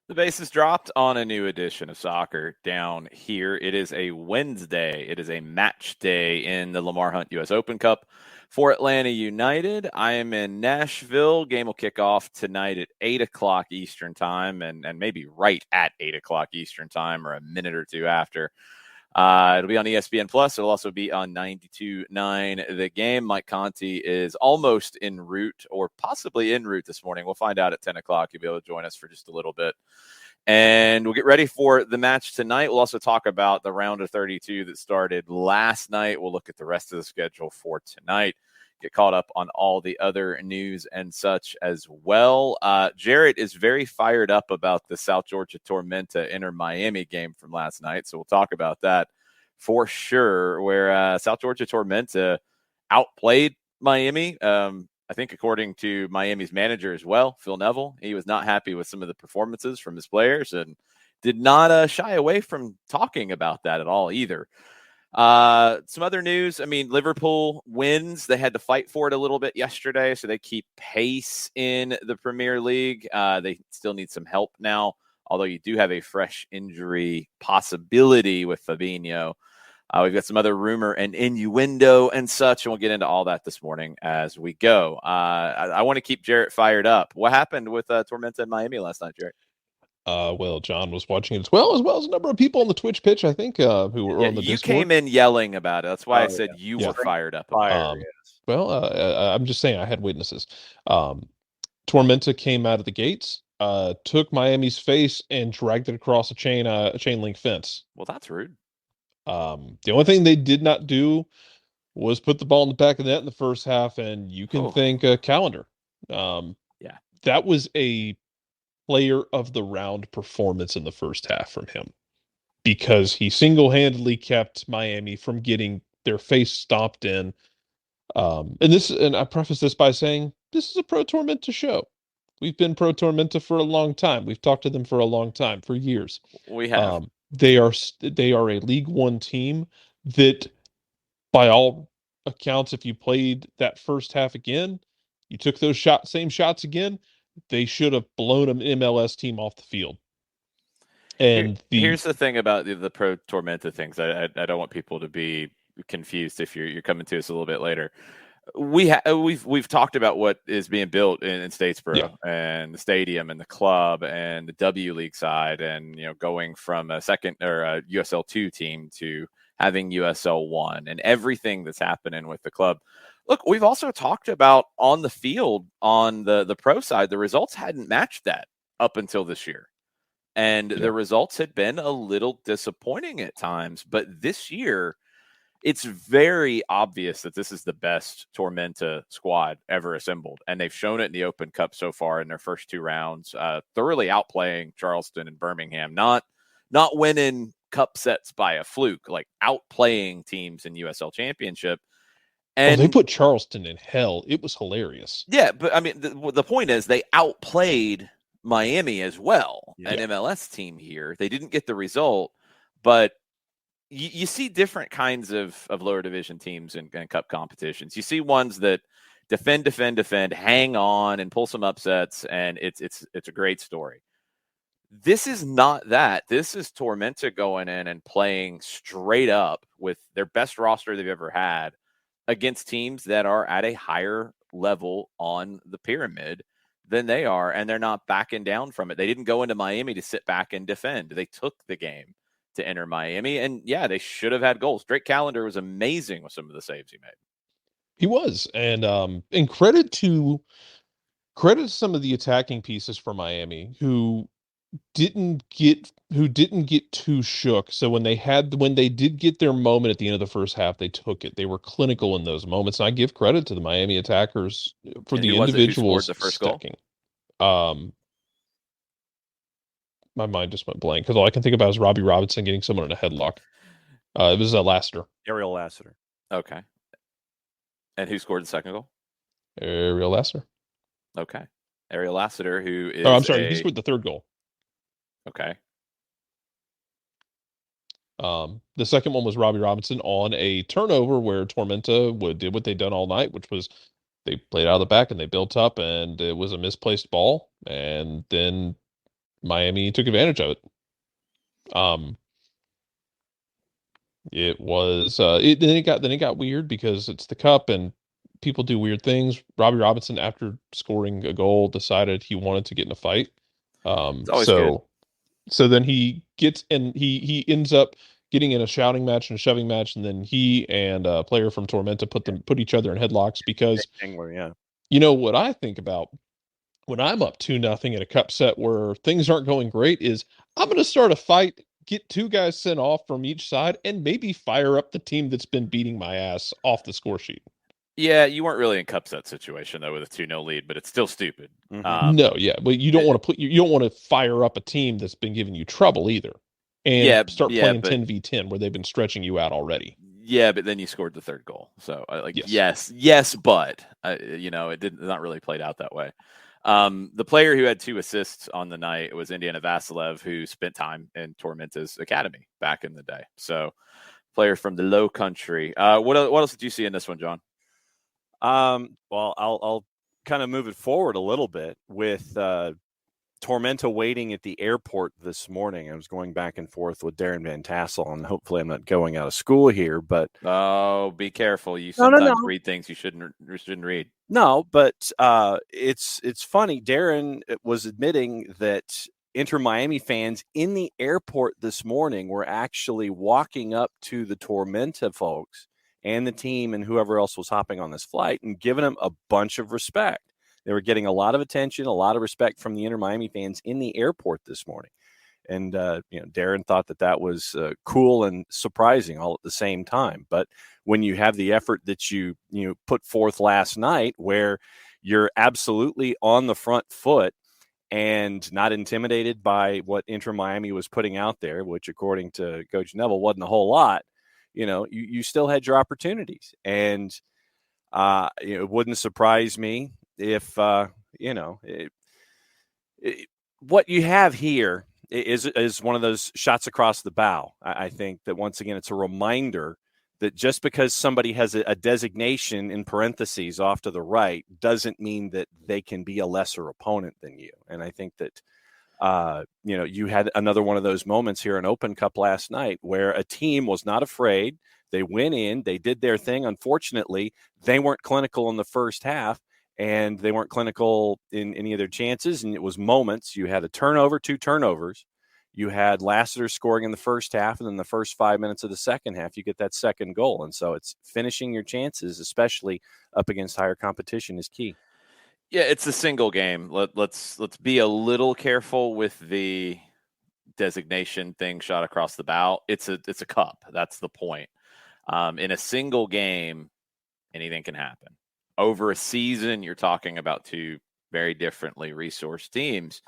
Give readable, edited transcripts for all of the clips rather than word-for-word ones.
The base is dropped on a new edition of soccer down here. It is a Wednesday. It is a match day in the Lamar Hunt U.S. Open Cup for Atlanta United. I am in Nashville. Game will kick off tonight at 8 o'clock Eastern time and maybe right at 8 o'clock Eastern time or a minute or two after. It'll be on ESPN Plus. It'll also be on 92.9 The Game. Mike Conti is almost en route or possibly en route this morning. We'll find out at 10 o'clock. You'll be able to join us for just a little bit. And we'll get ready for the match tonight. We'll also talk about the round of 32 that started last night. We'll look at the rest of the schedule for tonight. Get caught up on all the other news and such as well. Jarrett is very fired up about the South Georgia Tormenta Inter Miami game from last night. So we'll talk about that for sure, where South Georgia Tormenta outplayed Miami. I think according to Miami's manager as well, Phil Neville, he was not happy with some of the performances from his players and did not shy away from talking about that at all either. Some other news. I mean, Liverpool wins. They had to fight for it a little bit yesterday, so they keep pace in the Premier League. They still need some help now, although you do have a fresh injury possibility with Fabinho. We've got some other rumor and innuendo and such, and we'll get into all that this morning as we go. I want to keep Jarrett fired up. What happened with Tormenta in Miami last night, Jarrett? Well, John was watching it as well as a number of people on the Twitch pitch, I think, who were on the Discord. You came in yelling about it. That's why I said you were fired up. Well, I'm just saying I had witnesses. Tormenta came out of the gates, took Miami's face and dragged it across a chain link fence. Well, that's rude. The only thing they did not do was put the ball in the back of the net in the first half, and you can thank Calendar. That was a player of the round performance in the first half from him, because he single-handedly kept Miami from getting their face stomped in. And I preface this by saying this is a Pro Tormenta show. We've been Pro Tormenta for a long time. We've talked to them for a long time, for years. We have. They are a League One team that, by all accounts, if you played that first half again, you took those same shots again, they should have blown an MLS team off the field. And here's the thing about the Pro Tormenta things. I don't want people to be confused if you're coming to us a little bit later. We've talked about what is being built in Statesboro and the stadium and the club and the W League side, and going from a second or a USL 2 team to having USL 1 and everything that's happening with the club. Look, we've also talked about on the field, on the pro side, the results hadn't matched that up until this year. And the results had been a little disappointing at times. But this year, it's very obvious that this is the best Tormenta squad ever assembled. And they've shown it in the Open Cup so far in their first two rounds, thoroughly outplaying Charleston and Birmingham, not winning cup sets by a fluke, like outplaying teams in USL Championship. And they put Charleston in hell. It was hilarious. Yeah, but I mean, the point is they outplayed Miami as well, an MLS team here. They didn't get the result, but you see different kinds of lower division teams in cup competitions. You see ones that defend, hang on, and pull some upsets, and it's a great story. This is not that. This is Tormenta going in and playing straight up with their best roster they've ever had against teams that are at a higher level on the pyramid than they are, and they're not backing down from it. They didn't go into Miami to sit back and defend. They took the game to enter Miami, and they should have had goals. Drake Callender was amazing with some of the saves he made. He was, and credit to some of the attacking pieces for Miami who didn't get too shook. So when they did get their moment at the end of the first half, they took it. They were clinical in those moments, and I give credit to the Miami attackers for the individuals the first goal. My mind just went blank because all I can think about is Robbie Robinson getting someone in a headlock. It was Lassiter. Ariel Lassiter. Okay. And who scored the second goal? Ariel Lassiter. Okay. Ariel Lassiter, who is I'm sorry, he scored the third goal. Okay. The second one was Robbie Robinson on a turnover where Tormenta did what they'd done all night, which was they played out of the back and they built up, and it was a misplaced ball, and then Miami took advantage of it. It was then it got weird because it's the Cup and people do weird things. Robbie Robinson, after scoring a goal, decided he wanted to get in a fight. It's always good. So then he gets and he ends up getting in a shouting match and a shoving match, and then he and a player from Tormenta put each other in headlocks because you know what I think about when I'm up 2-0 in a cup set where things aren't going great is I'm going to start a fight, get two guys sent off from each side, and maybe fire up the team that's been beating my ass off the score sheet. Yeah, you weren't really in cup set situation though with a 2-0 lead, but it's still stupid. Mm-hmm. No, yeah, but you don't want to you don't want to fire up a team that's been giving you trouble either, and start playing 10v10 where they've been stretching you out already. Yeah, but then you scored the third goal, so yes, but it did not really played out that way. The player who had 2 assists on the night was Indiana Vasilev, who spent time in Tormenta's academy back in the day. So, player from the Low Country. What else did you see in this one, John? Well, I'll kind of move it forward a little bit with Tormenta waiting at the airport this morning. I was going back and forth with Darren Van Tassel, and hopefully I'm not going out of school here, but be careful. You sometimes read things you shouldn't read. No, but it's funny. Darren was admitting that Inter Miami fans in the airport this morning were actually walking up to the Tormenta folks and the team and whoever else was hopping on this flight and giving them a bunch of respect. They were getting a lot of attention, a lot of respect from the Inter Miami fans in the airport this morning. And, Darren thought that was cool and surprising all at the same time. But when you have the effort that you put forth last night where you're absolutely on the front foot and not intimidated by what Inter Miami was putting out there, which according to Coach Neville wasn't a whole lot, you still had your opportunities. And it wouldn't surprise me if, what you have here is one of those shots across the bow. I think that once again, it's a reminder that just because somebody has a designation in parentheses off to the right doesn't mean that they can be a lesser opponent than you. And I think that, you had another one of those moments here in Open Cup last night where a team was not afraid. They went in, they did their thing. Unfortunately, they weren't clinical in the first half, and they weren't clinical in any of their chances. And it was moments. You had a turnover, 2 turnovers. You had Lassiter scoring in the first half, and then the first 5 minutes of the second half, you get that second goal. And so it's finishing your chances, especially up against higher competition, is key. Yeah, it's a single game. Let's be a little careful with the designation thing shot across the bow. It's a cup. That's the point. In a single game, anything can happen. Over a season, you're talking about 2 very differently resourced teams,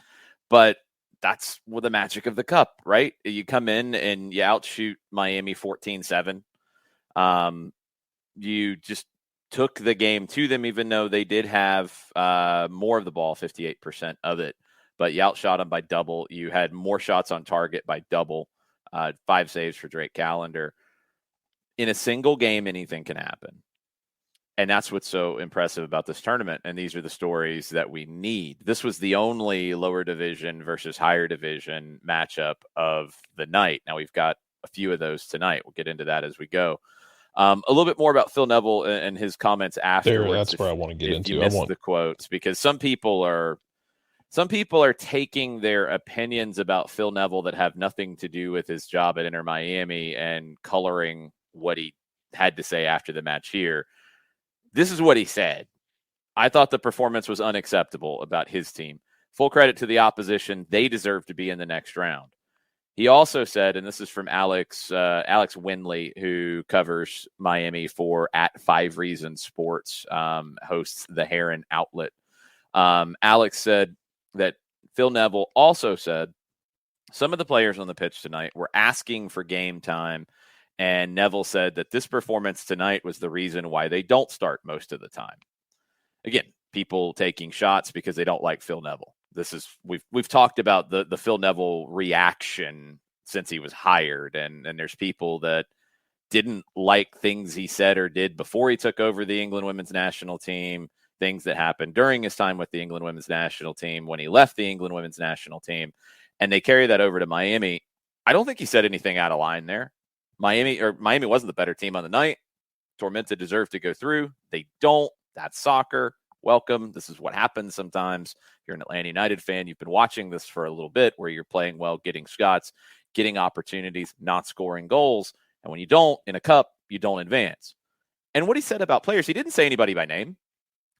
but that's the magic of the cup, right? You come in and you outshoot Miami 14-7. You just took the game to them, even though they did have more of the ball, 58% of it, but you outshot them by double. You had more shots on target by double, 5 saves for Drake Callender. In a single game, anything can happen. And that's what's so impressive about this tournament. And these are the stories that we need. This was the only lower division versus higher division matchup of the night. Now we've got a few of those tonight. We'll get into that as we go. A little bit more about Phil Neville and his comments afterwards. That's where I want to get into. You missed the quotes, because some people are taking their opinions about Phil Neville that have nothing to do with his job at Inter Miami and coloring what he had to say after the match here. This is what he said. I thought the performance was unacceptable about his team. Full credit to the opposition. They deserve to be in the next round. He also said, and this is from Alex Winley, who covers Miami for @5Reasons Sports, hosts the Heron outlet. Alex said that Phil Neville also said some of the players on the pitch tonight were asking for game time And Neville said that this performance tonight was the reason why they don't start most of the time. Again, people taking shots because they don't like Phil Neville. This is we've talked about the Phil Neville reaction since he was hired, and there's people that didn't like things he said or did before he took over the England women's national team, things that happened during his time with the England women's national team, when he left the England women's national team, and they carry that over to Miami. I don't think he said anything out of line there. Miami wasn't the better team on the night. Tormenta deserved to go through. They don't. That's soccer. Welcome. This is what happens sometimes. If you're an Atlanta United fan, you've been watching this for a little bit where you're playing well, getting shots, getting opportunities, not scoring goals. And when you don't in a cup, you don't advance. And what he said about players, he didn't say anybody by name.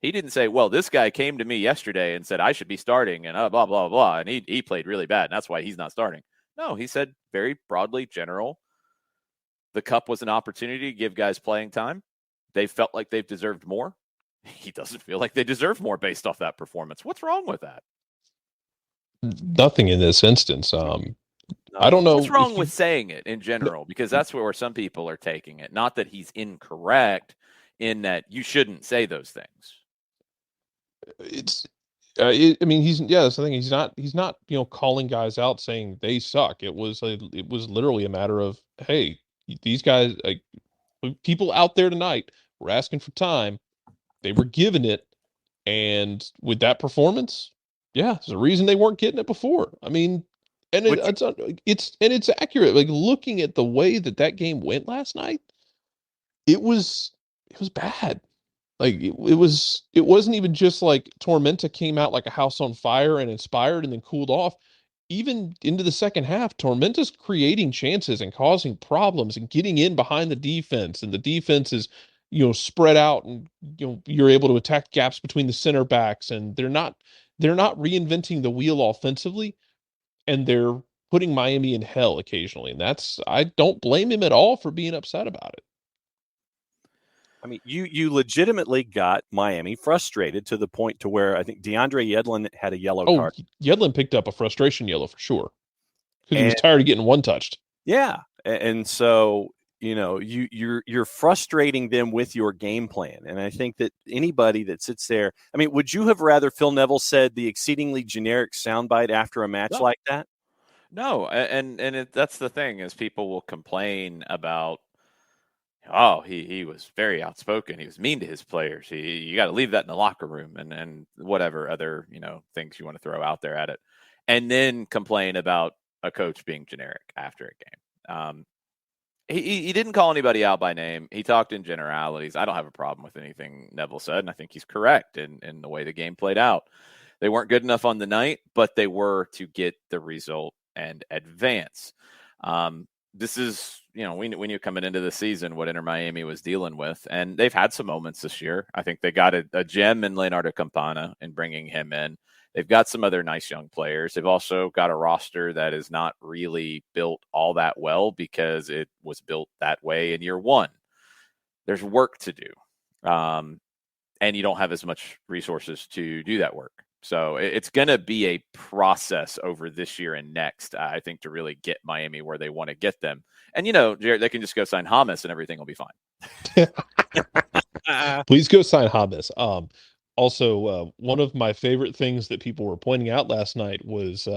He didn't say, well, this guy came to me yesterday and said I should be starting and blah, blah, blah. And he played really bad. And that's why he's not starting. No, he said very broadly general. The cup was an opportunity to give guys playing time. They felt like they've deserved more. He doesn't feel like they deserve more based off that performance. What's wrong with that? Nothing in this instance. I don't know. What's wrong with saying it in general? Because that's where some people are taking it. Not that he's incorrect in that you shouldn't say those things. I mean, that's the thing. He's not, calling guys out saying they suck. It was literally a matter of, hey, these guys, like people out there tonight were asking for time. They were given it. And with that performance, yeah, there's a reason they weren't getting it before. I mean, and it's accurate. Like looking at the way that game went last night, it was bad. Like it wasn't even just like Tormenta came out like a house on fire and inspired and then cooled off. Even into the second half, Tormenta's creating chances and causing problems and getting in behind the defense, and the defense is, spread out, and you're able to attack gaps between the center backs, and they're not reinventing the wheel offensively, and they're putting Miami in hell occasionally. And I don't blame him at all for being upset about it. I mean, you legitimately got Miami frustrated to the point to where I think DeAndre Yedlin had a yellow card. Yedlin picked up a frustration yellow for sure. Because he was tired of getting one touched. Yeah. And so, you're frustrating them with your game plan. And I think that anybody that sits there, I mean, would you have rather Phil Neville said the exceedingly generic soundbite after a match like that? No. And that's the thing is people will complain about, oh, he was very outspoken. He was mean to his players. You got to leave that in the locker room and whatever other, things you want to throw out there at it. And then complain about a coach being generic after a game. He didn't call anybody out by name. He talked in generalities. I don't have a problem with anything Neville said, and I think he's correct in the way the game played out. They weren't good enough on the night, but they were to get the result and advance. This is, we knew coming into the season what Inter Miami was dealing with, and they've had some moments this year. I think they got a gem in Leonardo Campana and bringing him in. They've got some other nice young players. They've also got a roster that is not really built all that well because it was built that way in year one. There's work to do, and you don't have as much resources to do that work. So it's going to be a process over this year and next, I think, to really get Miami where they want to get them. And, Jared, they can just go sign James and everything will be fine. Please go sign James. Also, one of my favorite things that people were pointing out last night was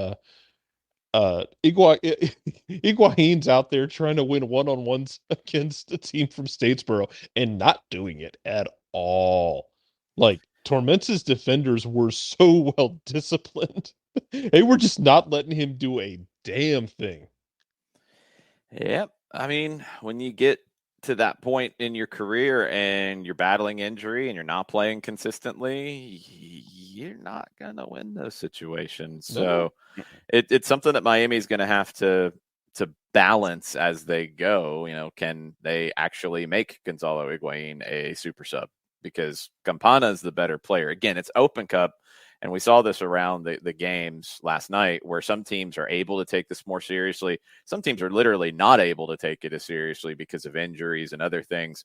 Higuain's out there trying to win one-on-ones against a team from Statesboro and not doing it at all. Like, Tormenta's defenders were so well disciplined. They were just not letting him do a damn thing. Yep. I mean, when you get to that point in your career and you're battling injury and you're not playing consistently, you're not going to win those situations. So it's something that Miami's going to have to balance as they go. Can they actually make Gonzalo Higuain a super sub? Because Campana is the better player. Again, it's Open Cup, and we saw this around the games last night where some teams are able to take this more seriously. Some teams are literally not able to take it as seriously because of injuries and other things.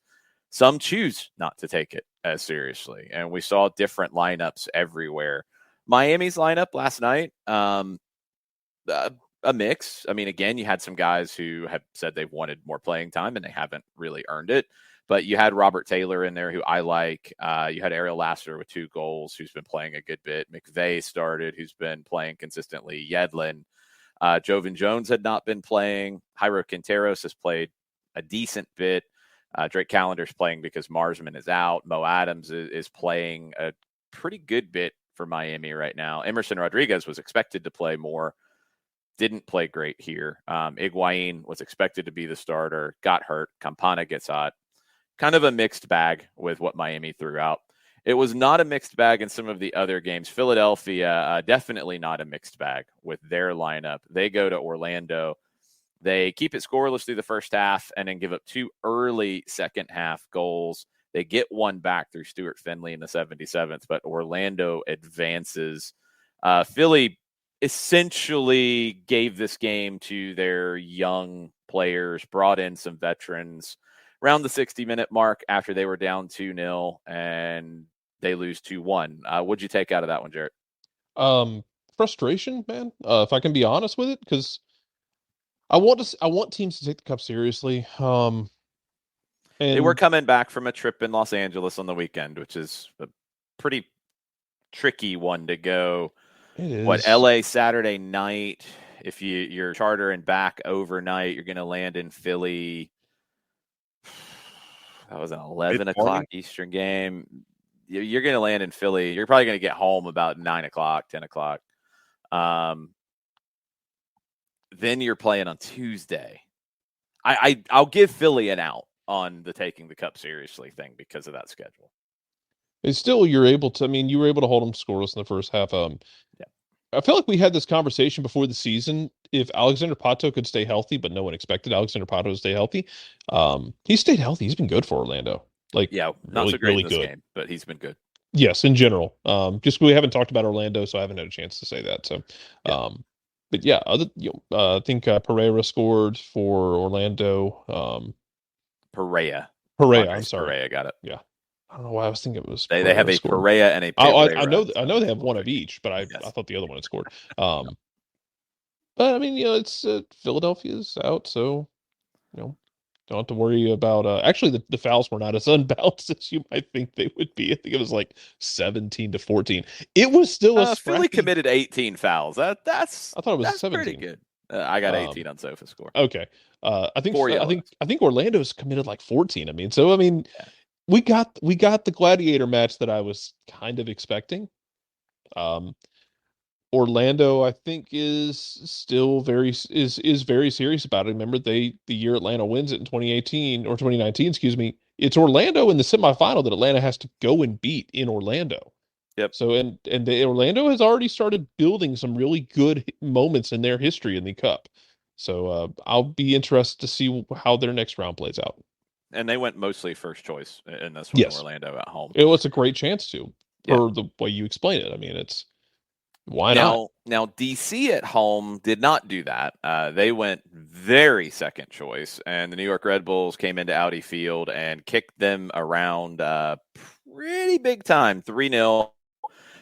Some choose not to take it as seriously, and we saw different lineups everywhere. Miami's lineup last night, a mix. I mean, again, you had some guys who have said they've wanted more playing time and they haven't really earned it. But you had Robert Taylor in there, who I like. You had Ariel Lassiter with 2 goals, who's been playing a good bit. McVeigh started, who's been playing consistently. Yedlin. Jovan Jones had not been playing. Jairo Quinteros has played a decent bit. Drake Callender's playing because Marsman is out. Mo Adams is playing a pretty good bit for Miami right now. Emerson Rodriguez was expected to play more. Didn't play great here. Higuain was expected to be the starter. Got hurt. Campana gets hot. Kind of a mixed bag with what Miami threw out. It was not a mixed bag in some of the other games. Philadelphia, definitely not a mixed bag with their lineup. They go to Orlando. They keep it scoreless through the first half and then give up 2 early second half goals. They get 1 back through Stuart Finley in the 77th, but Orlando advances. Philly essentially gave this game to their young players, brought in some veterans around the 60-minute mark after they were down 2-0, and they lose 2-1. What'd you take out of that one, Jarrett? Frustration, man. If I can be honest with it, because I want teams to take the cup seriously. And they were coming back from a trip in Los Angeles on the weekend, which is a pretty tricky one to go. It is. LA Saturday night. If you're chartering back overnight, you're going to land in Philly. That was an 11 o'clock Eastern game. You're going to land in Philly. You're probably going to get home about 9 o'clock, 10 o'clock. Then you're playing on Tuesday. I'll give Philly an out on the taking the cup seriously thing because of that schedule. It's still, you were able to hold them scoreless in the first half. Yeah. I feel like we had this conversation before the season. If Alexander Pato could stay healthy, but no one expected Alexander Pato to stay healthy. He stayed healthy. He's been good for Orlando. Not really, so great really in this good game, but he's been good. Yes, in general. Just we haven't talked about Orlando, so I haven't had a chance to say that. So, yeah. But yeah, I think Pereira scored for Orlando. Pereira. I'm sorry. Pereira got it. Yeah. I don't know why I was thinking it was. They have a Pereira and a Pereira. I know they have one of each, but I thought the other one had scored. But I mean, it's Philadelphia's out, so don't have to worry about. Actually, the fouls were not as unbalanced as you might think they would be. I think it was like 17-14. It was still a scrappy. Philly committed 18 fouls. I thought it was 17. Pretty good. I got 18 on SofaScore. Okay. I think Orlando's committed like 14. We got the gladiator match that I was kind of expecting. Orlando, I think, is still very serious about it. Remember, the year Atlanta wins it in 2018 or 2019, excuse me. It's Orlando in the semifinal that Atlanta has to go and beat in Orlando. Yep. So Orlando has already started building some really good moments in their history in the Cup. So I'll be interested to see how their next round plays out. And they went mostly first choice in this one. Yes. Orlando at home. It was a great chance to, per the way you explain it. I mean, why not? Now, DC at home did not do that. They went very second choice, and the New York Red Bulls came into Audi Field and kicked them around pretty big time, 3-0.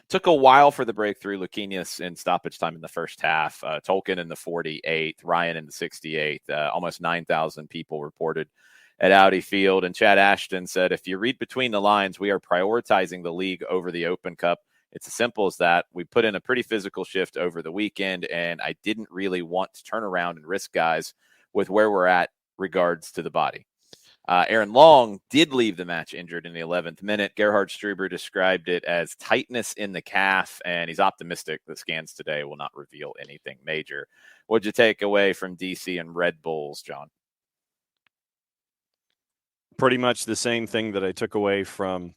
Took a while for the breakthrough. Luquinhas in stoppage time in the first half. Tolkien in the 48th. Ryan in the 68th. Almost 9,000 people reported at Audi Field. And Chad Ashton said, if you read between the lines, we are prioritizing the league over the Open Cup. It's as simple as that. We put in a pretty physical shift over the weekend, and I didn't really want to turn around and risk guys with where we're at regards to the body. Aaron Long did leave the match injured in the 11th minute. Gerhard Struber described it as tightness in the calf, and he's optimistic that scans today will not reveal anything major. What'd you take away from DC and Red Bulls, John? Pretty much the same thing that I took away from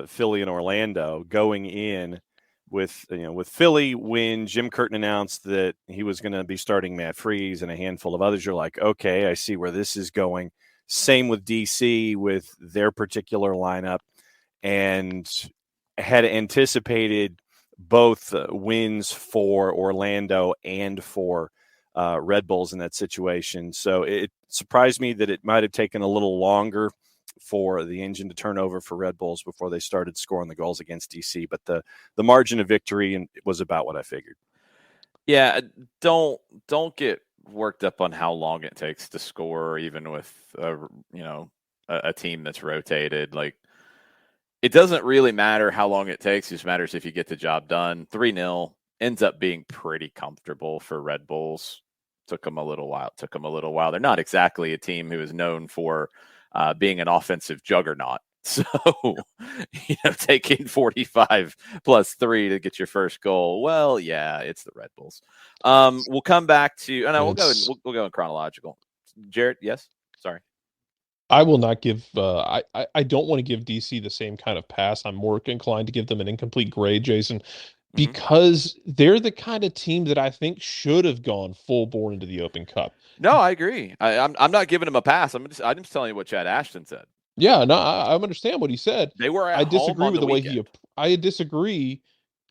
Philly and Orlando going in with Philly. When Jim Curtin announced that he was going to be starting Matt Freese and a handful of others, you're like, okay, I see where this is going. Same with DC with their particular lineup, and had anticipated both wins for Orlando and for Red Bulls in that situation. So it surprised me that it might have taken a little longer for the engine to turn over for Red Bulls before they started scoring the goals against DC. But the margin of victory was about what I figured. Yeah, don't get worked up on how long it takes to score, even with a team that's rotated. Like, it doesn't really matter how long it takes; it just matters if you get the job done. 3-0 ends up being pretty comfortable for Red Bulls. Took them a little while. They're not exactly a team who is known for being an offensive juggernaut. So, taking 45 plus 3 to get your first goal. Well, yeah, it's the Red Bulls. We'll come back to. Oh, no, we'll go in chronological. Jared, yes. Sorry. I will not give. I don't want to give DC the same kind of pass. I'm more inclined to give them an incomplete grade, Jason, because they're the kind of team that I think should have gone full bore into the Open Cup. No, I agree. I'm not giving them a pass. I'm just telling you what Chad Ashton said. Yeah, no, I understand what he said. They were at I home disagree on with the the way weekend. I disagree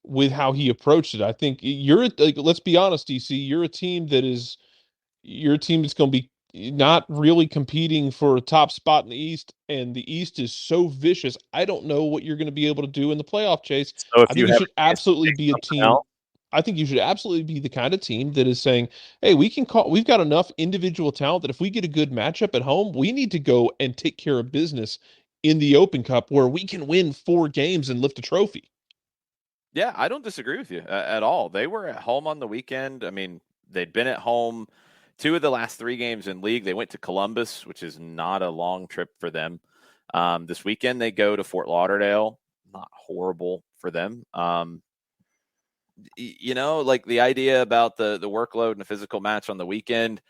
with how he approached it. I think let's be honest, DC, you're a team that's going to be not really competing for a top spot in the East, and the East is so vicious. I don't know what you're going to be able to do in the playoff chase. So if I think you should absolutely be a team. Else, I think you should absolutely be the kind of team that is saying, "Hey, we've got enough individual talent that if we get a good matchup at home, we need to go and take care of business in the Open Cup where we can win 4 games and lift a trophy." Yeah, I don't disagree with you at all. They were at home on the weekend. I mean, they'd been at home 2 of the last 3 games in league. They went to Columbus, which is not a long trip for them. This weekend they go to Fort Lauderdale. Not horrible for them. Like the idea about the workload and the physical match on the weekend,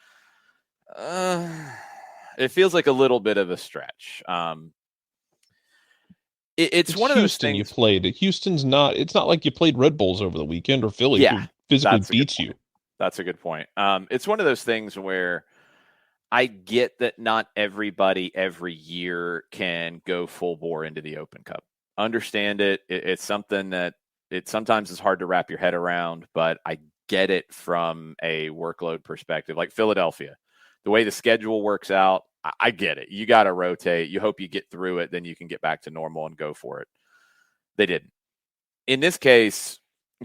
it feels like a little bit of a stretch. It's one of those Houston things you played. Houston's not. It's not like you played Red Bulls over the weekend or Philly, who physically beats you. That's a good point. It's one of those things where I get that not everybody every year can go full bore into the Open Cup. Understand it. It's something that it sometimes is hard to wrap your head around, but I get it from a workload perspective. Like Philadelphia, the way the schedule works out, I get it. You got to rotate. You hope you get through it, then you can get back to normal and go for it. They didn't. In this case,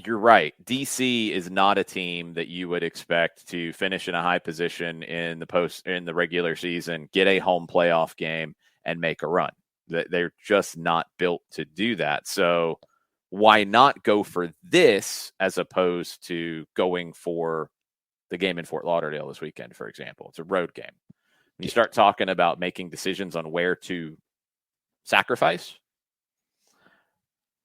you're right. DC is not a team that you would expect to finish in a high position in the regular season, get a home playoff game, and make a run. They're just not built to do that. So why not go for this as opposed to going for the game in Fort Lauderdale this weekend, for example? It's a road game. When you start talking about making decisions on where to sacrifice,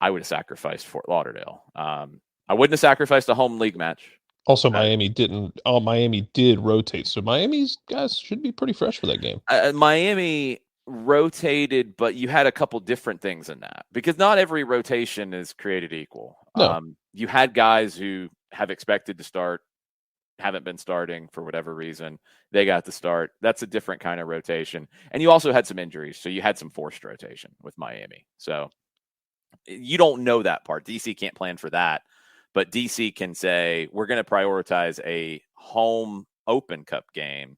I would have sacrificed Fort Lauderdale. I wouldn't have sacrificed a home league match. Also, Miami didn't. Oh, Miami did rotate, so Miami's guys should be pretty fresh for that game. Miami rotated, but you had a couple different things in that because not every rotation is created equal. No. You had guys who have expected to start, haven't been starting for whatever reason. They got to start. That's a different kind of rotation. And you also had some injuries, so you had some forced rotation with Miami. So you don't know that part. DC can't plan for that. But DC can say, we're going to prioritize a home Open Cup game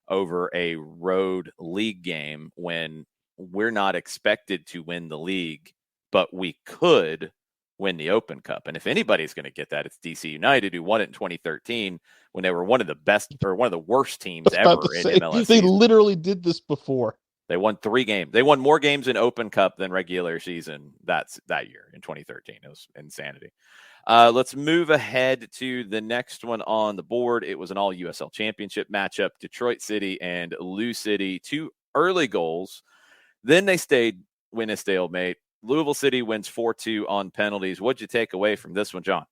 over a road league game when we're not expected to win the league, but we could win the Open Cup. And if anybody's going to get that, it's DC United, who won it in 2013 when they were one of the best or one of the worst teams ever in MLS. They literally did this before. They won 3 games. They won more games in Open Cup than regular season that year in 2013. It was insanity. Let's move ahead to the next one on the board. It was an all USL championship matchup. Detroit City and Lou City, 2 early goals. Then they win a stalemate. Louisville City wins 4-2 on penalties. What'd you take away from this one, John?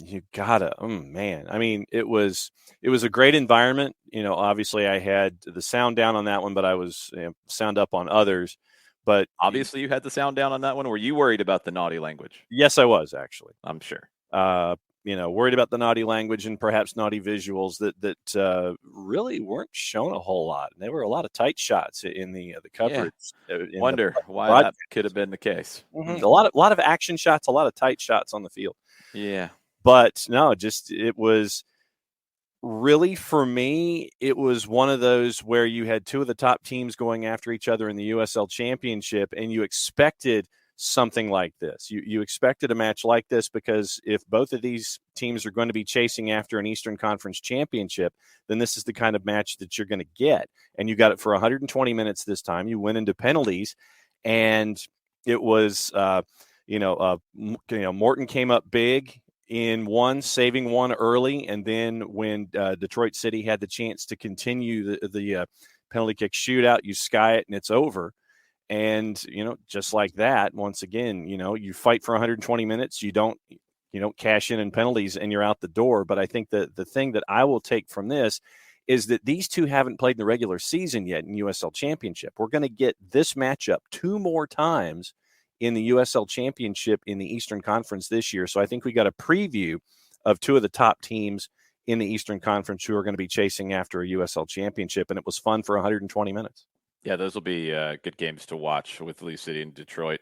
You gotta, man. I mean, it was a great environment. Obviously I had the sound down on that one, but I was sound up on others. But obviously you had the sound down on that one. Were you worried about the naughty language? Yes, I was actually. I'm sure. Worried about the naughty language and perhaps naughty visuals that really weren't shown a whole lot. And there were a lot of tight shots in the coverage. Yeah. Wonder why that could have been the case. Mm-hmm. A lot of action shots, a lot of tight shots on the field. Yeah. But no, it was really, for me, it was one of those where you had 2 of the top teams going after each other in the USL Championship, and you expected something like this. You expected a match like this because if both of these teams are going to be chasing after an Eastern Conference championship, then this is the kind of match that you're going to get. And you got it for 120 minutes this time. You went into penalties, and it was, Morton came up big in one, saving one early, and then when Detroit City had the chance to continue the penalty kick shootout, you sky it and it's over. And, just like that, once again, you fight for 120 minutes, you don't cash in penalties, and you're out the door. But I think that the thing that I will take from this is that these two haven't played in the regular season yet in USL Championship. We're going to get this matchup 2 more times in the USL Championship in the Eastern Conference this year. So I think we got a preview of 2 of the top teams in the Eastern Conference who are going to be chasing after a USL Championship, and it was fun for 120 minutes. Yeah, those will be good games to watch with Lou City and Detroit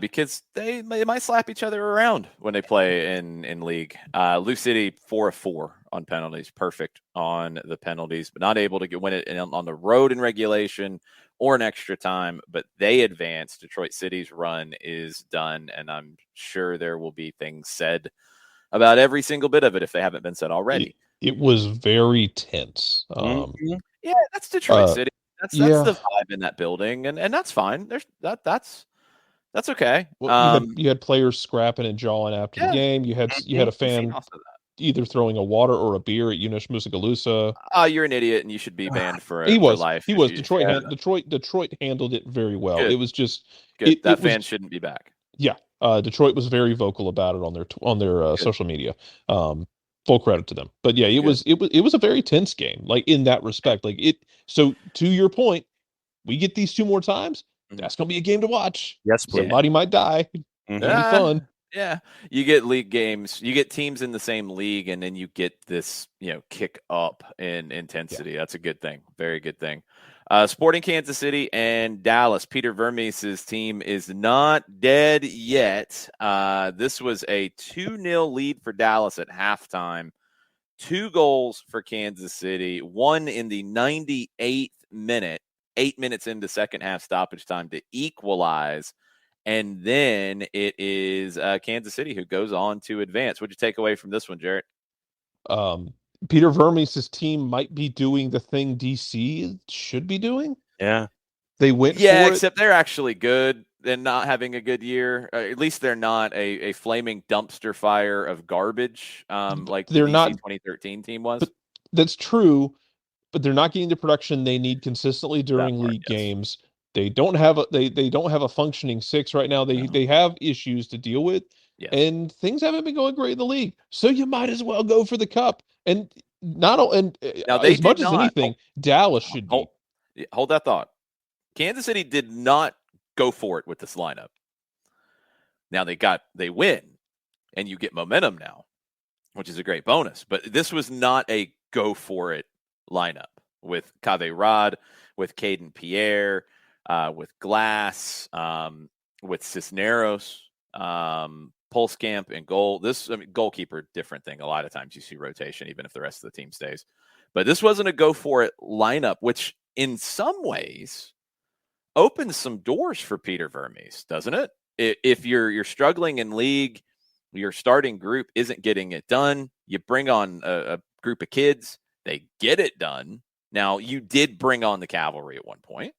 because they might slap each other around when they play in league. Lou City 4-4 on penalties, perfect on the penalties, but not able to win it on the road in regulation or in extra time. But they advance. Detroit City's run is done, and I'm sure there will be things said about every single bit of it if they haven't been said already. It was very tense. Yeah, that's Detroit City. That's the vibe in that building, and that's fine. That's okay. Well, you had players scrapping and jawing after the game. You had a fan either throwing a water or a beer at Yunus Musagaloosa. You're an idiot, and you should be banned for life. He was. Detroit handled it very well. Good. It was just good. That fan shouldn't be back. Yeah, Detroit was very vocal about it on their social media. Full credit to them. But yeah, it was a very tense game, like in that respect. Like it. So to your point, we get these 2 more times. That's gonna be a game to watch. Yes, please. Somebody might die. It'll be fun. Yeah, you get league games. You get teams in the same league, and then you get this, kick up in intensity. Yeah. That's a good thing. Very good thing. Sporting Kansas City and Dallas. Peter Vermes' team is not dead yet. This was a 2-0 lead for Dallas at halftime. 2 goals for Kansas City. 1 in the 98th minute. 8 minutes into second half stoppage time to equalize. And then it is Kansas City who goes on to advance. What'd you take away from this one, Jarrett? Peter Vermes' team might be doing the thing DC should be doing. Yeah. They went for it. Except they're actually good and not having a good year. At least they're not a flaming dumpster fire of garbage like they're the DC not, 2013 team was. But that's true, but they're not getting the production they need consistently during league games. They don't have a functioning 6 right now. They have issues to deal with, and things haven't been going great in the league. So you might as well go for the cup. And now as much as anything, Dallas should be. Hold that thought. Kansas City did not go for it with this lineup. Now they win, and you get momentum now, which is a great bonus. But this was not a go for it lineup with Cave Rod, with Caden Pierre, with Glass, with Cisneros, Pulskamp in goal. Goalkeeper, different thing. A lot of times you see rotation, even if the rest of the team stays. But this wasn't a go for it lineup, which in some ways opens some doors for Peter Vermes, doesn't it? If you're struggling in league, your starting group isn't getting it done. You bring on a group of kids, they get it done. Now, you did bring on the cavalry at one point,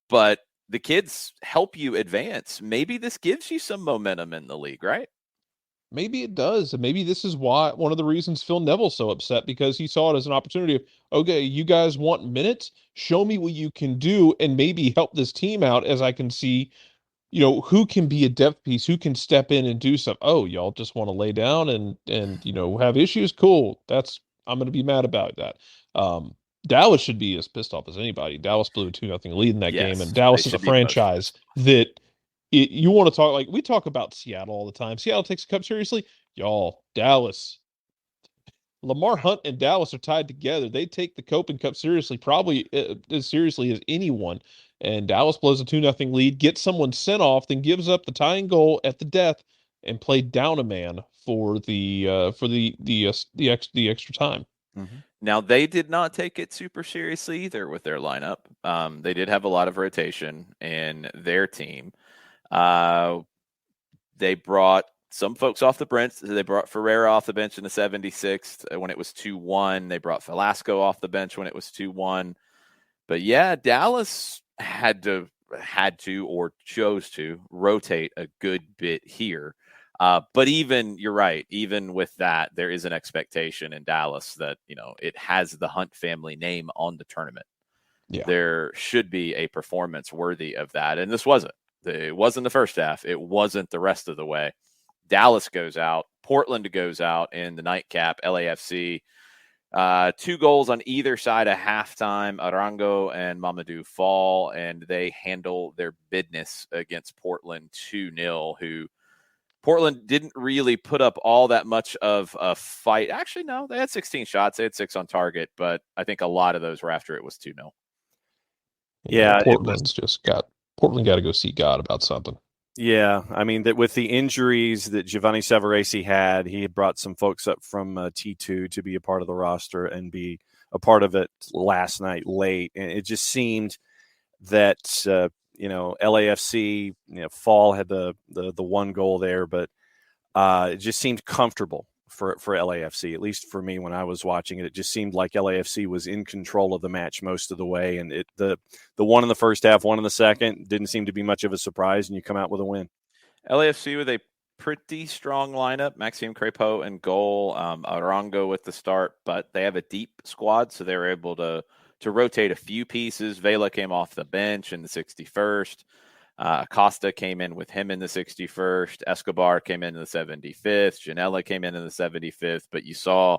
but the kids help you advance. Maybe this gives you some momentum in the league, right? Maybe it does. And maybe this is why one of the reasons Phil Neville's so upset, because he saw it as an opportunity of, okay, you guys want minutes? Show me what you can do and maybe help this team out as I can see, who can be a depth piece, who can step in and do something. Oh, y'all just want to lay down and have issues? Cool. I'm going to be mad about that. Dallas should be as pissed off as anybody. Dallas blew a 2-0 lead in that game, and Dallas is a franchise that you want to talk like we talk about Seattle all the time. Seattle takes the cup seriously. Y'all, Dallas, Lamar Hunt and Dallas are tied together. They take the Copen Cup seriously, probably as seriously as anyone. And Dallas blows a 2-0 lead, gets someone sent off, then gives up the tying goal at the death, and played down a man for the extra time. Mm-hmm. Now, they did not take it super seriously either with their lineup. They did have a lot of rotation in their team. They brought some folks off the bench. They brought Ferreira off the bench in the 76th when it was 2-1. They brought Velasco off the bench when it was 2-1. But yeah, Dallas had to or chose to rotate a good bit here. But you're right, even with that, there is an expectation in Dallas that, it has the Hunt family name on the tournament. Yeah. There should be a performance worthy of that. And this wasn't. It wasn't the first half. It wasn't the rest of the way. Dallas goes out. Portland goes out in the nightcap. LAFC. 2 goals on either side at halftime. Arango and Mamadou fall, and they handle their business against Portland 2-0, who Portland didn't really put up all that much of a fight. Actually, no, they had 16 shots. They had 6 on target, but I think a lot of those were after it was 2-0. Yeah, Portland got to go see God about something. Yeah, I mean, that with the injuries that Giovanni Savarese had, he had brought some folks up from T2 to be a part of the roster and be a part of it last night late. And it just seemed that, LAFC, Fall had the 1 goal there, but it just seemed comfortable for LAFC, at least for me when I was watching it. It just seemed like LAFC was in control of the match most of the way, and the one in the first half, one in the second didn't seem to be much of a surprise, and you come out with a win. LAFC with a pretty strong lineup: Maxime Crépeau in goal, Arango with the start, but they have a deep squad, so they were able to rotate a few pieces. Vela came off the bench in the 61st. Acosta came in with him in the 61st. Escobar came in the 75th. Janela came in the 75th. But you saw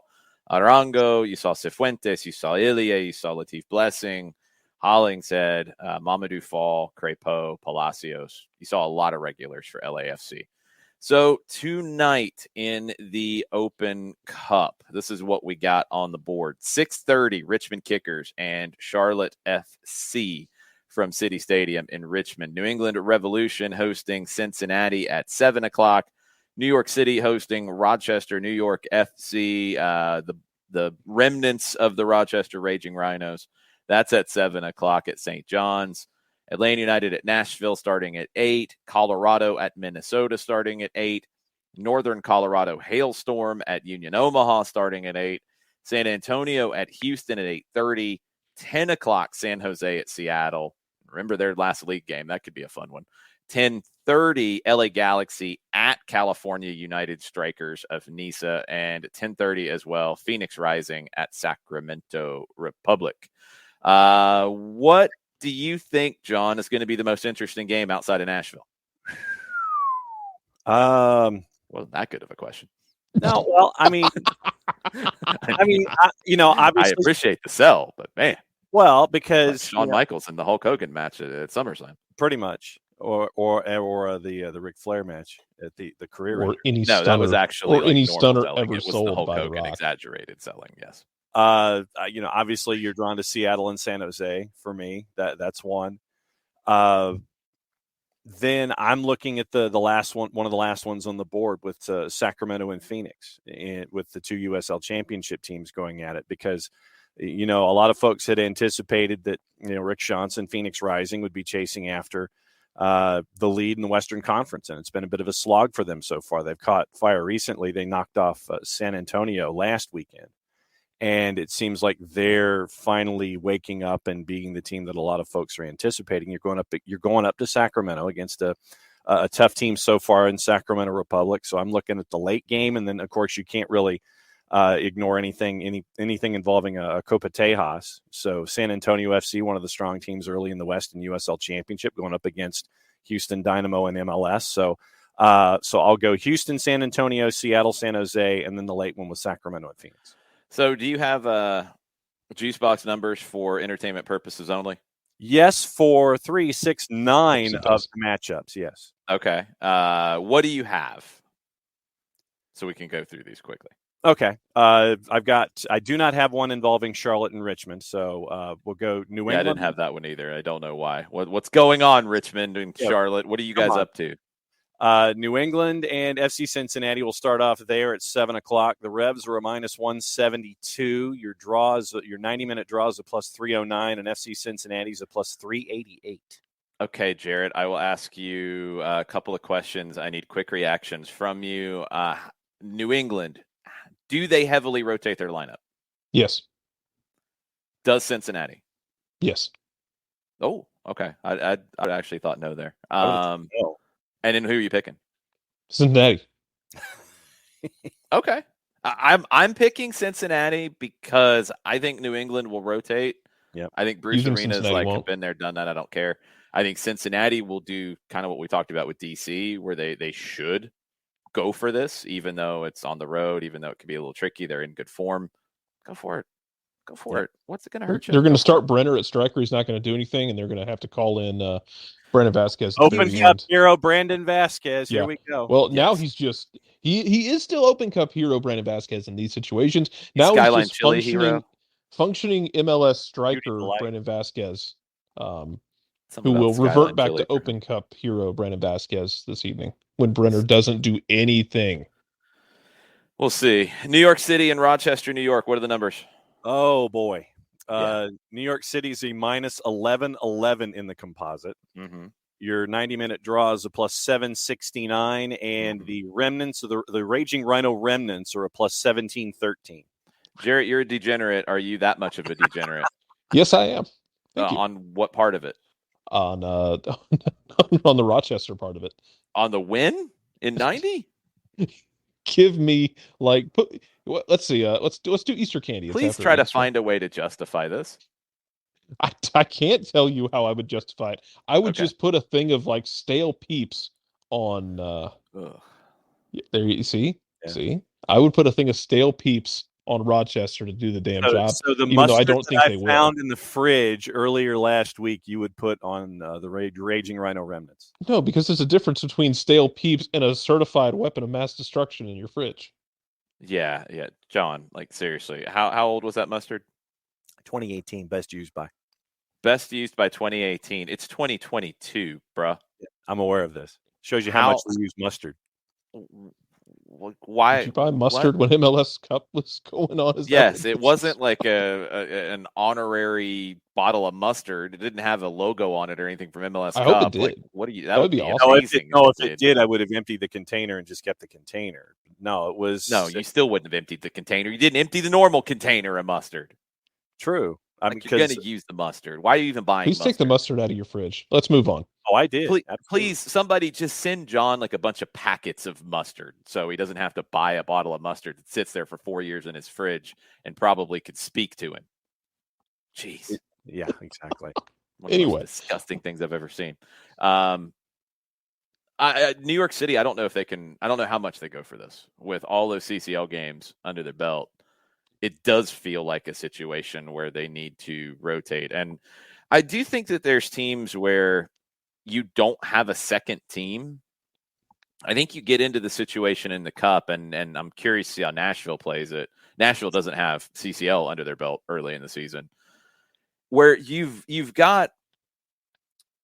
Arango, you saw Cifuentes, you saw Ilie, you saw Latif Blessing, Hollingshead, Mamadou Fall, Crépeau, Palacios. You saw a lot of regulars for LAFC. So tonight in the Open Cup, this is what we got on the board. 6:30, Richmond Kickers and Charlotte FC from City Stadium in Richmond. New England Revolution hosting Cincinnati at 7 o'clock. New York City hosting Rochester, New York FC, the remnants of the Rochester Raging Rhinos. That's at 7 o'clock at St. John's. Atlanta United at Nashville starting at 8. Colorado at Minnesota starting at 8. Northern Colorado Hailstorm at Union Omaha starting at 8. San Antonio at Houston at 8:30. 10 o'clock San Jose at Seattle. Remember their last league game. That could be a fun one. 10:30 LA Galaxy at California United Strikers of NISA. And 10:30 as well, Phoenix Rising at Sacramento Republic. What do you think, John, is going to be the most interesting game outside of Nashville? Wasn't that good of a question. No, well, I mean, obviously, I appreciate the sell, but man. Well, because Shawn Michaels in the Hulk Hogan match at SummerSlam, pretty much, or the Ric Flair match at the career. Or any stunner, that was actually any stunner selling. ever it was sold the Hulk by Hogan The Rock. Exaggerated selling. Yes. Obviously, you're drawn to Seattle and San Jose for me. That's one. Then I'm looking at the last one of the last ones on the board with Sacramento and Phoenix, and with the 2 USL championship teams going at it, because a lot of folks had anticipated that Rick Johnson, Phoenix Rising, would be chasing after the lead in the Western Conference, and it's been a bit of a slog for them so far. They've caught fire recently. They knocked off San Antonio last weekend. And it seems like they're finally waking up and being the team that a lot of folks are anticipating. You're going up to Sacramento against a tough team so far in Sacramento Republic. So I'm looking at the late game, and then of course you can't really ignore anything involving a Copa Tejas. So San Antonio FC, one of the strong teams early in the West in USL Championship, going up against Houston Dynamo in MLS. So I'll go Houston, San Antonio, Seattle, San Jose, and then the late one with Sacramento and Phoenix. So do you have juice box numbers for entertainment purposes only? Yes, for 3, 6, 9 of the matchups. Yes. Okay. What do you have? So we can go through these quickly. Okay. I do not have one involving Charlotte and Richmond. So we'll go New England. Yeah, I didn't have that one either. I don't know why. What's going on, Richmond and Charlotte? What are you guys up to? New England and FC Cincinnati will start off there at 7 o'clock. The Revs are a -172. Your 90-minute draws a +309, and FC Cincinnati's a +388. Okay, Jared, I will ask you a couple of questions. I need quick reactions from you. New England, do they heavily rotate their lineup? Yes. Does Cincinnati? Yes. Oh, okay. I actually thought no there. No. And then who are you picking? Cincinnati. Okay. I'm picking Cincinnati because I think New England will rotate. Yep. I think Bruce Arena is like won't? been there, done that. I don't care. I think Cincinnati will do kind of what we talked about with DC, where they should go for this, even though it's on the road, even though it could be a little tricky. They're in good form. Go for it. Go for it. What's it going to hurt you? They're going to start Brenner at striker. He's not going to do anything, and they're going to have to call in Brandon Vasquez. Open Cup hero Brandon Vasquez. Here we go. Well, now he's just he is still Open Cup hero Brandon Vasquez in these situations. Now Skyline he's just Chili hero. Functioning MLS striker Brandon Vasquez, who will Skyline revert back Chili to Open Cup hero Brandon Vasquez this evening when Brenner doesn't do anything. We'll see. New York City and Rochester, New York. What are the numbers? Oh, boy. New York City's a minus 11 in the composite. Mm-hmm. Your 90-minute draw is a plus 769, and the remnants of the Raging Rhino remnants are a plus 1713. Jarrett, you're a degenerate. Are you that much of a degenerate? Yes, I am. On what part of it? On on the Rochester part of it. On the win in 90? Give me let's see. Let's do Easter candy. Please try to find a way to justify this. I can't tell you how I would justify it. I would just put a thing of stale peeps on. There you see. Yeah. See, I would put a thing of stale peeps on Rochester to do the damn job. So the mustard I found in the fridge earlier last week, you would put on the Raging Rhino remnants. No, because there's a difference between stale peeps and a certified weapon of mass destruction in your fridge. Yeah, John. Seriously, how old was that mustard? 2018, best used by 2018. It's 2022, bruh. I'm aware of this. Shows you how much they use mustard. Why did you buy mustard when MLS Cup was going on? Yes, it wasn't like an honorary bottle of mustard. It didn't have a logo on it or anything from MLS Cup. I hope it did. What do you? That would be awesome. If it did, I would have emptied the container and just kept the container. No, it was. No, you still wouldn't have emptied the container. You didn't empty the normal container of mustard. True. You're going to use the mustard. Why are you even buying Please take the mustard out of your fridge. Let's move on. Oh, I did. Please, somebody just send John a bunch of packets of mustard so he doesn't have to buy a bottle of mustard that sits there for 4 years in his fridge and probably could speak to him. Jeez. Yeah, exactly. One of the most disgusting things I've ever seen. New York City, I don't know how much they go for this with all those CCL games under their belt. It does feel like a situation where they need to rotate. And I do think that there's teams where you don't have a second team. I think you get into the situation in the Cup, and I'm curious to see how Nashville plays it. Nashville doesn't have CCL under their belt early in the season, where you've got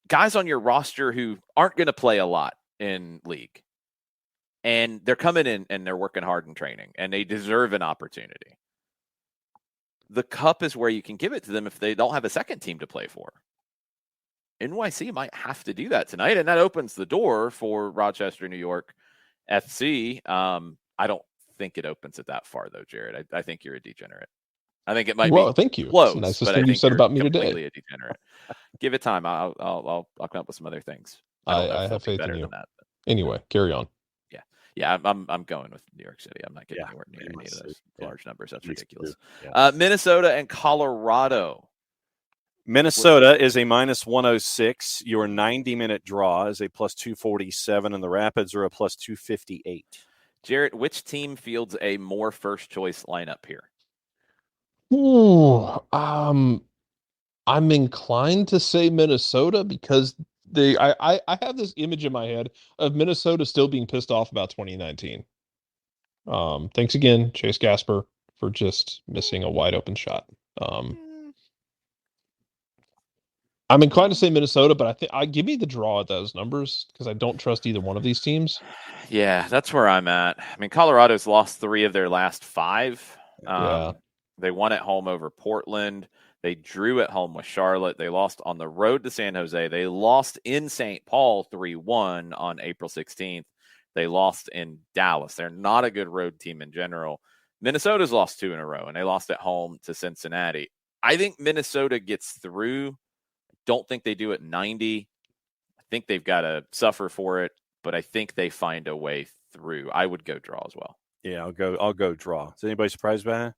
guys on your roster who aren't going to play a lot in league. And they're coming in and they're working hard in training, and they deserve an opportunity. The Cup is where you can give it to them if they don't have a second team to play for. NYC might have to do that tonight, and that opens the door for Rochester, New York FC. I don't think it opens it that far, though, Jared. I think you're a degenerate. I think it might be thank you. close, it's the nicest but thing you said about me today. A degenerate. Give it time. I'll come up with some other things. I have faith in you. Anyway, carry on. Yeah, I'm going with New York City. I'm not getting anywhere near any of those large numbers. That's ridiculous. Minnesota and Colorado. Minnesota is a minus 106. Your 90-minute draw is a plus 247, and the Rapids are a plus 258. Jarrett, which team fields a more first-choice lineup here? Ooh, I'm inclined to say Minnesota because I have this image in my head of Minnesota still being pissed off about 2019. Thanks again, Chase Gasper, for just missing a wide open shot. I'm inclined to say Minnesota, but I give me the draw at those numbers because I don't trust either one of these teams. Yeah, that's where I'm at. I mean, Colorado's lost 3 of their last 5. They won at home over Portland. They drew at home with Charlotte. They lost on the road to San Jose. They lost in St. Paul 3-1 on April 16th. They lost in Dallas. They're not a good road team in general. Minnesota's lost 2 in a row, and they lost at home to Cincinnati. I think Minnesota gets through. I don't think they do it 90. I think they've got to suffer for it, but I think they find a way through. I would go draw as well. Yeah, I'll go draw. Is anybody surprised by that?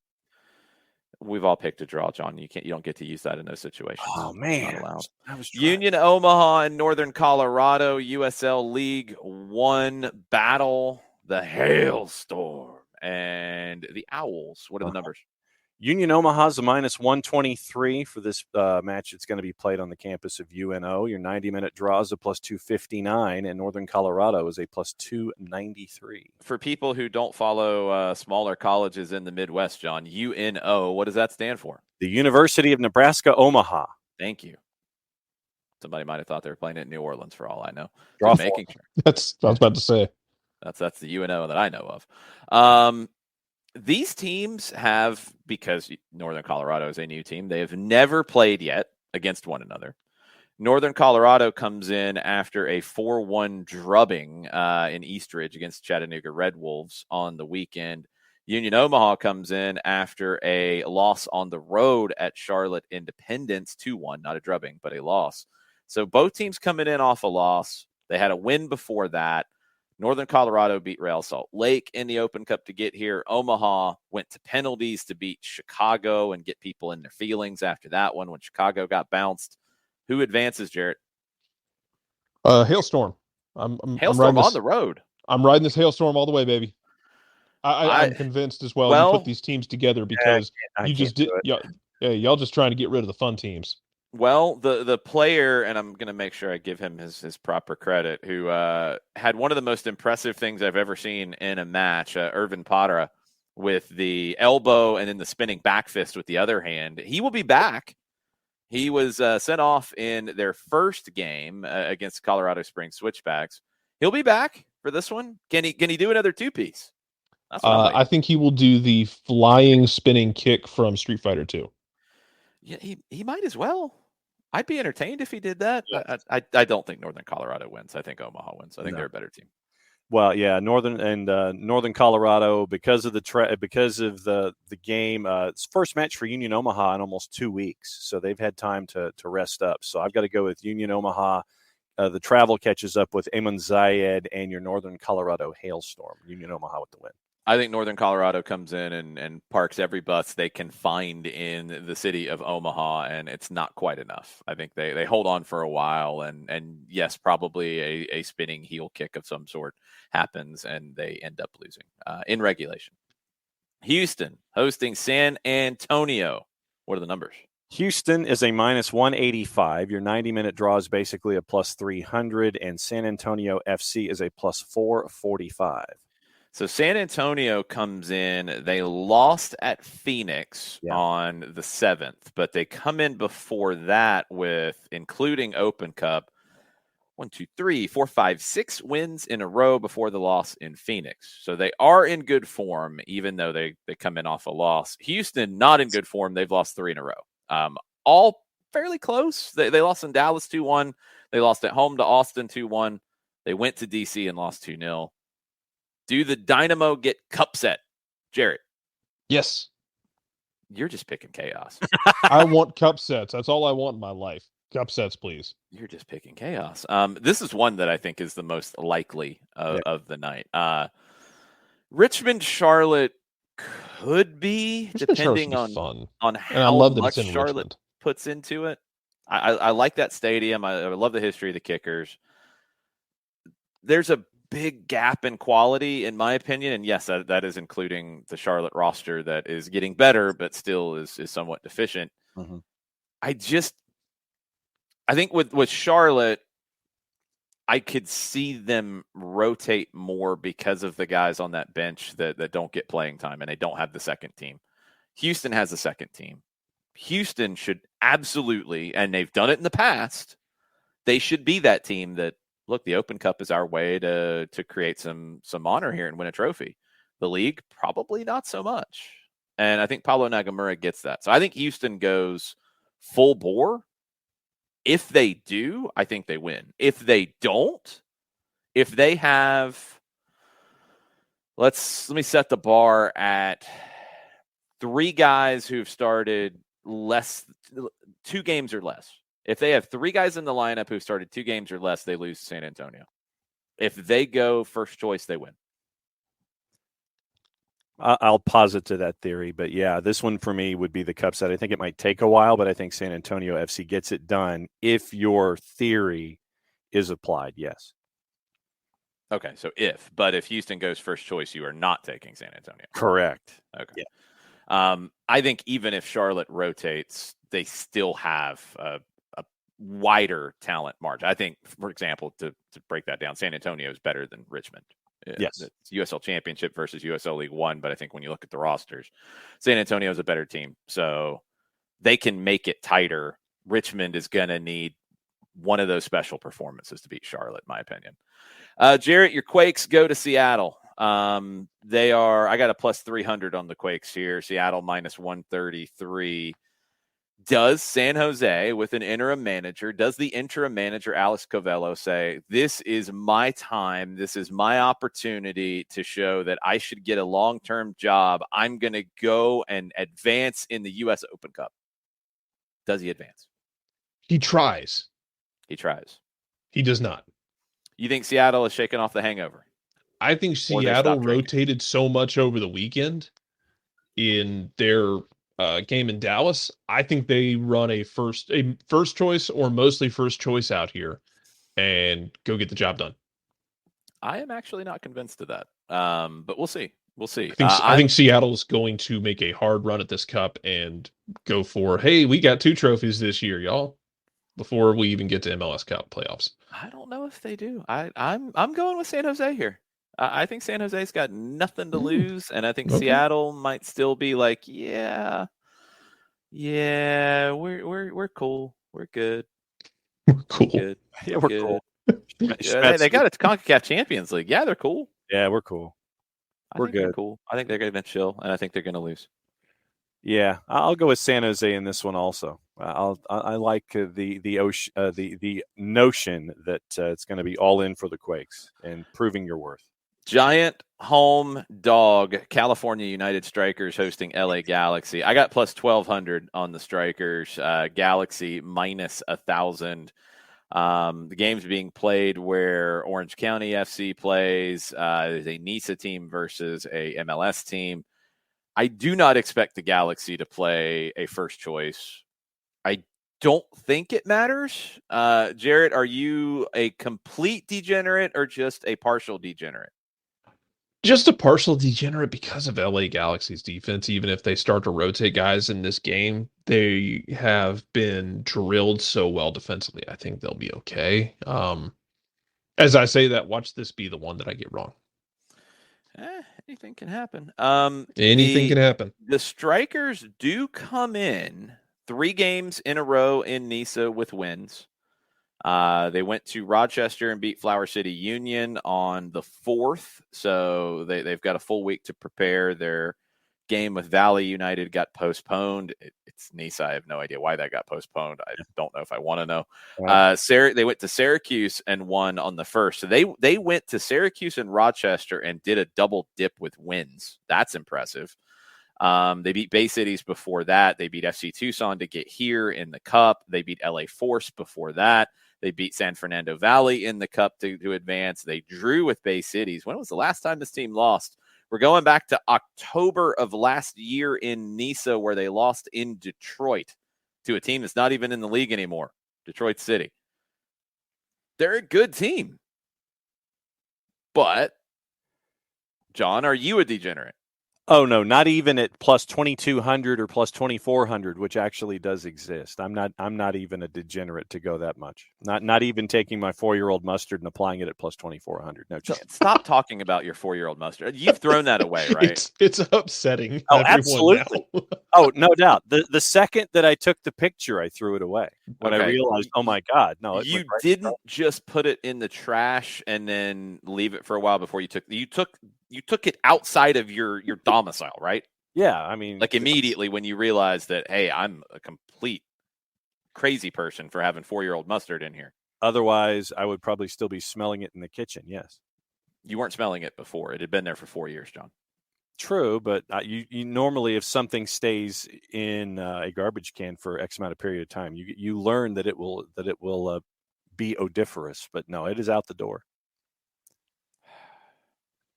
We've all picked a draw, John. You don't get to use that in those situations. Oh man, not allowed. I was Union Omaha and Northern Colorado USL League 1 battle, the Hailstorm and the Owls. What are the numbers? Union Omaha's a -123 for this match. It's going to be played on the campus of UNO. Your 90-minute draw is a +259, and Northern Colorado is a +293. For people who don't follow smaller colleges in the Midwest, John, UNO, what does that stand for? The University of Nebraska Omaha. Thank you. Somebody might have thought they were playing it in New Orleans, for all I know. Making sure. That's what I was about to say. That's the UNO that I know of. These teams have, because Northern Colorado is a new team, they have never played yet against one another. Northern Colorado comes in after a 4-1 drubbing in Eastridge against Chattanooga Red Wolves on the weekend. Union Omaha comes in after a loss on the road at Charlotte Independence, 2-1, not a drubbing, but a loss. So both teams coming in off a loss. They had a win before that. Northern Colorado beat Real Salt Lake in the Open Cup to get here. Omaha went to penalties to beat Chicago and get people in their feelings after that one when Chicago got bounced. Who advances, Jarrett? Hailstorm. Hailstorm on the road. I'm riding this Hailstorm all the way, baby. I'm convinced as well. You put these teams together because y'all just trying to get rid of the fun teams. Well, the player, and I'm going to make sure I give him his proper credit, who had one of the most impressive things I've ever seen in a match, Irvin Pottera, with the elbow and then the spinning back fist with the other hand. He will be back. He was sent off in their first game against Colorado Springs Switchbacks. He'll be back for this one. Can he do another two-piece? I think he will do the flying spinning kick from Street Fighter 2. Yeah, he might as well. I'd be entertained if he did that. Yes. I don't think Northern Colorado wins. I think Omaha wins. I think they're a better team. Well, yeah, Northern Colorado because of the game. It's first match for Union Omaha in almost 2 weeks, so they've had time to rest up. So I've got to go with Union Omaha. The travel catches up with Eamon Zayed and your Northern Colorado Hailstorm. Union Omaha with the win. I think Northern Colorado comes in and parks every bus they can find in the city of Omaha, and it's not quite enough. I think they hold on for a while, and yes, probably a spinning heel kick of some sort happens, and they end up losing in regulation. Houston hosting San Antonio. What are the numbers? Houston is a -185. Your 90-minute draw is basically a +300, and San Antonio FC is a +445. So San Antonio comes in, they lost at Phoenix on the 7th, but they come in before that with, including Open Cup, 6 wins in a row before the loss in Phoenix. So they are in good form, even though they come in off a loss. Houston, not in good form. They've lost 3 in a row. All fairly close. They lost in Dallas 2-1. They lost at home to Austin 2-1. They went to D.C. and lost 2-0. Do the Dynamo get cup set, Jarrett? Yes. You're just picking chaos. I want cup sets. That's all I want in my life. Cup sets, please. You're just picking chaos. This is one that I think is the most likely of the night. Richmond Charlotte could be, depending on how much Charlotte puts into it. I like that stadium. I love the history of the Kickers. There's a big gap in quality, in my opinion, and yes, that is including the Charlotte roster that is getting better, but still is somewhat deficient. Mm-hmm. I think with Charlotte, I could see them rotate more because of the guys on that bench that don't get playing time and they don't have the second team. Houston has a second team. Houston should absolutely, and they've done it in the past, they should be that team that, look, the Open Cup is our way to create some honor here and win a trophy. The league, probably not so much. And I think Paulo Nagamura gets that. So I think Houston goes full bore. If they do, I think they win. If they don't, if they have, let me set the bar at 3 guys who've started 2 games or less. If they have 3 guys in the lineup who've started 2 games or less, they lose to San Antonio. If they go first choice, they win. I'll posit to that theory, but yeah, this one for me would be the cup set. I think it might take a while, but I think San Antonio FC gets it done if your theory is applied. Yes. Okay, so but if Houston goes first choice, you are not taking San Antonio. Correct. Okay. Yeah. I think even if Charlotte rotates, they still have a wider talent margin. I think, for example, to break that down, San Antonio is better than Richmond. Yes. It's USL Championship versus USL League One, but I think when you look at the rosters, San Antonio is a better team. So they can make it tighter. Richmond is going to need one of those special performances to beat Charlotte, in my opinion. Jarrett, your Quakes go to Seattle. They are, I got a plus 300 on the Quakes here. Seattle minus 133. Does San Jose, with an interim manager, does the interim manager, Alex Covello, say, this is my time, this is my opportunity to show that I should get a long-term job. I'm going to go and advance in the U.S. Open Cup. Does he advance? He tries. He tries. He does not. You think Seattle is shaking off the hangover? I think Seattle rotated so much over the weekend in their game in Dallas. I think they run a first choice or mostly first choice out here and go get the job done. I am actually not convinced of that, but we'll see. We'll see. I think Seattle's going to make a hard run at this cup and go for, hey, we got 2 trophies this year, y'all, before we even get to MLS Cup playoffs. I don't know if they do. I'm going with San Jose here. I think San Jose's got nothing to lose, and I think Seattle might still be like, yeah, we're cool, we're good, we're cool, good. Yeah, we're cool. They got a CONCACAF Champions League. Yeah, they're cool. Yeah, we're cool. We're good. They're cool. I think they're going to chill, and I think they're going to lose. Yeah, I'll go with San Jose in this one also. I like the notion that it's going to be all in for the Quakes and proving your worth. Giant home dog, California United Strikers hosting LA Galaxy. I got plus 1,200 on the Strikers. Galaxy minus 1,000. The game's being played where Orange County FC plays. There's a NISA team versus a MLS team. I do not expect the Galaxy to play a first choice. I don't think it matters. Jarrett, are you a complete degenerate or just a partial degenerate? Just a partial degenerate because of LA Galaxy's defense. Even if they start to rotate guys in this game, they have been drilled so well defensively. I think they'll be okay. As I say that, watch this be the one that I get wrong. Anything can happen. Anything can happen. The Strikers do come in 3 games in a row in NISA with wins. They went to Rochester and beat Flower City Union on the 4th, so they've got a full week to prepare. Their game with Valley United got postponed. It's NISA. I have no idea why that got postponed. I don't know if I want to know. They went to Syracuse and won on the 1st. So they went to Syracuse and Rochester and did a double dip with wins. That's impressive. They beat Bay Cities before that. They beat FC Tucson to get here in the Cup. They beat LA Force before that. They beat San Fernando Valley in the Cup to advance. They drew with Bay Cities. When was the last time this team lost? We're going back to October of last year in NISA, where they lost in Detroit to a team that's not even in the league anymore, Detroit City. They're a good team. But, John, are you a degenerate? Oh, no, not even at plus 2,200 or plus 2,400, which actually does exist. I'm not even a degenerate to go that much. Not even taking my 4-year-old mustard and applying it at plus 2,400. No chance. Stop talking about your 4-year-old mustard. You've thrown that away, right? It's upsetting. Oh, absolutely. Oh, no doubt. The second that I took the picture, I threw it away when I realized, oh my God, no. You didn't just put it in the trash and then leave it for a while before you took it outside of your domicile, right? Yeah, I mean, like immediately when you realize that, hey, I'm a complete crazy person for having 4-year-old mustard in here. Otherwise, I would probably still be smelling it in the kitchen. Yes. You weren't smelling it before. It had been there for 4 years, John. True, but you normally, if something stays in a garbage can for X amount of period of time, you learn that it will be odoriferous. But no, it is out the door.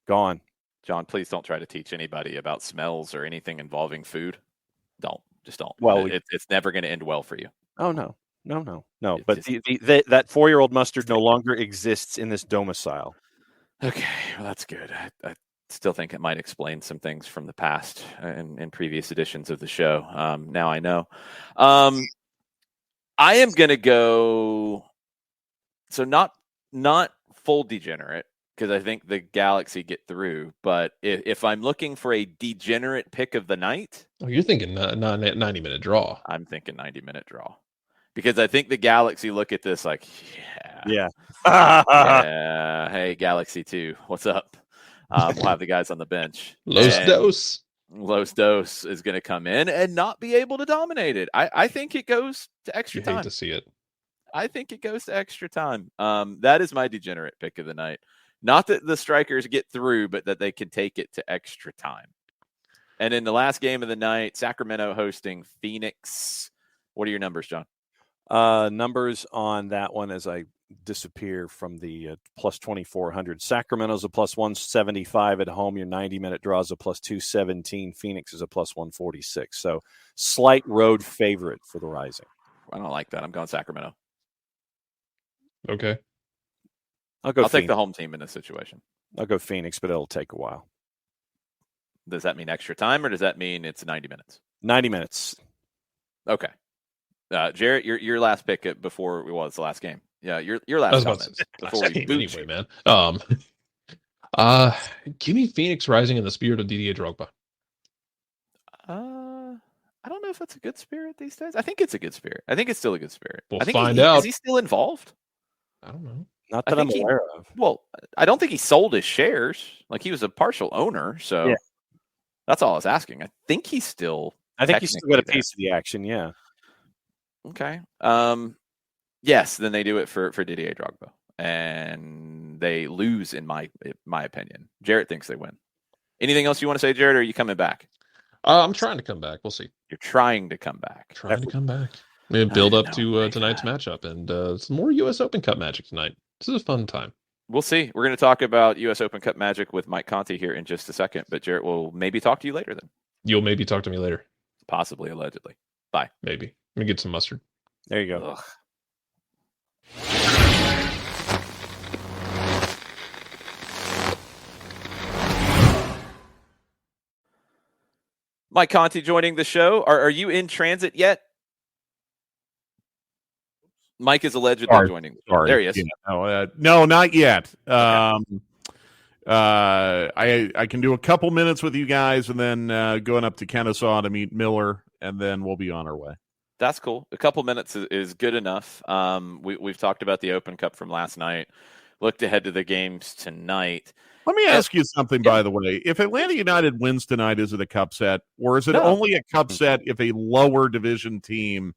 Gone. John, please don't try to teach anybody about smells or anything involving food. Just don't. Well, it's never going to end well for you. Oh no. But that 4-year-old mustard no longer exists in this domicile. Okay, well that's good. I still think it might explain some things from the past in previous editions of the show. Now I know. I am going to go. So not full degenerate, because I think the Galaxy get through. But if I'm looking for a degenerate pick of the night, you're thinking 90-minute draw. I'm thinking 90-minute draw, because I think the Galaxy look at this like, yeah. Hey, Galaxy 2, what's up? We'll have the guys on the bench. Los Dos is going to come in and not be able to dominate it. I think it goes to extra time. Hate to see it. I think it goes to extra time. That is my degenerate pick of the night. Not that the strikers get through, but that they can take it to extra time. And in the last game of the night, Sacramento hosting Phoenix. What are your numbers, John? Numbers on that one as I disappear from the plus 2,400. Sacramento's a plus 175 at home. Your 90-minute draw is a plus 217. Phoenix is a plus 146. So slight road favorite for the Rising. I don't like that. I'm going Sacramento. Okay. I'll take the home team in this situation. I'll go Phoenix, but it'll take a while. Does that mean extra time, or does that mean it's 90 minutes? 90 minutes. Okay. Jarrett, your last pick before it's the last game. Yeah, your last comment before we boot anyway, man. Give me Phoenix Rising in the spirit of Didier Drogba. I don't know if that's a good spirit these days. I think it's a good spirit. I think it's still a good spirit. We'll find out. Is he still involved? I don't know. Not that I'm aware of. Well, I don't think he sold his shares. Like, he was a partial owner, so that's all I was asking. I think he's still. I think he's still got a piece of the action. Yeah. Okay. Yes, then they do it for Didier Drogba, and they lose in my opinion. Jarrett thinks they win. Anything else you want to say, Jarrett, or are you coming back? I'm trying to come back. We'll see. You're trying to come back. We build up to tonight's matchup, and some more U.S. Open Cup magic tonight. This is a fun time. We'll see. We're going to talk about U.S. Open Cup magic with Mike Conti here in just a second, but Jarrett will maybe talk to you later then. You'll maybe talk to me later. Possibly, allegedly. Bye. Maybe. Let me get some mustard. There you go. Ugh. Mike Conti joining the show. Are you in transit yet? Mike is allegedly joining. Sorry. There he is. Yeah, no, not yet. I can do a couple minutes with you guys, and then going up to Kennesaw to meet Miller, and then we'll be on our way. That's cool. A couple minutes is good enough. We've talked about the Open Cup from last night. Looked ahead to the games tonight. Let me ask you something, by the way. If Atlanta United wins tonight, is it a cup set? Or is it only a cup set if a lower division team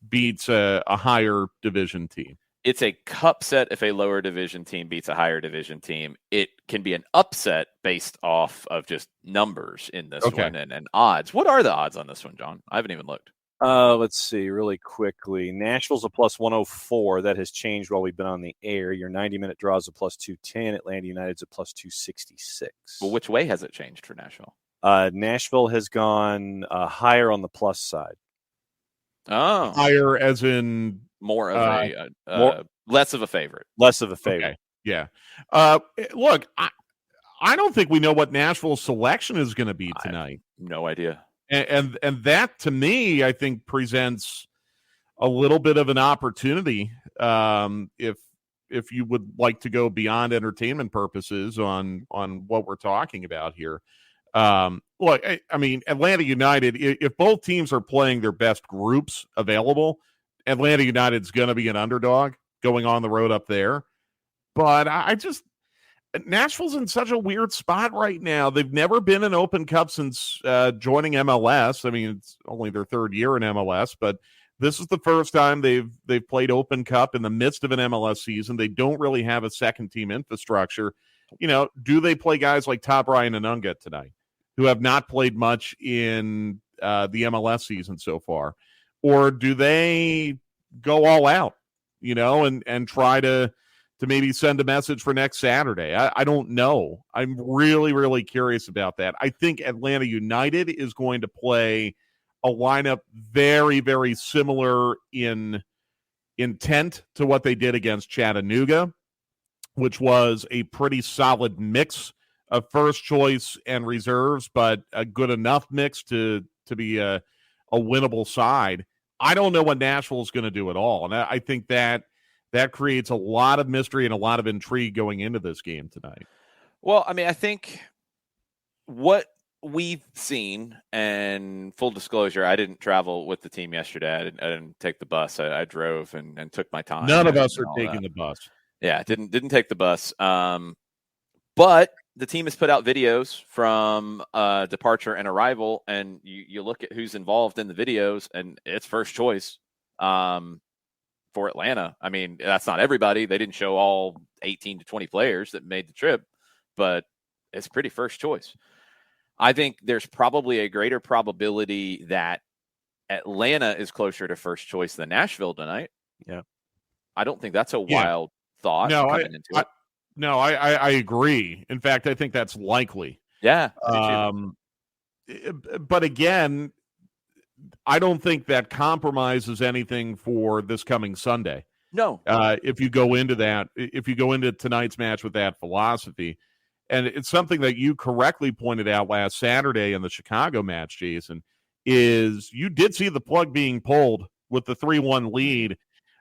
beats a higher division team? It's a cup set if a lower division team beats a higher division team. It can be an upset based off of just numbers in this one and odds. What are the odds on this one, John? I haven't even looked. Let's see really quickly. Nashville's a plus 104. That has changed while we've been on the air. Your 90-minute draw is a plus 210. Atlanta United's a plus 266. Well, which way has it changed for Nashville? Nashville has gone higher on the plus side. Oh. Higher as in more of less of a favorite. Less of a favorite. Okay. Yeah. Look, I don't think we know what Nashville's selection is going to be tonight. No idea. And that, to me, I think presents a little bit of an opportunity if you would like to go beyond entertainment purposes on what we're talking about here. Look, I mean, Atlanta United, if both teams are playing their best groups available, Atlanta United's going to be an underdog going on the road up there. But Nashville's in such a weird spot right now. They've never been an Open Cup since joining MLS. I mean, it's only their third year in MLS, but This is the first time they've played Open Cup in the midst of an MLS season. They don't really have a second-team infrastructure. Do they play guys like Top Ryan and Unga tonight, who have not played much in the MLS season so far? Or do they go all out, and try to maybe send a message for next Saturday? I don't know. I'm really, really curious about that. I think Atlanta United is going to play a lineup very, very similar in intent to what they did against Chattanooga, which was a pretty solid mix of first choice and reserves, but a good enough mix to be a winnable side. I don't know what Nashville is going to do at all, and I think that creates a lot of mystery and a lot of intrigue going into this game tonight. Well, I mean, I think what we've seen, and full disclosure, I didn't travel with the team yesterday. I didn't take the bus. I drove and took my time. None of us are taking the bus. Yeah, didn't take the bus. But the team has put out videos from departure and arrival, and you look at who's involved in the videos, and it's first choice for Atlanta. I mean, that's not everybody. They didn't show all 18 to 20 players that made the trip, but it's pretty first choice. I think there's probably a greater probability that Atlanta is closer to first choice than Nashville tonight. Yeah. I don't think that's a wild thought coming into it. No, I agree. In fact, I think that's likely. Yeah. But again, I don't think that compromises anything for this coming Sunday. No. If you go into tonight's match with that philosophy. And it's something that you correctly pointed out last Saturday in the Chicago match, Jason, is you did see the plug being pulled with the 3-1 lead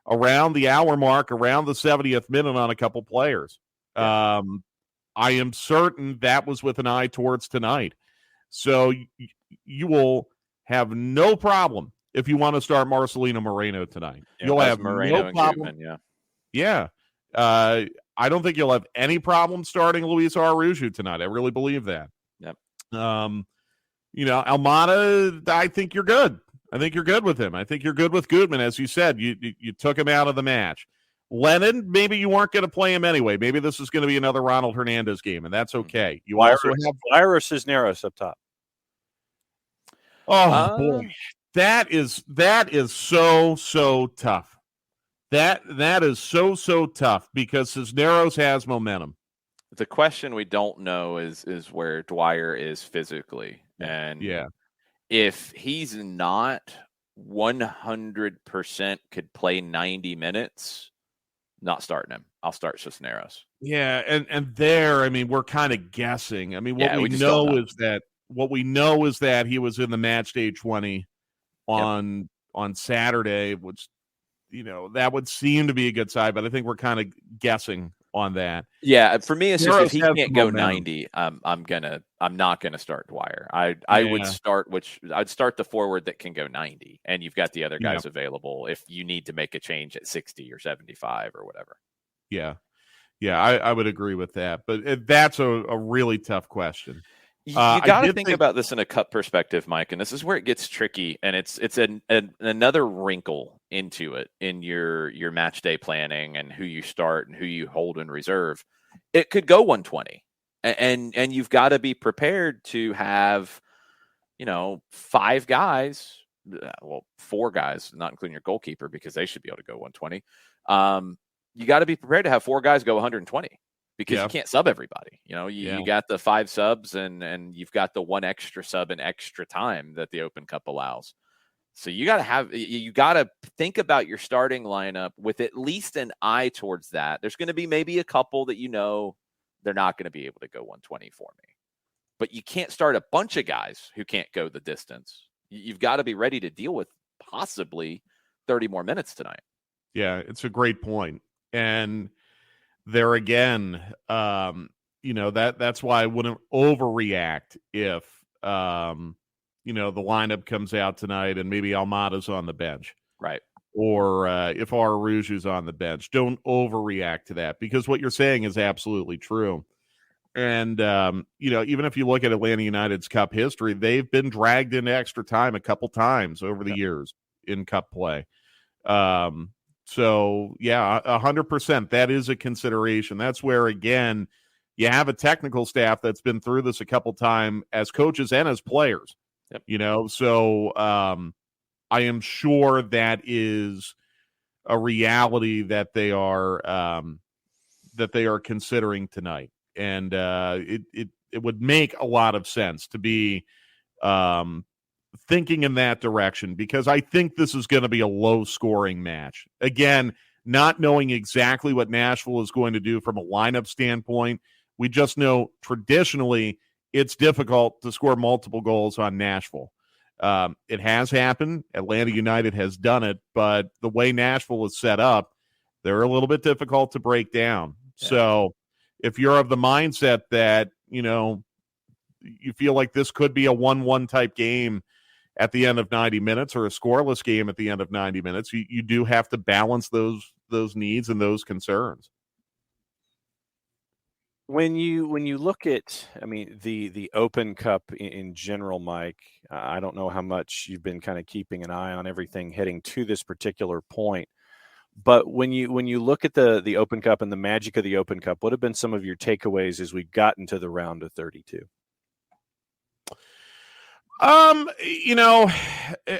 around the hour mark, around the 70th minute on a couple players. I am certain that was with an eye towards tonight. So you will have no problem if you want to start Marcelino Moreno tonight. Yeah, you'll have Moreno no problem. and Koopman, yeah. I don't think you'll have any problem starting Luis Araujo tonight. I really believe that. Yep. Almada, I think you're good. I think you're good with him. I think you're good with Goodman. As you said, you took him out of the match. Lennon, maybe you weren't going to play him anyway. Maybe this is going to be another Ronald Hernandez game, and that's okay. You also have Flyer or Cisneros up top. Oh boy, that is so tough. That is so tough because Cisneros has momentum. The question we don't know is where Dwyer is physically. And if he's not 100% could play 90 minutes, not starting him. I'll start Cisneros. Yeah, and there, I mean, we're kind of guessing. I mean, what we know is that he was in the match day 20 on Saturday, which that would seem to be a good side, but I think we're kind of guessing on that. Yeah, for me, it's just if he can't go 90, I'm not gonna start Dwyer. I'd start the forward that can go 90, and you've got the other guys available if you need to make a change at 60 or 75 or whatever. Yeah, I would agree with that, but that's a really tough question. You got to think about this in a cup perspective, Mike, and this is where it gets tricky, and it's another wrinkle into it in your match day planning and who you start and who you hold in reserve. It could go 120, and you've got to be prepared to have, 5 guys, well, 4 guys, not including your goalkeeper because they should be able to go 120. You got to be prepared to have 4 guys go 120. Because you can't sub everybody. You got the 5 subs and you've got the 1 extra sub and extra time that the Open Cup allows. So you got to think about your starting lineup with at least an eye towards that. There's going to be maybe a couple that they're not going to be able to go 120 for me. But you can't start a bunch of guys who can't go the distance. You've got to be ready to deal with possibly 30 more minutes tonight. Yeah, it's a great point. And there again, that's why I wouldn't overreact if, the lineup comes out tonight and maybe Almada's on the bench. Right. Or if Araujo's on the bench. Don't overreact to that because what you're saying is absolutely true. And, even if you look at Atlanta United's Cup history, they've been dragged into extra time a couple times over the years. in Cup play. So yeah, 100%. That is a consideration. That's where, again, you have a technical staff that's been through this a couple times as coaches and as players. Yep. You know, so I am sure that is a reality that they are considering tonight, and it would make a lot of sense to be thinking in that direction, because I think this is going to be a low-scoring match. Again, not knowing exactly what Nashville is going to do from a lineup standpoint, we just know traditionally it's difficult to score multiple goals on Nashville. It has happened. Atlanta United has done it, but the way Nashville is set up, they're a little bit difficult to break down. Yeah. So if you're of the mindset that, you know, you feel like this could be a 1-1 type game at the end of 90 minutes or a scoreless game at the end of 90 minutes, you do have to balance those needs and those concerns. When you look at, I mean, the Open Cup in general, Mike, I don't know how much you've been kind of keeping an eye on everything heading to this particular point, but when you look at the Open Cup and the magic of the Open Cup, what have been some of your takeaways as we've gotten to the round of 32? You know,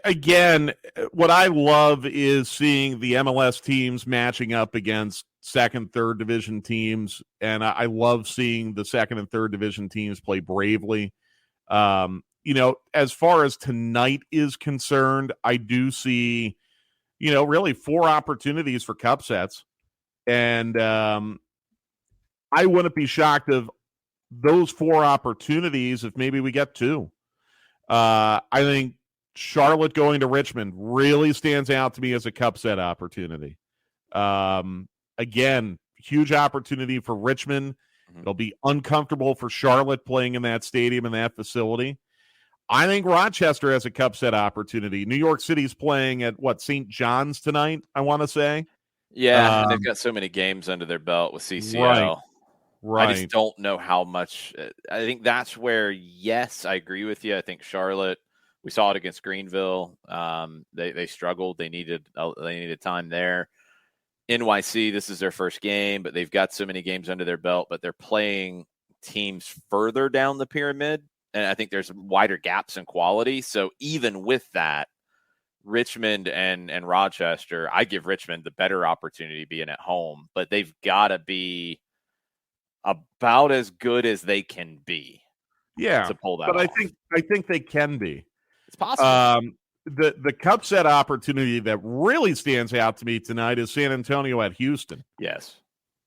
again, what I love is seeing the MLS teams matching up against second, third division teams. And I love seeing the second and third division teams play bravely. You know, as far as tonight is concerned, I do see, you know, really 4 opportunities for cup sets. And I wouldn't be shocked of those 4 opportunities if maybe we get 2. I think Charlotte going to Richmond really stands out to me as a cup set opportunity. Again, huge opportunity for Richmond. Mm-hmm. It'll be uncomfortable for Charlotte playing in that stadium and that facility. I think Rochester has a cup set opportunity. New York City's playing at St. John's tonight, I want to say. Yeah, and they've got so many games under their belt with CCL. Right. I just don't know how much. I think that's where, yes, I agree with you. I think Charlotte, we saw it against Greenville. They struggled. They needed time there. NYC, this is their first game, but they've got so many games under their belt, but they're playing teams further down the pyramid. And I think there's wider gaps in quality. So even with that, Richmond and Rochester, I give Richmond the better opportunity being at home, but they've got to be about as good as they can be. Yeah, to pull that but off. I think they can be. It's possible. The cup set opportunity that really stands out to me tonight is San Antonio at Houston. Yes.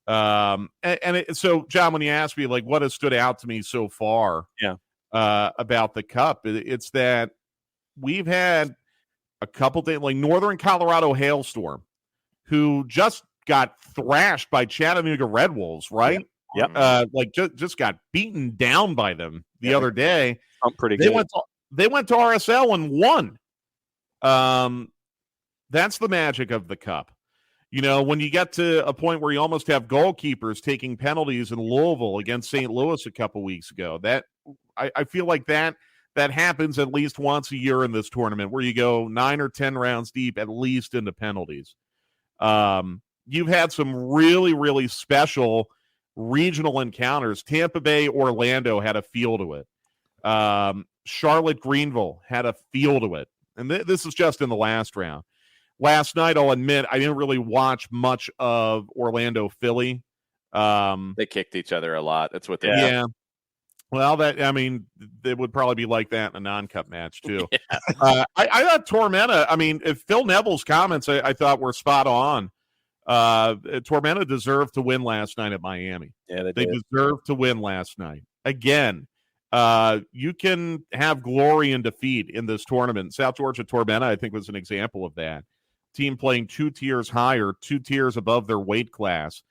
So John, when you ask me like what has stood out to me so far, about the cup, it's that we've had a couple days, like Northern Colorado Hailstorm, who just got thrashed by Chattanooga Red Wolves, right? Yeah. Yep. Like just got beaten down by them the other day. Pretty good. They went to RSL and won. That's the magic of the cup. You know, when you get to a point where you almost have goalkeepers taking penalties in Louisville against St. Louis a couple weeks ago, that I feel like that happens at least once a year in this tournament, where you go 9 or 10 rounds deep at least into penalties. You've had some really, really special regional encounters. Tampa Bay, Orlando had a feel to it. Charlotte, Greenville had a feel to it. And this is just in the last round. Last night, I'll admit, I didn't really watch much of Orlando, Philly. They kicked each other a lot. That's what they did. Yeah. Well, it would probably be like that in a non-cup match, too. Yeah. I thought Tormenta, if Phil Neville's comments I thought were spot on. Tormenta deserved to win last night at Miami. Yeah, they deserved to win last night. Again, you can have glory in defeat in this tournament. South Georgia Tormenta, I think, was an example of that. Team playing 2 tiers higher, 2 tiers above their weight class,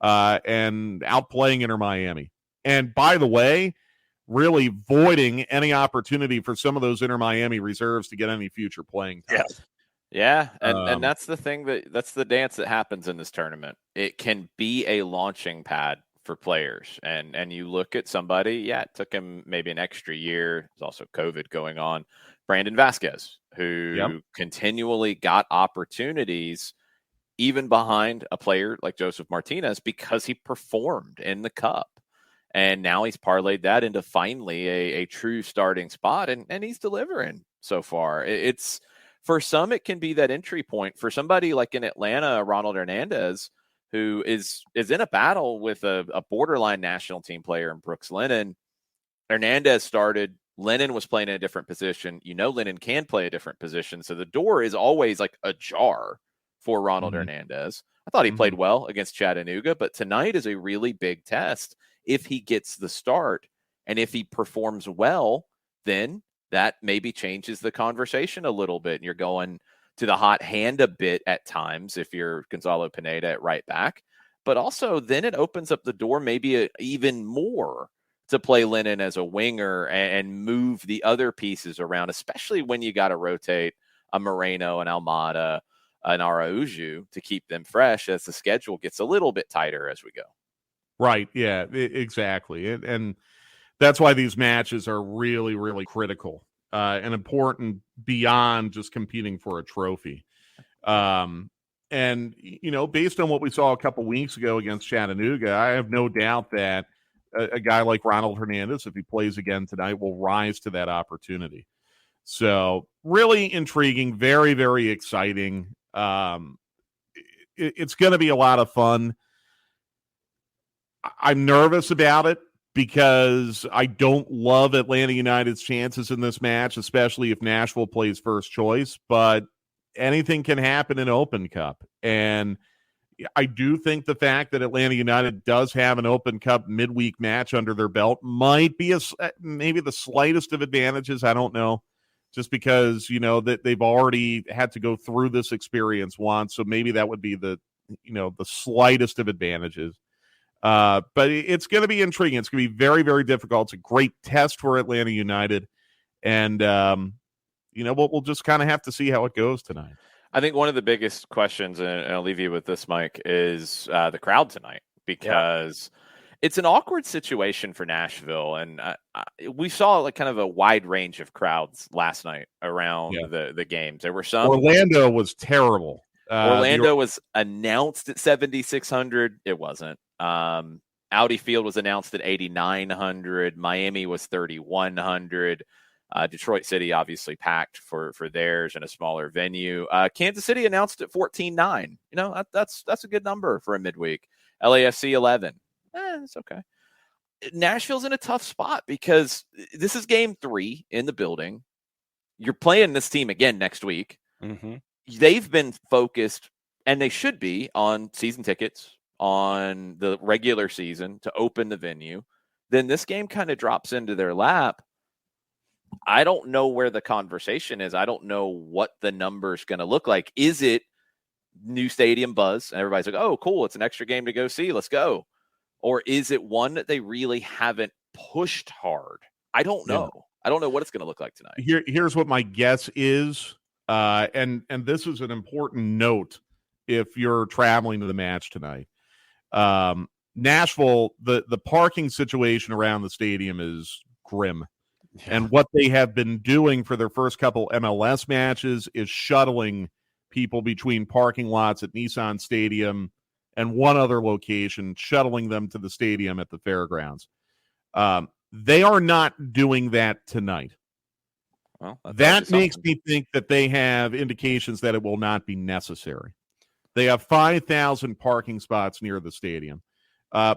and outplaying Inter Miami. And by the way, really voiding any opportunity for some of those Inter Miami reserves to get any future playing time. Yeah, and that's the thing, that's the dance that happens in this tournament. It can be a launching pad for players. And you look at somebody, it took him maybe an extra year. There's also COVID going on. Brandon Vasquez, who continually got opportunities even behind a player like Joseph Martinez because he performed in the Cup. And now he's parlayed that into finally a true starting spot, and he's delivering so far. It's for some, it can be that entry point. For somebody like in Atlanta, Ronald Hernandez, who is in a battle with a borderline national team player in Brooks Lennon. Hernandez started. Lennon was playing in a different position. Lennon can play a different position. So the door is always like ajar for Ronald Hernandez. I thought he played well against Chattanooga, but tonight is a really big test. If he gets the start and if he performs well, then that maybe changes the conversation a little bit. And you're going to the hot hand a bit at times if you're Gonzalo Pineda at right back. But also then it opens up the door maybe even more to play Lennon as a winger and move the other pieces around, especially when you got to rotate a Moreno, an Almada, an Araujo to keep them fresh as the schedule gets a little bit tighter as we go. Right. Yeah, exactly. And that's why these matches are really, really critical and important beyond just competing for a trophy. And, based on what we saw a couple weeks ago against Chattanooga, I have no doubt that a guy like Ronald Hernandez, if he plays again tonight, will rise to that opportunity. So really intriguing, very, very exciting. It's going to be a lot of fun. I'm nervous about it because I don't love Atlanta United's chances in this match, especially if Nashville plays first choice, but anything can happen in Open Cup. And I do think the fact that Atlanta United does have an Open Cup midweek match under their belt might be maybe the slightest of advantages. I don't know, just because, that they've already had to go through this experience once. So maybe that would be the slightest of advantages. But it's going to be intriguing. It's going to be very, very difficult. It's a great test for Atlanta United. And, we'll just kind of have to see how it goes tonight. I think one of the biggest questions, and I'll leave you with this, Mike, is the crowd tonight, because it's an awkward situation for Nashville. And we saw like kind of a wide range of crowds last night around the games. There were some. Orlando was terrible. Orlando was announced at 7,600. It wasn't. Audi Field was announced at 8,900. Miami was 3,100. Detroit City obviously packed for theirs in a smaller venue. Kansas City announced at 14,900. That's a good number for a midweek. LAFC 11. It's okay. Nashville's in a tough spot because this is game 3 in the building. You're playing this team again next week. Mm-hmm. They've been focused, and they should be, on season tickets, on the regular season to open the venue. Then this game kind of drops into their lap. I don't know where the conversation is. I don't know what the number's going to look like. Is it new stadium buzz? And everybody's like, oh, cool, it's an extra game to go see. Let's go. Or is it one that they really haven't pushed hard? I don't know. Yeah. I don't know what it's going to look like tonight. Here's what my guess is. And this is an important note if you're traveling to the match tonight. Nashville, the parking situation around the stadium is grim. Yeah. And what they have been doing for their first couple MLS matches is shuttling people between parking lots at Nissan Stadium and one other location, shuttling them to the stadium at the fairgrounds. They are not doing that tonight. Well, that makes me think that they have indications that it will not be necessary. They have 5,000 parking spots near the stadium.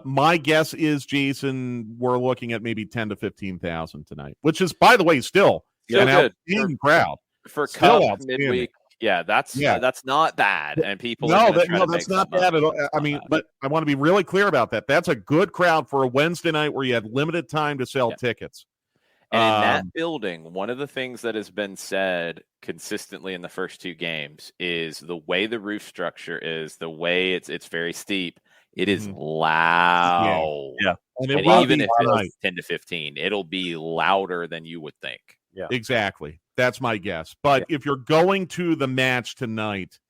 My guess is, Jason, we're looking at maybe 10 to 15,000 tonight, which is, by the way, still an outstanding crowd for Cup midweek. Yeah, that's not bad, and people. That's not bad at all. I mean, but I want to be really clear about that. That's a good crowd for a Wednesday night where you have limited time to sell tickets. And in that building, one of the things that has been said consistently in the first 2 games is the way the roof structure is, the way it's very steep. It is loud. Yeah. And even if it's 10 to 15, it'll be louder than you would think. Yeah. Exactly. That's my guess. But if you're going to the match tonight,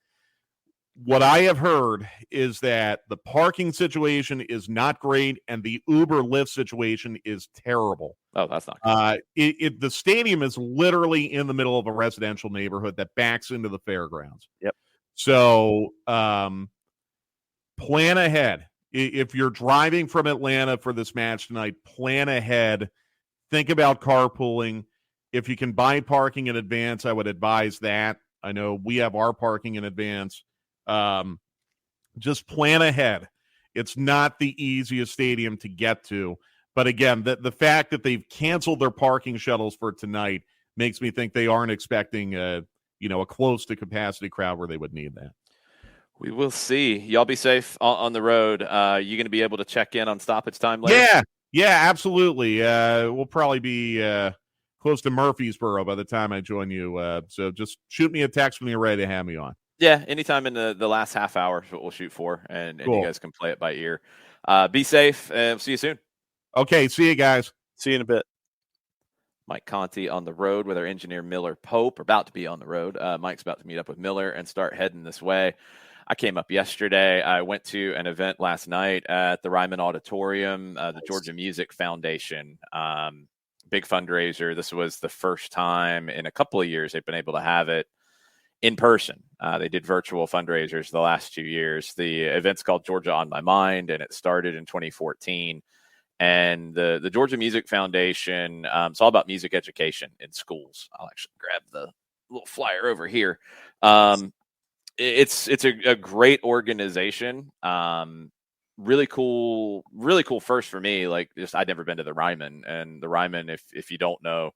what I have heard is that the parking situation is not great and the Uber Lyft situation is terrible. Oh, that's not good. The stadium is literally in the middle of a residential neighborhood that backs into the fairgrounds. Yep. So plan ahead. If you're driving from Atlanta for this match tonight, plan ahead. Think about carpooling. If you can buy parking in advance, I would advise that. I know we have our parking in advance. Just plan ahead. It's not the easiest stadium to get to. But again, the fact that they've canceled their parking shuttles for tonight makes me think they aren't expecting a close to capacity crowd where they would need that. We will see. Y'all be safe on the road. You going to be able to check in on stoppage time later? Yeah, absolutely. We'll probably be close to Murfreesboro by the time I join you. So just shoot me a text when you're ready to have me on. Yeah, anytime in the last half hour is what we'll shoot for, and cool. You guys can play it by ear. Be safe, and see you soon. Okay, see you guys. See you in a bit. Mike Conti on the road with our engineer Miller Pope, about to be on the road. Mike's about to meet up with Miller and start heading this way. I came up yesterday. I went to an event last night at the Ryman Auditorium, the Georgia Music Foundation. Big fundraiser. This was the first time in a couple of years they've been able to have it in person. They did virtual fundraisers the last 2 years. The event's called Georgia on My Mind, and it started in 2014. And the Georgia Music Foundation, it's all about music education in schools. I'll actually grab the little flyer over here. It's a great organization. Really cool first for me. Like, just I'd never been to the Ryman, and the Ryman, if you don't know,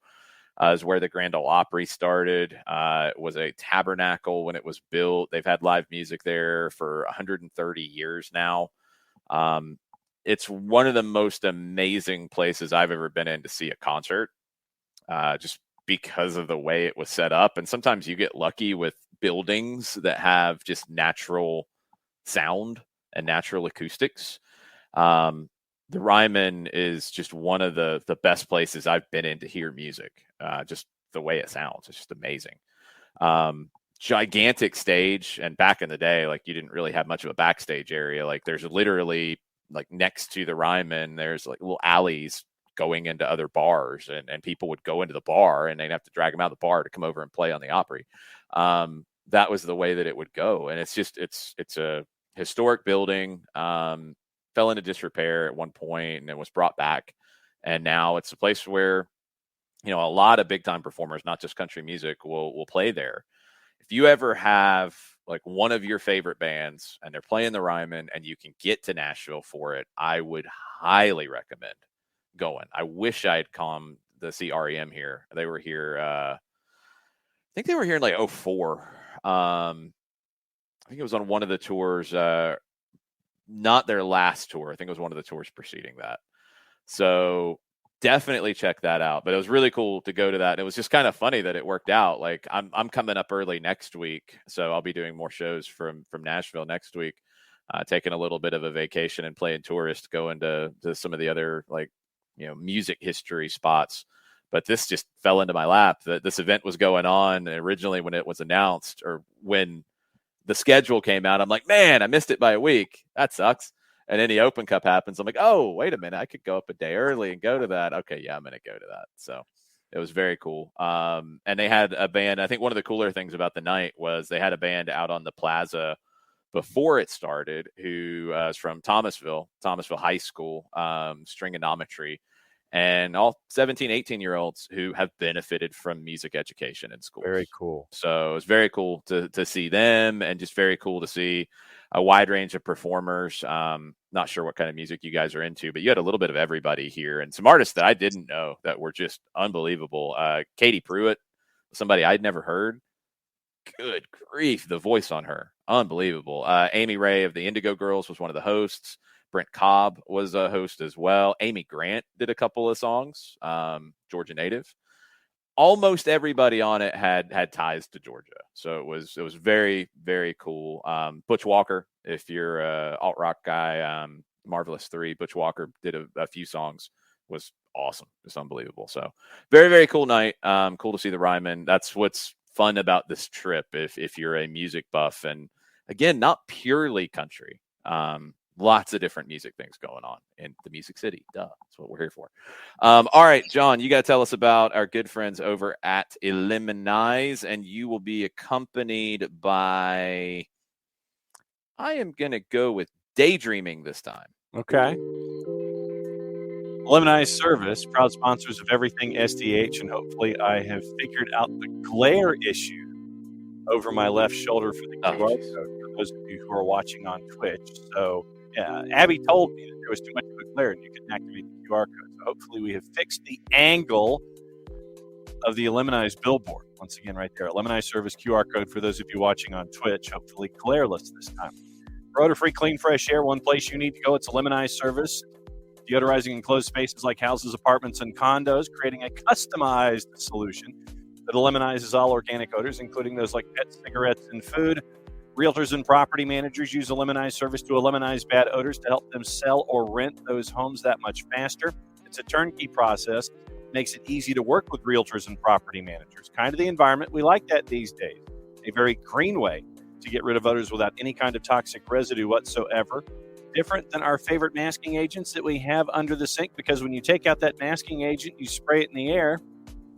is where the Grand Ole Opry started. It was a tabernacle when it was built. They've had live music there for 130 years now. It's one of the most amazing places I've ever been in to see a concert, just because of the way it was set up. And sometimes you get lucky with buildings that have just natural sound and natural acoustics. The Ryman is just one of the best places I've been in to hear music. Just the way it sounds, it's just amazing. Gigantic stage, and back in the day, like, you didn't really have much of a backstage area. Like, there's literally, like, next to the Ryman, there's like little alleys going into other bars, and people would go into the bar and they'd have to drag them out of the bar to come over and play on the Opry. That was the way that it would go. And it's a historic building, fell into disrepair at one point and it was brought back. And now it's a place where, a lot of big time performers, not just country music, will play there. If you ever have like one of your favorite bands and they're playing the Ryman and you can get to Nashville for it, I would highly recommend going. I wish I had come to see REM here. They were here. I think they were here in like 2004. I think it was on one of the tours, not their last tour. I think it was one of the tours preceding that. So definitely check that out. But it was really cool to go to that. It was just kind of funny that it worked out. Like, I'm coming up early next week, so I'll be doing more shows from Nashville next week. Taking a little bit of a vacation and playing tourist, going to some of the other, like, music history spots. But this just fell into my lap. That this event was going on originally when it was announced, or when the schedule came out. I'm like, man, I missed it by a week. That sucks. And then the Open Cup happens. I'm like, oh, wait a minute. I could go up a day early and go to that. Okay, yeah, I'm going to go to that. So it was very cool. And they had a band. I think one of the cooler things about the night was they had a band out on the plaza before it started, who is from Thomasville High School, stringonometry, and all 17, 18-year-olds who have benefited from music education in schools. Very cool. So it was very cool to see them, and just very cool to see a wide range of performers. Not sure what kind of music you guys are into, but you had a little bit of everybody here, and some artists that I didn't know that were just unbelievable. Katie Pruitt, somebody I'd never heard. Good grief, the voice on her, unbelievable. Amy Ray of the Indigo Girls was one of the hosts. Brent Cobb was a host as well. Amy Grant did a couple of songs, Georgia native. Almost everybody on it had ties to Georgia, so it was very, very cool. Butch Walker, if you're a alt rock guy, Marvelous 3, Butch Walker did a few songs, was awesome, just unbelievable. So very, very cool night. Cool to see the Ryman. That's what's fun about this trip. If you're a music buff, and again, not purely country. Lots of different music things going on in the Music City. Duh, that's what we're here for. All right, John, you got to tell us about our good friends over at Eliminize, and you will be accompanied by, I am going to go with Daydreaming this time. Okay. Eliminize Service, proud sponsors of everything SDH, and hopefully I have figured out the glare issue over my left shoulder for the QR code for those of you who are watching on Twitch. So, yeah, Abby told me that there was too much of a glare and you couldn't activate the QR code. So hopefully we have fixed the angle of the Eliminize billboard. Once again, right there, Eliminize Service QR code for those of you watching on Twitch. Hopefully glareless this time. For odor-free, clean, fresh air, one place you need to go. It's Eliminize Service. Deodorizing enclosed spaces like houses, apartments, and condos, creating a customized solution that eliminizes all organic odors, including those like pets, cigarettes, and food. Realtors and property managers use Eliminize Service to eliminate bad odors to help them sell or rent those homes that much faster. It's a turnkey process. It makes it easy to work with realtors and property managers. Kind of the environment we like that these days. A very green way to get rid of odors without any kind of toxic residue whatsoever. Different than our favorite masking agents that we have under the sink, because when you take out that masking agent, you spray it in the air,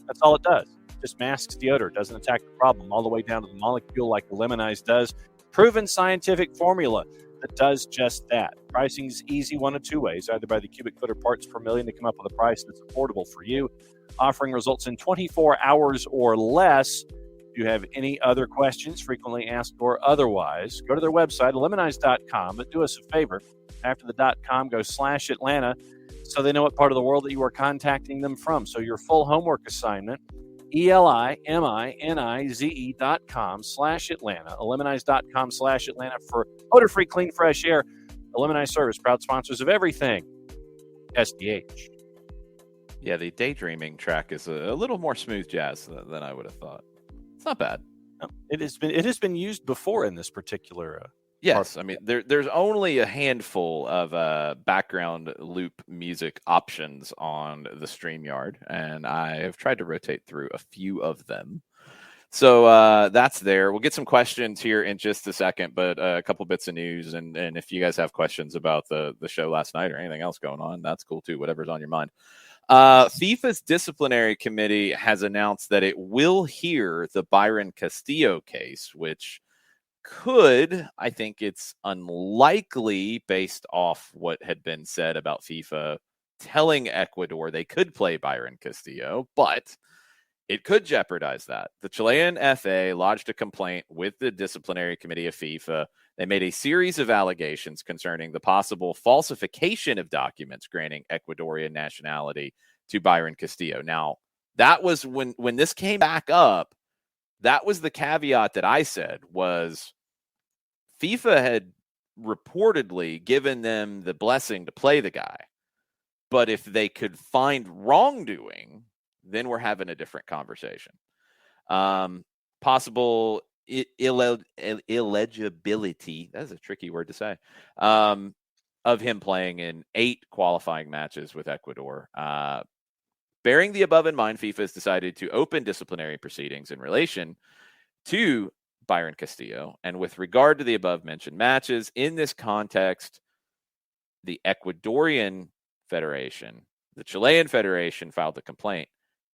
that's all it does. It just masks the odor. It doesn't attack the problem all the way down to the molecule like Eliminize does. Proven scientific formula that does just that. Pricing is easy one of two ways, either by the cubic foot or parts per million to come up with a price that's affordable for you. Offering results in 24 hours or less. If you have any other questions, frequently asked or otherwise, go to their website, eliminize.com, but do us a favor. After the .com, go /Atlanta so they know what part of the world that you are contacting them from. So your full homework assignment, ELIMINIZE.com /Atlanta, eliminize.com /Atlanta for odor-free, clean, fresh air. Eliminize Service, proud sponsors of everything SDH. Yeah, the Daydreaming track is a little more smooth jazz than I would have thought. It's not bad. No, it has been used before in this particular. Yes, I mean there's only a handful of background loop music options on the StreamYard, and I have tried to rotate through a few of them. So that's there. We'll get some questions here in just a second, but a couple bits of news, and if you guys have questions about the show last night or anything else going on, that's cool too. Whatever's on your mind. FIFA's disciplinary committee has announced that it will hear the Byron Castillo case, which could, I think it's unlikely based off what had been said about FIFA telling Ecuador they could play Byron Castillo, but it could jeopardize that. The Chilean FA lodged a complaint with the disciplinary committee of FIFA. They made a series of allegations concerning the possible falsification of documents granting Ecuadorian nationality to Byron Castillo. Now, that was when this came back up, that was the caveat that I said was FIFA had reportedly given them the blessing to play the guy. But if they could find wrongdoing, then we're having a different conversation. Possible illegibility, that's a tricky word to say, of him playing in 8 qualifying matches with Ecuador. Bearing the above in mind, FIFA has decided to open disciplinary proceedings in relation to Byron Castillo. And with regard to the above mentioned matches, in this context, the Ecuadorian Federation, the Chilean Federation filed the complaint,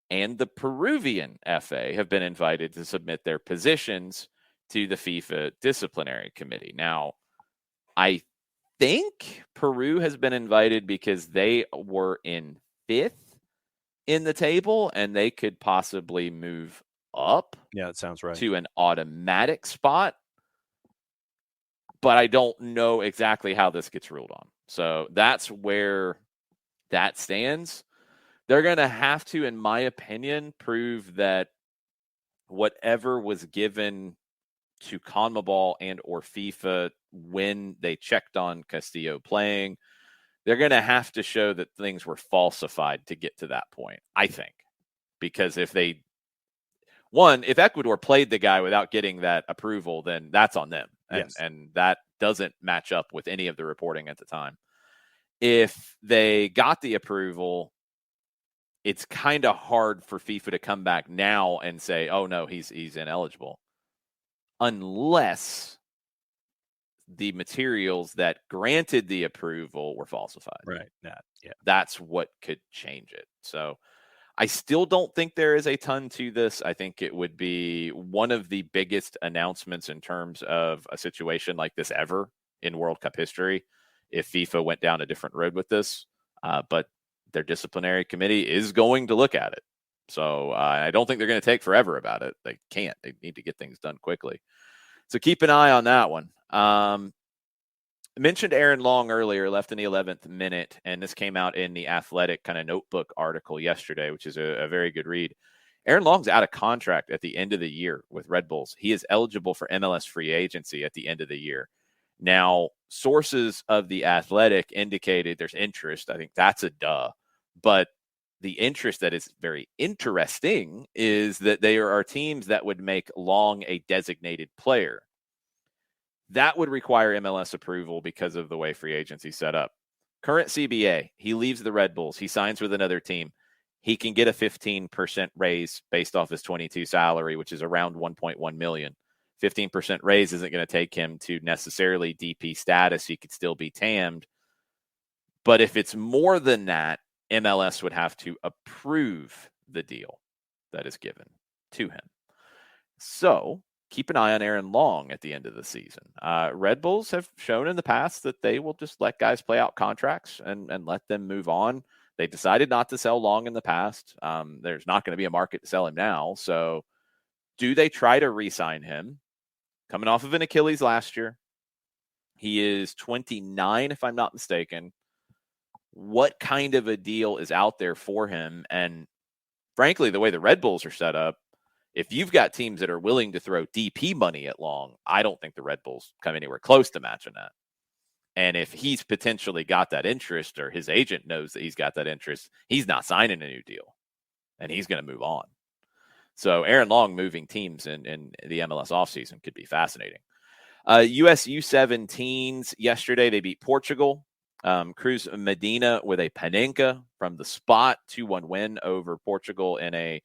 and the Peruvian FA have been invited to submit their positions to the FIFA disciplinary committee. Now, I think Peru has been invited because they were in 5th in the table, and they could possibly move up. Yeah, that sounds right. To an automatic spot. But I don't know exactly how this gets ruled on. So that's where that stands. They're going to have to, in my opinion, prove that whatever was given to CONMEBOL and or FIFA when they checked on Castillo playing, they're going to have to show that things were falsified to get to that point, I think. Because if Ecuador played the guy without getting that approval, then that's on them. And that doesn't match up with any of the reporting at the time. If they got the approval, it's kind of hard for FIFA to come back now and say, oh, no, he's ineligible. Unless the materials that granted the approval were falsified. Right. Yeah. That's what could change it. So I still don't think there is a ton to this. I think it would be one of the biggest announcements in terms of a situation like this ever in World Cup history if FIFA went down a different road with this. But their disciplinary committee is going to look at it. So I don't think they're going to take forever about it. They can't. They need to get things done quickly. So keep an eye on that one. I mentioned Aaron Long earlier, left in the 11th minute, and this came out in the Athletic kind of notebook article yesterday, which is a very good read. Aaron Long's out of contract at the end of the year with Red Bulls. He is eligible for MLS free agency at the end of the year. Now, sources of the Athletic indicated there's interest. I think that's a duh. But the interest that is very interesting is that there are teams that would make Long a designated player. That would require MLS approval because of the way free agency is set up. Current CBA, he leaves the Red Bulls. He signs with another team. He can get a 15% raise based off his 22 salary, which is around $1.1 million. 15% raise isn't going to take him to necessarily DP status. He could still be TAM'd. But if it's more than that, MLS would have to approve the deal that is given to him. So keep an eye on Aaron Long at the end of the season. Red Bulls have shown in the past that they will just let guys play out contracts and let them move on. They decided not to sell Long in the past. There's not going to be a market to sell him now. So do they try to re-sign him? Coming off of an Achilles last year. He is 29, if I'm not mistaken. What kind of a deal is out there for him? And frankly, the way the Red Bulls are set up, if you've got teams that are willing to throw DP money at Long, I don't think the Red Bulls come anywhere close to matching that. And if he's potentially got that interest or his agent knows that he's got that interest, he's not signing a new deal and he's going to move on. So Aaron Long moving teams in the MLS offseason could be fascinating. US U17s yesterday, they beat Portugal. Cruz Medina with a Panenka from the spot, 2-1 win over Portugal in a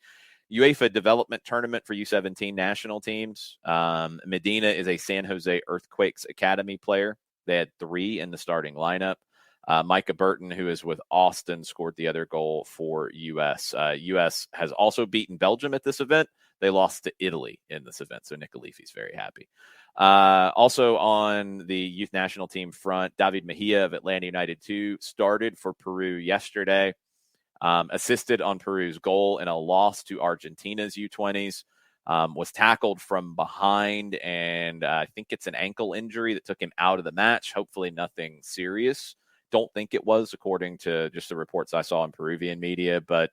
UEFA development tournament for U17 national teams. Medina is a San Jose Earthquakes Academy player. They had 3 in the starting lineup. Micah Burton, who is with Austin, scored the other goal for U.S. U.S. has also beaten Belgium at this event. They lost to Italy in this event, so Nick Alifi's very happy. Also on the youth national team front, David Mejia of Atlanta United 2 started for Peru yesterday, assisted on Peru's goal in a loss to Argentina's U20s, was tackled from behind, and I think it's an ankle injury that took him out of the match. Hopefully nothing serious. Don't think it was, according to just the reports I saw in Peruvian media, but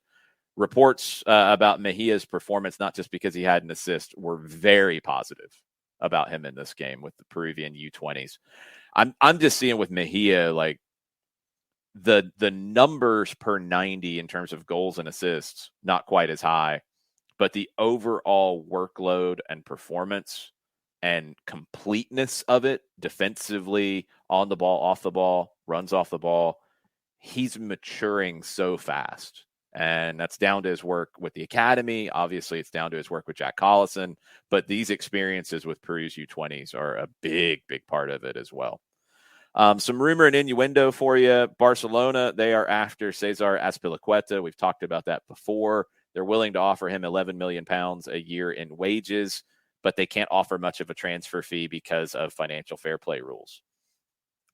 reports about Mejia's performance, not just because he had an assist, were very positive about him in this game with the Peruvian U20s. I'm just seeing with Mejia, like the numbers per 90 in terms of goals and assists, not quite as high, but the overall workload and performance and completeness of it, defensively, on the ball, off the ball, runs off the ball, he's maturing so fast. And that's down to his work with the academy. Obviously, it's down to his work with Jack Collison. But these experiences with Peru's U20s are a big, big part of it as well. Some rumor and innuendo for you. Barcelona, they are after Cesar Azpilicueta. We've talked about that before. They're willing to offer him £11 million a year in wages, but they can't offer much of a transfer fee because of financial fair play rules.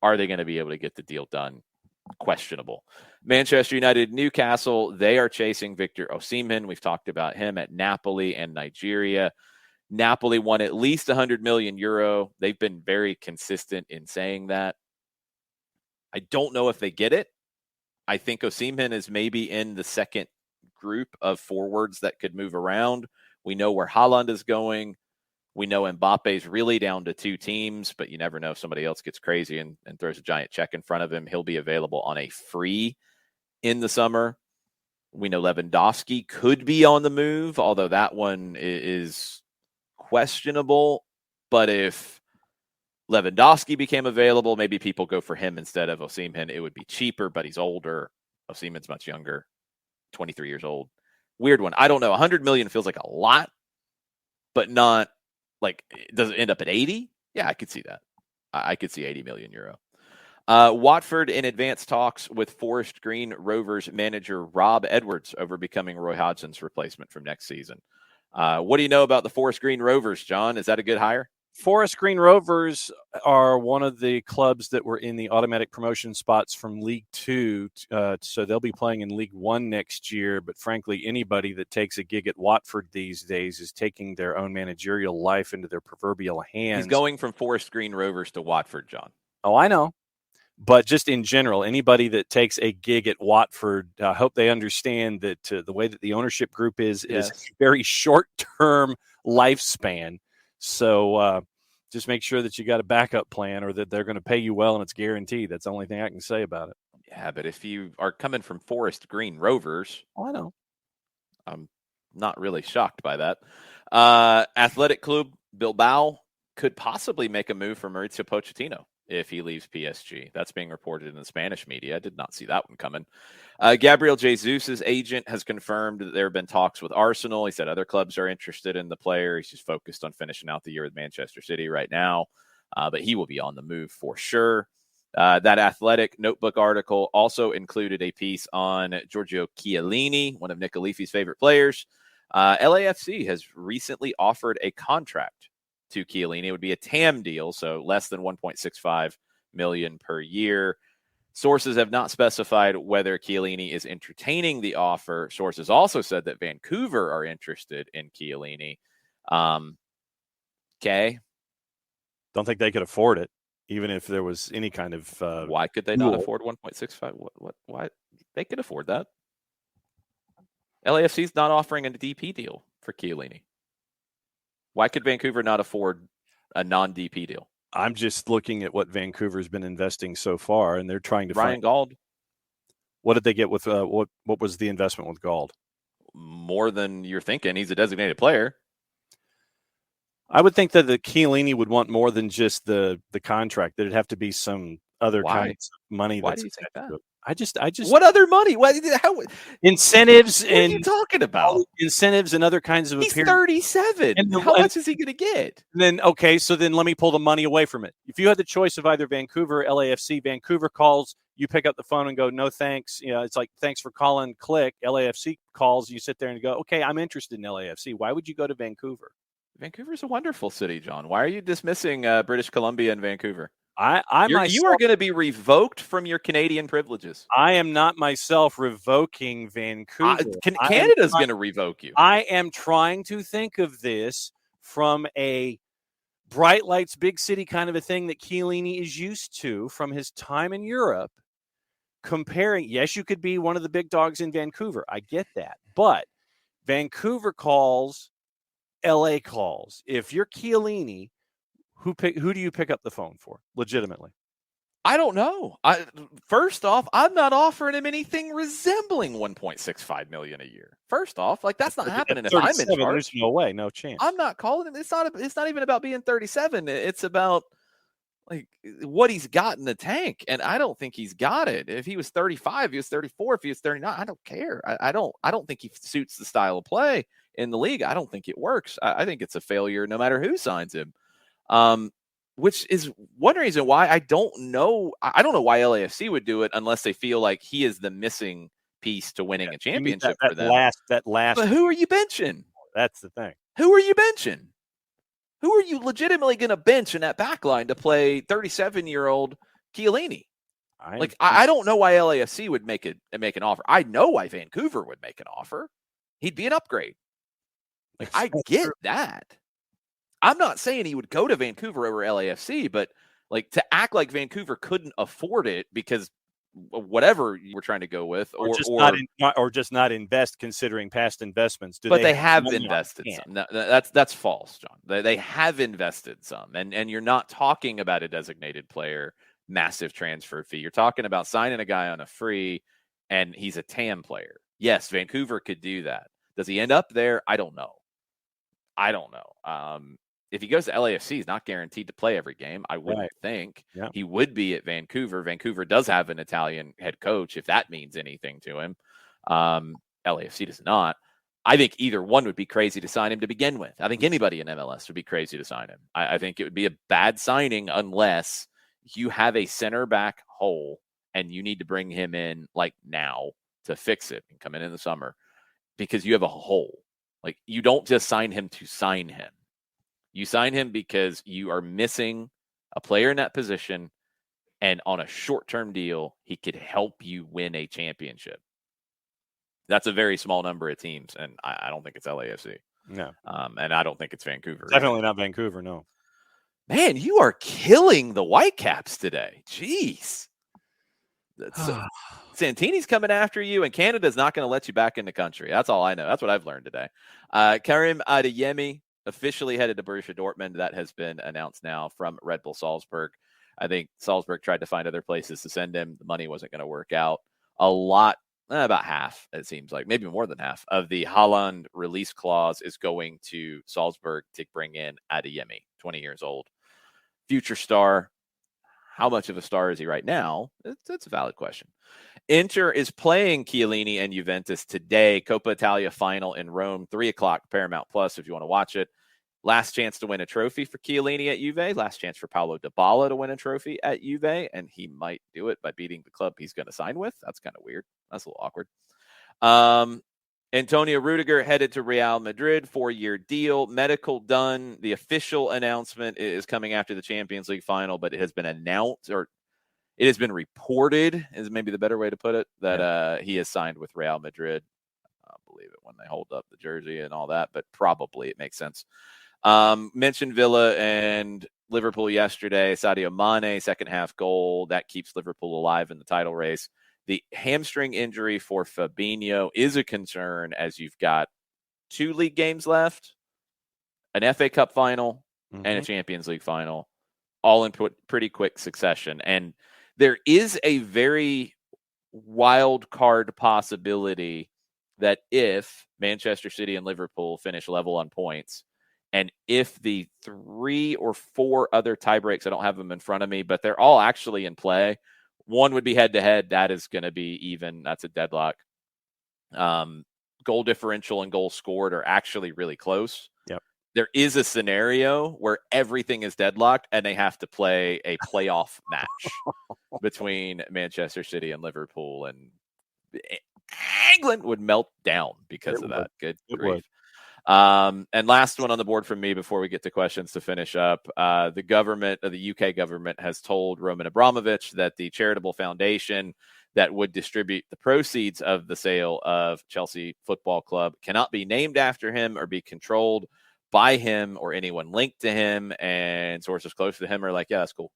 Are they going to be able to get the deal done? Questionable. Manchester United, Newcastle, they are chasing Victor Osimhen. We've talked about him at Napoli and Nigeria. Napoli won at least €100 million. They've been very consistent in saying that. I don't know if they get it. I think Osimhen is maybe in the second group of forwards that could move around. We know where Haaland is going. We know Mbappe's really down to 2 teams, but you never know if somebody else gets crazy and throws a giant check in front of him. He'll be available on a free in the summer. We know Lewandowski could be on the move, although that one is questionable. But if Lewandowski became available, maybe people go for him instead of Osimhen. It would be cheaper, but he's older. Osimhen's much younger, 23 years old. Weird one. I don't know. 100 million feels like a lot, but not like, does it end up at 80? Yeah, I could see that. I could see 80 million euro. Watford in advanced talks with Forest Green Rovers manager Rob Edwards over becoming Roy Hodgson's replacement from next season. What do you know about the Forest Green Rovers, John? Is that a good hire? Forest Green Rovers are one of the clubs that were in the automatic promotion spots from League Two. So they'll be playing in League One next year. But frankly, anybody that takes a gig at Watford these days is taking their own managerial life into their proverbial hands. He's going from Forest Green Rovers to Watford, John. Oh, I know. But just in general, anybody that takes a gig at Watford, I hope they understand that the way that the ownership group is a very short-term lifespan. So just make sure that you got a backup plan or that they're going to pay you well and it's guaranteed. That's the only thing I can say about it. Yeah, but if you are coming from Forest Green Rovers, I know. I'm not really shocked by that. Athletic Club Bilbao could possibly make a move for Mauricio Pochettino if he leaves PSG. That's being reported in the Spanish media. I did not see that one coming. Gabriel Jesus' agent has confirmed that there have been talks with Arsenal. He said other clubs are interested in the player. He's just focused on finishing out the year with Manchester City right now, but he will be on the move for sure. That Athletic Notebook article also included a piece on Giorgio Chiellini, one of Nick Alifi's favorite players. LAFC has recently offered a contract to Chiellini. It would be a TAM deal, so less than 1.65 million per year. Sources have not specified whether Chiellini is entertaining the offer. Sources also said that Vancouver are interested in Chiellini. Okay. Don't think they could afford it, even if there was any kind of. Why could they not afford 1.65? What? Why? They could afford that. LAFC's not offering a DP deal for Chiellini. Why could Vancouver not afford a non-DP deal? I'm just looking at what Vancouver's been investing so far, and they're trying to Ryan Gauld. What did they get with what was the investment with Gauld? More than you're thinking. He's a designated player. I would think that the Chiellini would want more than just the contract. There'd have to be some other kinds of money. Why do you think that? I just. What other money? How incentives? What are you talking about? Incentives and other kinds of. He's 37. And how much is he going to get? Then so then let me pull the money away from it. If you had the choice of either Vancouver or LAFC, Vancouver calls, you pick up the phone and go, no thanks. You know, it's like thanks for calling. Click. LAFC calls, you sit there and go, okay, I'm interested in LAFC. Why would you go to Vancouver? Vancouver's a wonderful city, John. Why are you dismissing British Columbia and Vancouver? You are going to be revoked from your Canadian privileges. I am not myself revoking Vancouver. Canada's going to revoke you. I am trying to think of this from a bright lights, big city kind of a thing that Chiellini is used to from his time in Europe. Comparing, yes, you could be one of the big dogs in Vancouver. I get that. But Vancouver calls, LA calls. If you're Chiellini, who do you pick up the phone for, legitimately? I don't know. First off, I'm not offering him anything resembling 1.65 million a year. First off, like that's not happening if I'm in charge. There's no way, no chance. I'm not calling him. It's not even about being 37. It's about like what he's got in the tank, and I don't think he's got it. If he was 35, he was 34. If he was 39, I don't care. I don't think he suits the style of play in the league. I don't think it works. I think it's a failure no matter who signs him. Which is one reason why I don't know. I don't know why LAFC would do it unless they feel like he is the missing piece to winning a championship for them. That last. But who are you benching? That's the thing. Who are you benching? Who are you legitimately going to bench in that back line to play 37-year-old Chiellini? I don't know why LAFC would make an offer. I know why Vancouver would make an offer. He'd be an upgrade. I get that. I'm not saying he would go to Vancouver over LAFC, but like to act like Vancouver couldn't afford it because whatever you were trying to go with, or just not invest considering past investments. But they have invested some. No, that's false, John. They have invested some, and you're not talking about a designated player, massive transfer fee. You're talking about signing a guy on a free, and he's a TAM player. Yes, Vancouver could do that. Does he end up there? I don't know. If he goes to LAFC, he's not guaranteed to play every game. I wouldn't think. Yeah. He would be at Vancouver. Vancouver does have an Italian head coach, if that means anything to him. LAFC does not. I think either one would be crazy to sign him to begin with. I think anybody in MLS would be crazy to sign him. I think it would be a bad signing unless you have a center back hole and you need to bring him in like now to fix it and come in the summer because you have a hole. Like, you don't just sign him to sign him. You sign him because you are missing a player in that position, and on a short-term deal, he could help you win a championship. That's a very small number of teams, and I don't think it's LAFC. No. And I don't think it's Vancouver. Definitely not Vancouver, no. Man, you are killing the Whitecaps today. Jeez. Santini's coming after you, and Canada's not going to let you back in the country. That's all I know. That's what I've learned today. Karim Adeyemi officially headed to Borussia Dortmund. That has been announced now from Red Bull Salzburg. I think Salzburg tried to find other places to send him. The money wasn't going to work out. A lot, about half, it seems like, maybe more than half, of the Haaland release clause is going to Salzburg to bring in Adeyemi, 20 years old. Future star. How much of a star is he right now? That's a valid question. Inter is playing Chiellini and Juventus today. Coppa Italia final in Rome, 3:00 Paramount Plus if you want to watch it. Last chance to win a trophy for Chiellini at Juve. Last chance for Paulo Dybala to win a trophy at Juve, and he might do it by beating the club he's going to sign with. That's kind of weird. That's a little awkward. Antonio Rudiger headed to Real Madrid, 4-year deal. Medical done. The official announcement is coming after the Champions League final, but it has been announced, or it has been reported, is maybe the better way to put it, that he has signed with Real Madrid. I'll believe it when they hold up the jersey and all that, but probably it makes sense. Mentioned Villa and Liverpool yesterday. Sadio Mane, second half goal. That keeps Liverpool alive in the title race. The hamstring injury for Fabinho is a concern, as you've got 2 league games left, an FA Cup final, and a Champions League final, all in pretty quick succession. And there is a very wild card possibility that if Manchester City and Liverpool finish level on points, and if the 3 or 4 other tie breaks, I don't have them in front of me, but they're all actually in play. One would be head-to-head. That is going to be even. That's a deadlock. Goal differential and goals scored are actually really close. Yep. There is a scenario where everything is deadlocked and they have to play a playoff match between Manchester City and Liverpool, and England would melt down because of that. Good grief. And last one on the board from me before we get to questions to finish up. The government, the UK government, has told Roman Abramovich that the charitable foundation that would distribute the proceeds of the sale of Chelsea Football Club cannot be named after him or be controlled by him or anyone linked to him. And sources close to him are like, yeah, that's cool.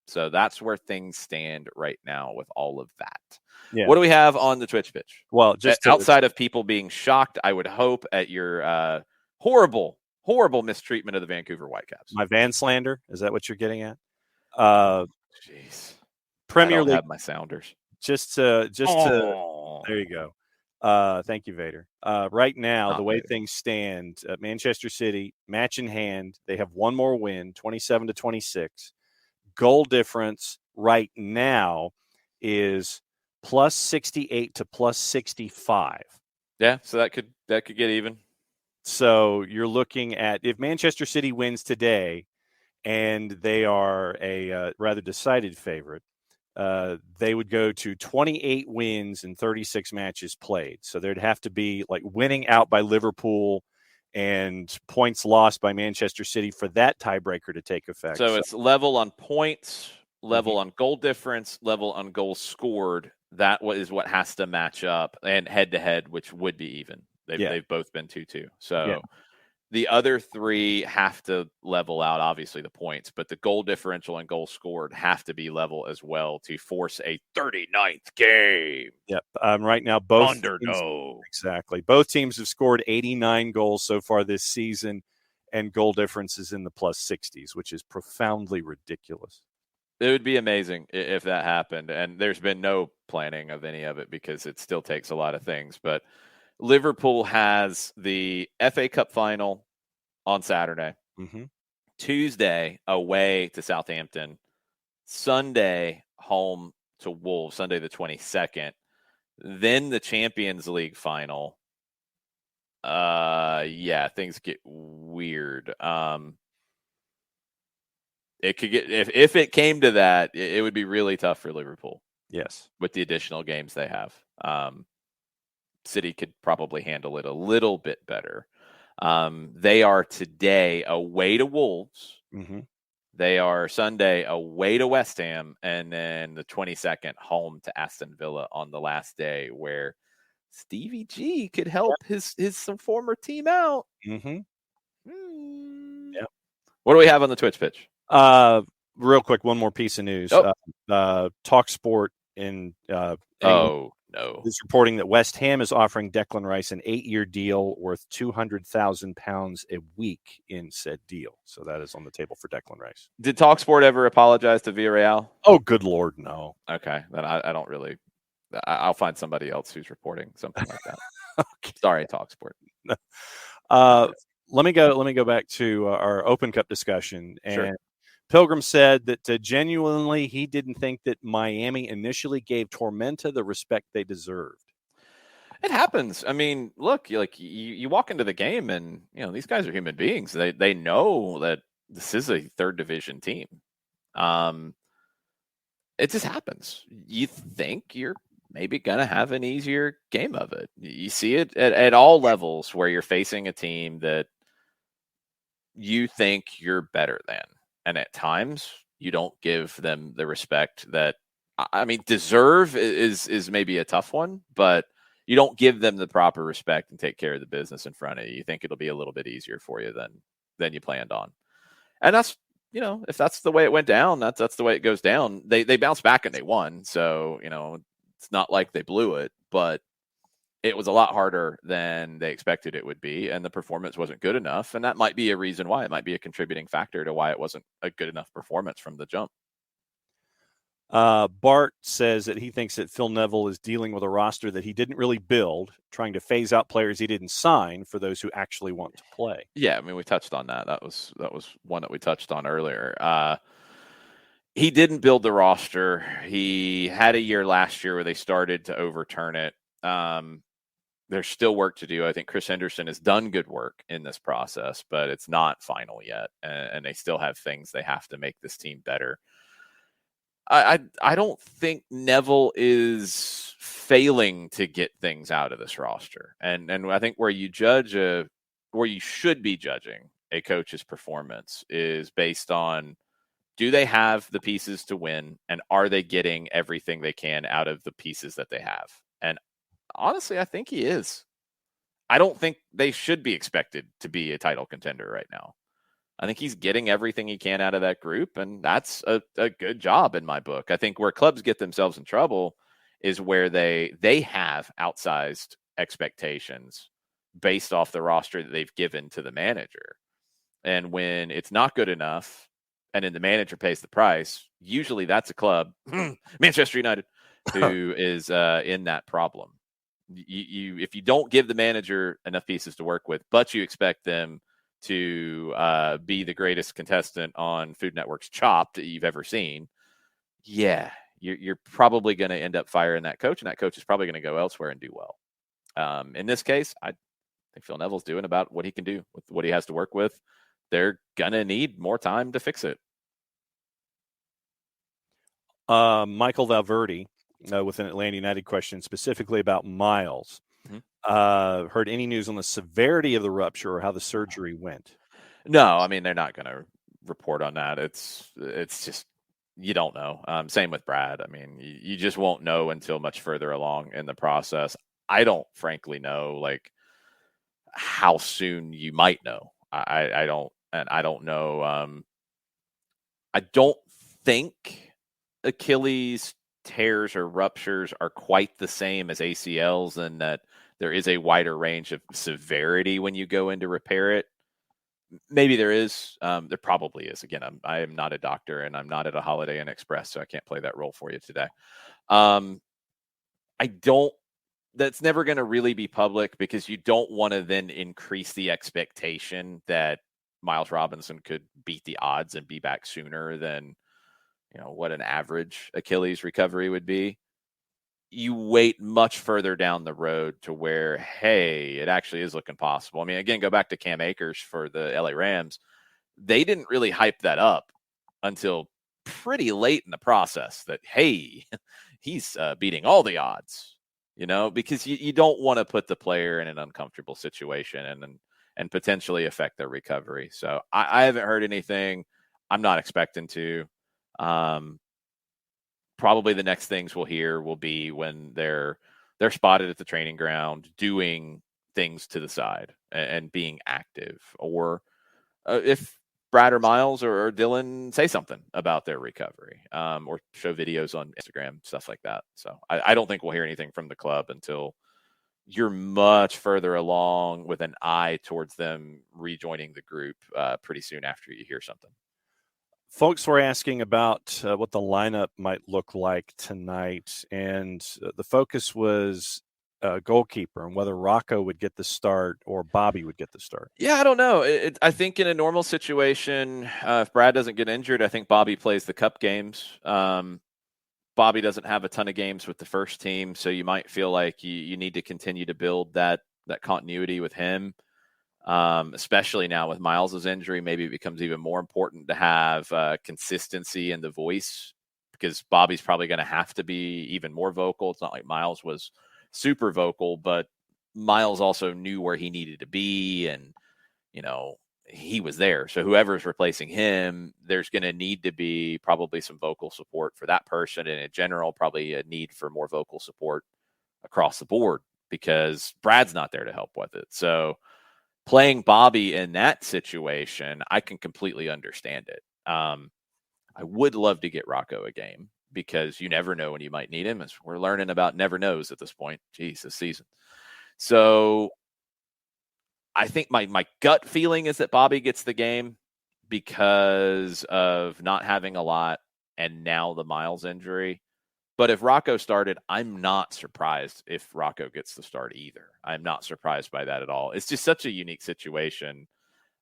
So that's where things stand right now with all of that. Yeah. What do we have on the Twitch pitch? Well, just outside of people being shocked, I would hope, at your horrible mistreatment of the Vancouver Whitecaps. My Van slander? Is that what you're getting at? Jeez. Premier League. Have my Sounders. Just to there you go. Thank you, Vader. Right now, the way things stand, Manchester City, match in hand. They have one more win, 27-26. Goal difference right now is plus 68 to plus 65. Yeah, so that could get even. So you're looking at, if Manchester City wins today, and they are a rather decided favorite, they would go to 28 wins and 36 matches played. So there'd have to be like winning out by Liverpool and points lost by Manchester City for that tiebreaker to take effect. So it's level on points, level on goal difference, level on goals scored. That is what has to match up, and head-to-head, which would be even. They've both been 2-2. So the other 3 have to level out, obviously, the points, but the goal differential and goals scored have to be level as well to force a 39th game. Yep. Right now, both underdog. Exactly. Both teams have scored 89 goals so far this season, and goal difference is in the plus 60s, which is profoundly ridiculous. It would be amazing if that happened, and there's been no planning of any of it because it still takes a lot of things, but Liverpool has the FA Cup final on Saturday, Tuesday away to Southampton, Sunday home to Wolves, Sunday the 22nd, then the Champions League final Yeah, things get weird. It could get if it came to that, it would be really tough for Liverpool. Yes, with the additional games they have. City could probably handle it a little bit better. They are today away to Wolves. Mm-hmm. They are Sunday away to West Ham, and then the 22nd home to Aston Villa on the last day, where Stevie G could help his some former team out. Mm-hmm. Yeah. What do we have on the Twitch pitch? Real quick, one more piece of news. TalkSport is reporting that West Ham is offering Declan Rice an 8-year deal worth £200,000 a week in said deal. So that is on the table for Declan Rice. Did TalkSport ever apologize to Villarreal? Oh, good Lord, no. Okay, then I don't really. I'll find somebody else who's reporting something like that. Okay. Sorry, TalkSport. Let me go back to our Open Cup discussion. And sure. Pilgrim said that genuinely he didn't think that Miami initially gave Tormenta the respect they deserved. It happens. I mean, look, you walk into the game and, these guys are human beings. They know that this is a third division team. It just happens. You think you're maybe going to have an easier game of it. You see it at all levels where you're facing a team that you think you're better than. And at times you don't give them the respect that, deserve is maybe a tough one, but you don't give them the proper respect and take care of the business in front of you. You think it'll be a little bit easier for you than you planned on. And that's, if that's the way it went down, that's the way it goes down. They bounced back and they won. So, it's not like they blew it, but it was a lot harder than they expected it would be, and the performance wasn't good enough. And that might be a reason why. It might be a contributing factor to why it wasn't a good enough performance from the jump. Bart says that he thinks that Phil Neville is dealing with a roster that he didn't really build, trying to phase out players he didn't sign for those who actually want to play. Yeah, we touched on that. That was one that we touched on earlier. He didn't build the roster. He had a year last year where they started to overturn it. There's still work to do. I think Chris Henderson has done good work in this process, but it's not final yet. And they still have things they have to make this team better. I don't think Neville is failing to get things out of this roster. And I think where you should be judging a coach's performance is based on, do they have the pieces to win, and are they getting everything they can out of the pieces that they have? And honestly, I think he is. I don't think they should be expected to be a title contender right now. I think he's getting everything he can out of that group, and that's a good job in my book. I think where clubs get themselves in trouble is where they have outsized expectations based off the roster that they've given to the manager. And when it's not good enough, and then the manager pays the price, usually that's a club, Manchester United, who is in that problem. If you don't give the manager enough pieces to work with, but you expect them to be the greatest contestant on Food Network's Chopped that you've ever seen, you're probably going to end up firing that coach, and that coach is probably going to go elsewhere and do well. In this case, I think Phil Neville's doing about what he can do with what he has to work with. They're going to need more time to fix it. Michael Valverde with an Atlanta United question specifically about Miles. Mm-hmm. Heard any news on the severity of the rupture or how the surgery went? No, they're not going to report on that. It's just, you don't know. Same with Brad. You just won't know until much further along in the process. I don't frankly know how soon you might know. I don't know. I don't think Achilles tears or ruptures are quite the same as ACLs, and that there is a wider range of severity when you go in to repair it. Maybe there is. There probably is. Again, I am not a doctor, and I'm not at a Holiday Inn Express, so I can't play that role for you today. That's never going to really be public, because you don't want to then increase the expectation that Miles Robinson could beat the odds and be back sooner than what an average Achilles recovery would be. you wait much further down the road to where, hey, it actually is looking possible. I mean, again, go back to Cam Akers for the LA Rams. They didn't really hype that up until pretty late in the process that, hey, he's beating all the odds, because you don't want to put the player in an uncomfortable situation and potentially affect their recovery. So I haven't heard anything. I'm not expecting to. Probably the next things we'll hear will be when they're spotted at the training ground doing things to the side and being active, or if Brad or Miles or Dylan say something about their recovery, or show videos on Instagram, stuff like that. So I don't think we'll hear anything from the club until you're much further along with an eye towards them rejoining the group pretty soon after you hear something. Folks were asking about what the lineup might look like tonight, and the focus was goalkeeper and whether Rocco would get the start or Bobby would get the start. Yeah, I don't know. I think in a normal situation, if Brad doesn't get injured, I think Bobby plays the cup games. Bobby doesn't have a ton of games with the first team, so you might feel like you need to continue to build that continuity with him. Especially now with Miles's injury, maybe it becomes even more important to have consistency in the voice, because Bobby's probably going to have to be even more vocal. It's not like Miles was super vocal, but Miles also knew where he needed to be, and he was there. So whoever's replacing him, there's going to need to be probably some vocal support for that person, and in general, probably a need for more vocal support across the board, because Brad's not there to help with it. So playing Bobby in that situation, I can completely understand it. I would love to get Rocco a game, because you never know when you might need him. As we're learning about never knows at this point. Jeez, this season. So I think my gut feeling is that Bobby gets the game because of not having a lot and now the Miles injury. But if Rocco started, I'm not surprised if Rocco gets the start either. I'm not surprised by that at all. It's just such a unique situation.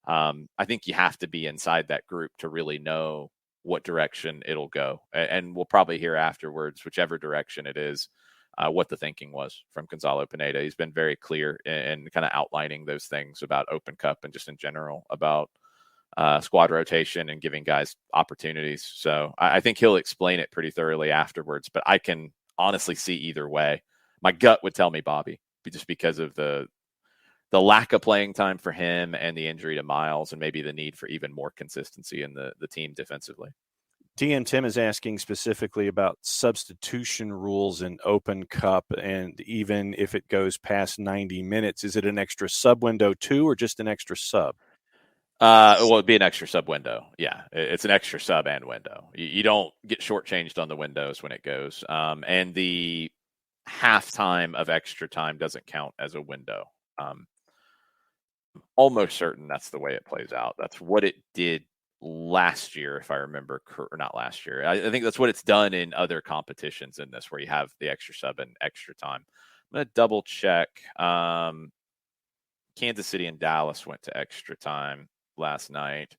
I think you have to be inside that group to really know what direction it'll go. And we'll probably hear afterwards, whichever direction it is, what the thinking was from Gonzalo Pineda. He's been very clear in kind of outlining those things about Open Cup and just in general about squad rotation and giving guys opportunities. So I think he'll explain it pretty thoroughly afterwards, but I can honestly see either way. My gut would tell me Bobby, just because of the lack of playing time for him and the injury to Miles, and maybe the need for even more consistency in the team defensively. DM Tim is asking specifically about substitution rules in Open Cup, and even if it goes past 90 minutes, is it an extra sub window too, or just an extra sub? Well, it'd be an extra sub window. Yeah, it's an extra sub and window. You don't get shortchanged on the windows when it goes. And the halftime of extra time doesn't count as a window. Almost certain that's the way it plays out. That's what it did last year, if I remember, or not last year. I think that's what it's done in other competitions in this, where you have the extra sub and extra time. I'm going to double check. Kansas City and Dallas went to extra time last night.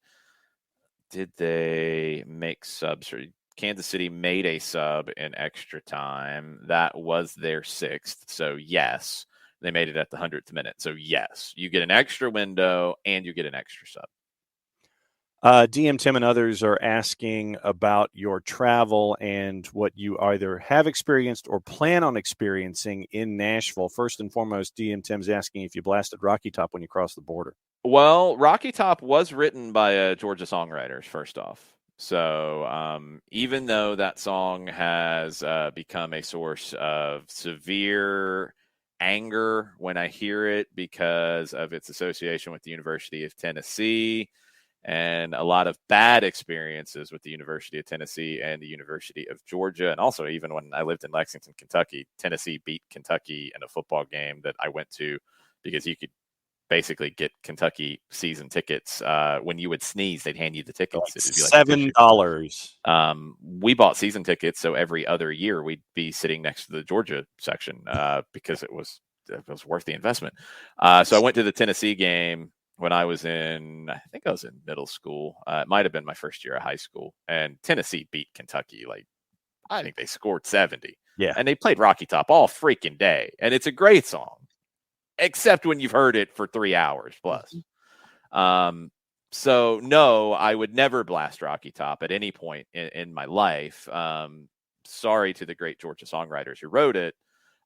Did they make subs? Or Kansas City made a sub in extra time. That was their 6th. So yes, they made it at the 100th minute. So yes, you get an extra window and you get an extra sub. DM Tim and others are asking about your travel and what you either have experienced or plan on experiencing in Nashville. First and foremost, DM Tim's asking if you blasted Rocky Top when you crossed the border. Well, Rocky Top was written by Georgia songwriters, first off. So even though that song has become a source of severe anger when I hear it because of its association with the University of Tennessee, and a lot of bad experiences with the University of Tennessee and the University of Georgia. And also, even when I lived in Lexington, Kentucky, Tennessee beat Kentucky in a football game that I went to, because you could basically get Kentucky season tickets. When you would sneeze, they'd hand you the tickets. Like $7. We bought season tickets, so every other year we'd be sitting next to the Georgia section because it was worth the investment. So I went to the Tennessee game when I was in middle school. It might have been my first year of high school, and Tennessee beat Kentucky like I think they scored 70. Yeah. And they played Rocky Top all freaking day. And it's a great song, except when you've heard it for 3 hours plus. So, no, I would never blast Rocky Top at any point in my life. Sorry to the great Georgia songwriters who wrote it.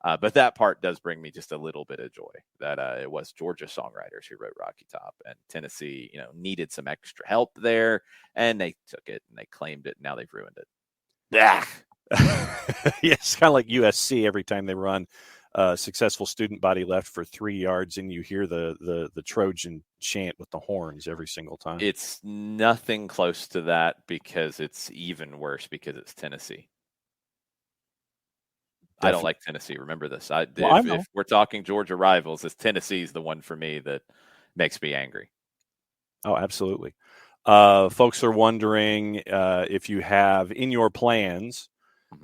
But that part does bring me just a little bit of joy that it was Georgia songwriters who wrote Rocky Top, and Tennessee, needed some extra help there, and they took it and they claimed it. And now they've ruined it. Yeah, it's kind of like USC every time they run successful student body left for 3 yards, and you hear the Trojan chant with the horns every single time. It's nothing close to that because it's even worse because it's Tennessee. I don't like Tennessee. Remember this. If we're talking Georgia rivals, this Tennessee's the one for me that makes me angry. Oh, absolutely. Folks are wondering if you have in your plans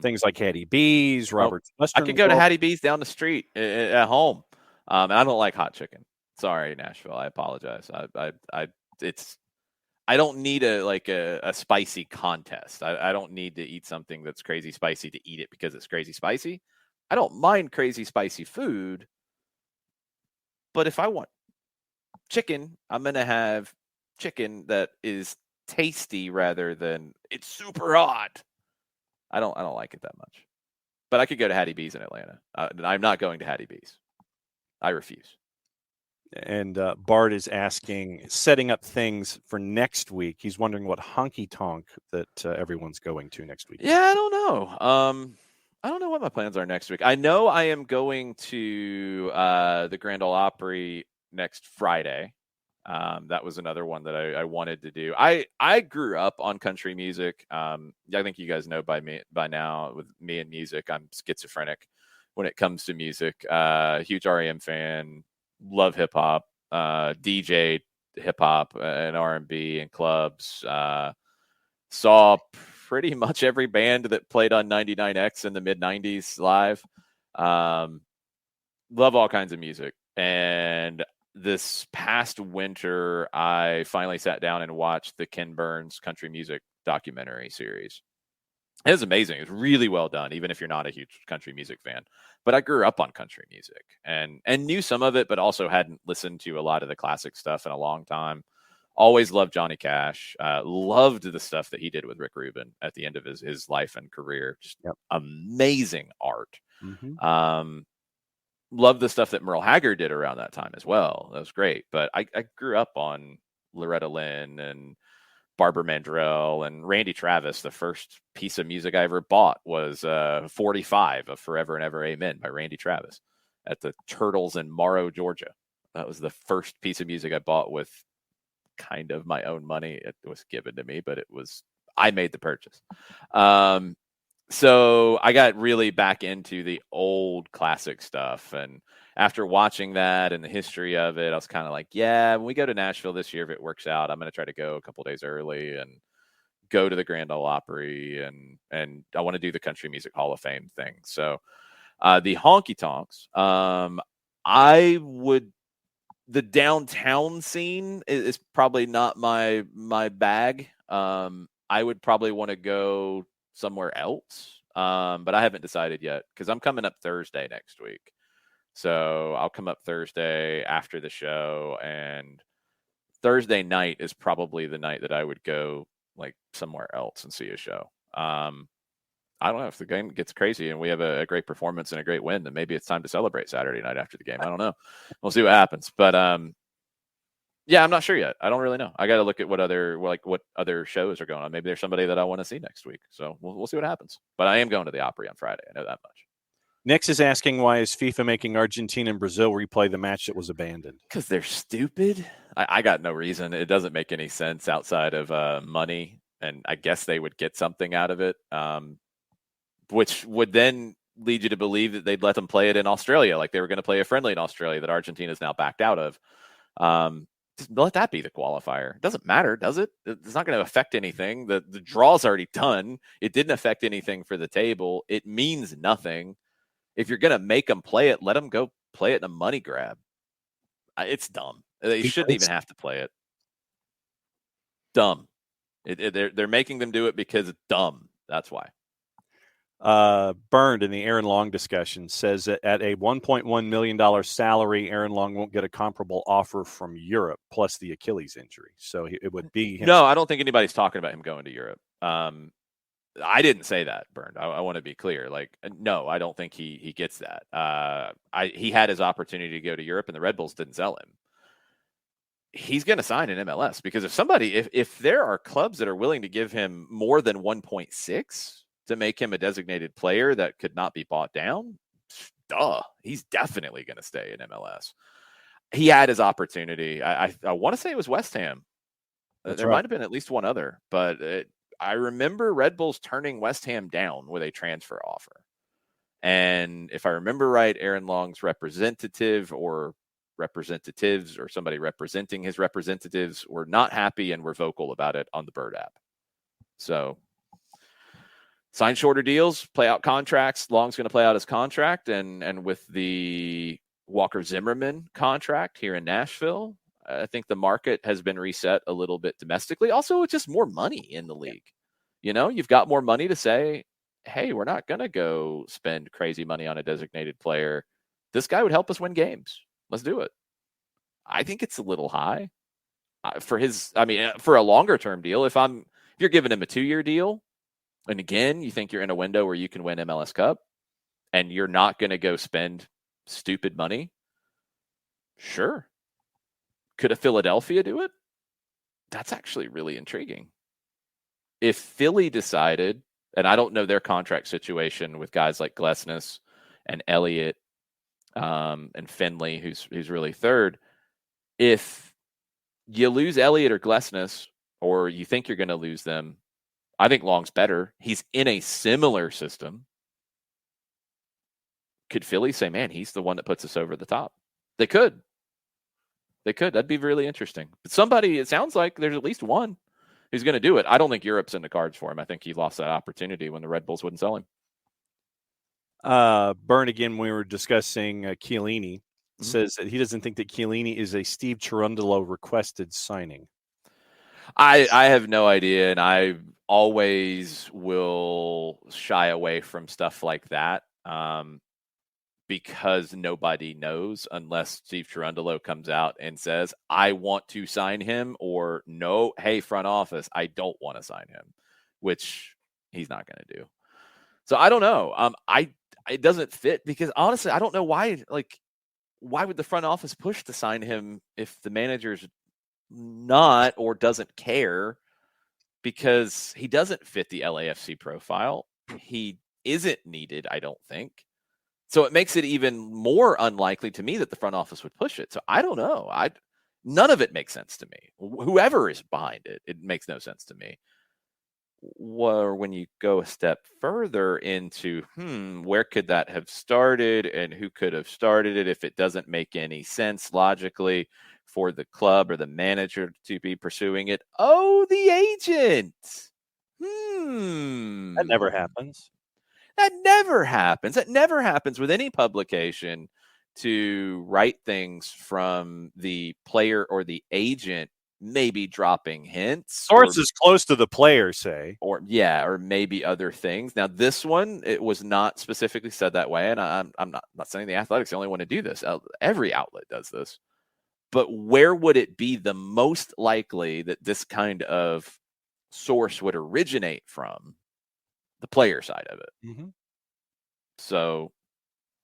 things like Hattie B's, Robert's Western. I could go to Hattie B's down the street at home, and I don't like hot chicken. Sorry, Nashville. I apologize. I don't need a spicy contest. I don't need to eat something that's crazy spicy to eat it because it's crazy spicy. I don't mind crazy spicy food, but if I want chicken, I'm going to have chicken that is tasty rather than it's super hot. I don't like it that much. But I could go to Hattie B's in Atlanta. I'm not going to Hattie B's. I refuse. And Bart is asking, setting up things for next week. He's wondering what honky tonk that everyone's going to next week. Yeah, I don't know. I don't know what my plans are next week. I know I am going to the Grand Ole Opry next Friday. That was another one that I wanted to do. I grew up on country music. I think you guys know by now with me and music, I'm schizophrenic when it comes to music. Huge REM fan. Love hip hop, DJ hip hop and R&B and clubs. Saw pretty much every band that played on 99X in the mid 90s live. Love all kinds of music. And this past winter, I finally sat down and watched the Ken Burns country music documentary series. It was amazing. It was really well done, even if you're not a huge country music fan. But I grew up on country music and knew some of it, but also hadn't listened to a lot of the classic stuff in a long time. Always loved Johnny Cash. Loved the stuff that he did with Rick Rubin at the end of his life and career. Just amazing art. Mm-hmm. Loved the stuff that Merle Haggard did around that time as well. That was great. But I grew up on Loretta Lynn and Barbara Mandrell and Randy Travis. The first piece of music I ever bought was 45 of Forever and Ever Amen by Randy Travis at the Turtles in Morrow, Georgia. That was the first piece of music I bought with kind of my own money. It was given to me, but I made the purchase. So I got really back into the old classic stuff. And after watching that and the history of it, I was kind of like, yeah, when we go to Nashville this year, if it works out, I'm going to try to go a couple days early and go to the Grand Ole Opry. And I want to do the Country Music Hall of Fame thing. So the honky tonks, the downtown scene is probably not my bag. I would probably want to go somewhere else. But I haven't decided yet because I'm coming up Thursday next week. So I'll come up Thursday after the show, and Thursday night is probably the night that I would go like somewhere else and see a show. I don't know if the game gets crazy and we have a great performance and a great win, then maybe it's time to celebrate Saturday night after the game. I don't know. We'll see what happens. But yeah, I'm not sure yet. I don't really know. I got to look at what other shows are going on. Maybe there's somebody that I want to see next week. So we'll see what happens. But I am going to the Opry on Friday. I know that much. Nix is asking, why is FIFA making Argentina and Brazil replay the match that was abandoned? Because they're stupid. I got no reason. It doesn't make any sense outside of money. And I guess they would get something out of it, which would then lead you to believe that they'd let them play it in Australia, like they were going to play a friendly in Australia that Argentina is now backed out of. Just let that be the qualifier. It doesn't matter, does it? It's not going to affect anything. The draw's already done. It didn't affect anything for the table. It means nothing. If you're going to make them play it, let them go play it in a money grab. It's dumb. They shouldn't even have to play it. Dumb. They're making them do it because it's dumb. That's why. Burned in the Aaron Long discussion says that at a $1.1 million salary, Aaron Long won't get a comparable offer from Europe plus the Achilles injury. So it would be him. No, I don't think anybody's talking about him going to Europe. I didn't say that, Burned. I want to be clear. Like, no, I don't think he gets that. He had his opportunity to go to Europe, and the Red Bulls didn't sell him. He's going to sign in MLS because if there are clubs that are willing to give him more than 1.6 to make him a designated player that could not be bought down, he's definitely going to stay in MLS. He had his opportunity. I want to say it was West Ham. There might have been at least one other, but I remember Red Bulls turning West Ham down with a transfer offer. And if I remember right, Aaron Long's representative or representatives or somebody representing his representatives were not happy and were vocal about it on the Bird app. So sign shorter deals, play out contracts. Long's going to play out his contract. And with the Walker Zimmerman contract here in Nashville, I think the market has been reset a little bit domestically. Also, it's just more money in the league. You know, you've got more money to say, hey, we're not going to go spend crazy money on a designated player. This guy would help us win games. Let's do it. I think it's a little high for a longer term deal. If you're giving him a 2-year deal, and again, you think you're in a window where you can win MLS Cup and you're not going to go spend stupid money. Sure. Could a Philadelphia do it? That's actually really intriguing. If Philly decided, and I don't know their contract situation with guys like Glesnes and Elliott and Finley, who's really third. If you lose Elliott or Glesnes, or you think you're going to lose them, I think Long's better. He's in a similar system. Could Philly say, man, he's the one that puts us over the top? They could. That'd be really interesting. But it sounds like there's at least one who's going to do it. I don't think Europe's in the cards for him. I think he lost that opportunity when the Red Bulls wouldn't sell him. Burn again, when we were discussing Chiellini, says that he doesn't think that Chiellini is a Steve Cherundolo requested signing. I have no idea, and I always will shy away from stuff like that because nobody knows unless Steve Cherundolo comes out and says, I want to sign him, or no, hey, front office, I don't want to sign him, which he's not going to do. So I don't know. It doesn't fit because honestly, I don't know why. Like, why would the front office push to sign him if the manager's not or doesn't care? Because he doesn't fit the LAFC profile. He isn't needed, I don't think. So it makes it even more unlikely to me that the front office would push it. So I don't know. None of it makes sense to me. Whoever is behind it, it makes no sense to me. Or when you go a step further into, where could that have started and who could have started it if it doesn't make any sense logically for the club or the manager to be pursuing it? Oh, the agent. That never happens. That never happens. That never happens with any publication to write things from the player or the agent, maybe dropping hints. Sources close to the player say. Or maybe other things. Now, this one, it was not specifically said that way, and I'm not saying the Athletics the only one to do this. Every outlet does this. But where would it be the most likely that this kind of source would originate from? The player side of it. Mm-hmm. So,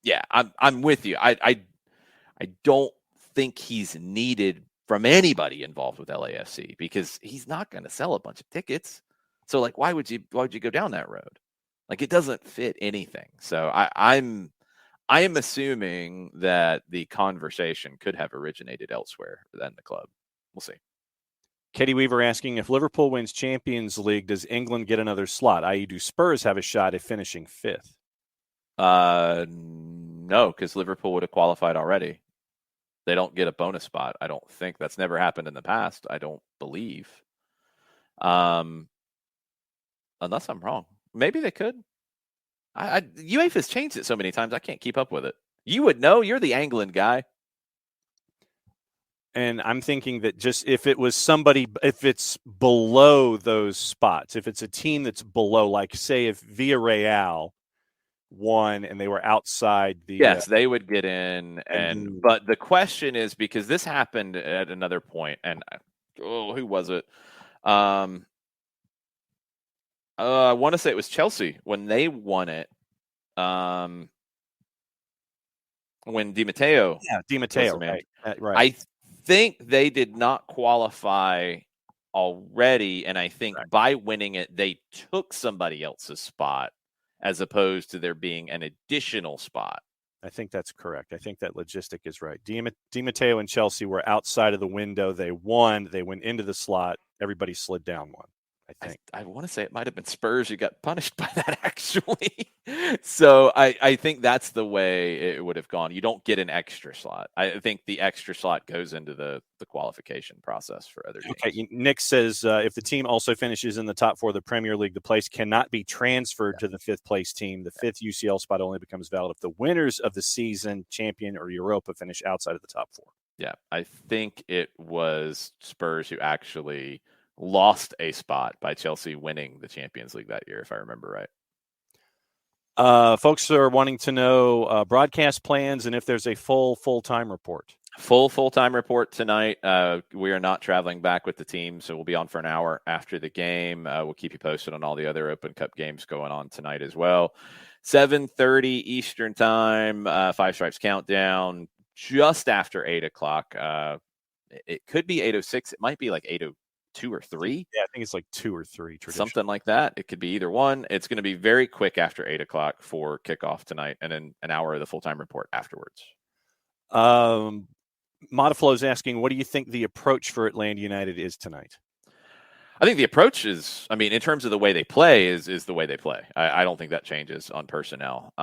yeah, I'm with you. I don't think he's needed from anybody involved with LAFC because he's not going to sell a bunch of tickets. So, like, why would you go down that road? Like, it doesn't fit anything. So, I am assuming that the conversation could have originated elsewhere than the club. We'll see. Katie Weaver asking, if Liverpool wins Champions League, does England get another slot? I.e., do Spurs have a shot at finishing 5th? No, because Liverpool would have qualified already. They don't get a bonus spot. I don't think that's never happened in the past. I don't believe. Unless I'm wrong. Maybe they could. UEFA's changed it so many times, I can't keep up with it. You would know. You're the England guy. And I'm thinking that just if it was somebody, if it's below those spots, if it's a team that's below, like say if Villarreal won and they were outside the. Yes, they would get in, but the question is, because this happened at another point, and who was it? I want to say it was Chelsea when they won it. When Di Matteo, right. I think they did not qualify already, and I think by winning it, they took somebody else's spot as opposed to there being an additional spot. I think that's correct. I think that logistic is right. Di Matteo and Chelsea were outside of the window. They won. They went into the slot. Everybody slid down one. I think. I want to say it might have been Spurs who got punished by that, actually. So I think that's the way it would have gone. You don't get an extra slot. I think the extra slot goes into the qualification process for other teams. Okay, Nick says if the team also finishes in the top 4 of the Premier League, the place cannot be transferred to the 5th place team. The 5th UCL spot only becomes valid if the winners of the season, champion, or Europa finish outside of the top 4. Yeah, I think it was Spurs who actually lost a spot by Chelsea winning the Champions League that year, if I remember right. Folks are wanting to know broadcast plans and if there's a full-time report. Full-time report tonight. We are not traveling back with the team, so we'll be on for an hour after the game. We'll keep you posted on all the other Open Cup games going on tonight as well. 7:30 Eastern time, Five Stripes Countdown, just after 8 o'clock. It could be 8:06. It might be like 8:02 or 3. Yeah, I think it's like 2 or 3. Something like that. It could be either one. It's going to be very quick after 8 o'clock for kickoff tonight, and then an hour of the full-time report afterwards. Modiflow is asking, what do you think the approach for Atlanta United is tonight? I think the approach is, in terms of the way they play, is the way they play. I don't think that changes on personnel.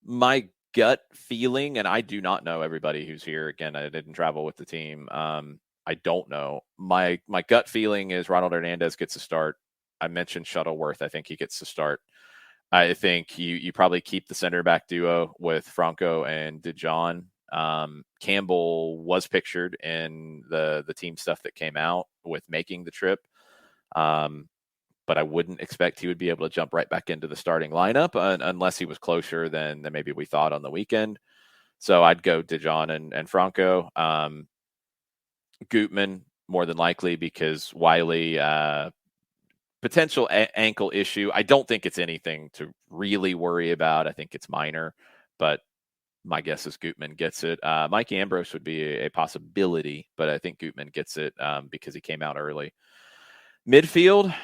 My gut feeling, and I do not know everybody who's here. Again, I didn't travel with the team. I don't know. My gut feeling is Ronald Hernandez gets a start. I mentioned Shuttleworth. I think he gets to start. I think you probably keep the center back duo with Franco and DeJohn. Campbell was pictured in the team stuff that came out with making the trip. But I wouldn't expect he would be able to jump right back into the starting lineup unless he was closer than maybe we thought on the weekend. So I'd go DeJohn and Franco. Gutman, more than likely, because Wiley, potential ankle issue. I don't think it's anything to really worry about. I think it's minor, but my guess is Gutman gets it. Mike Ambrose would be a possibility, but I think Gutman gets it because he came out early. Midfield,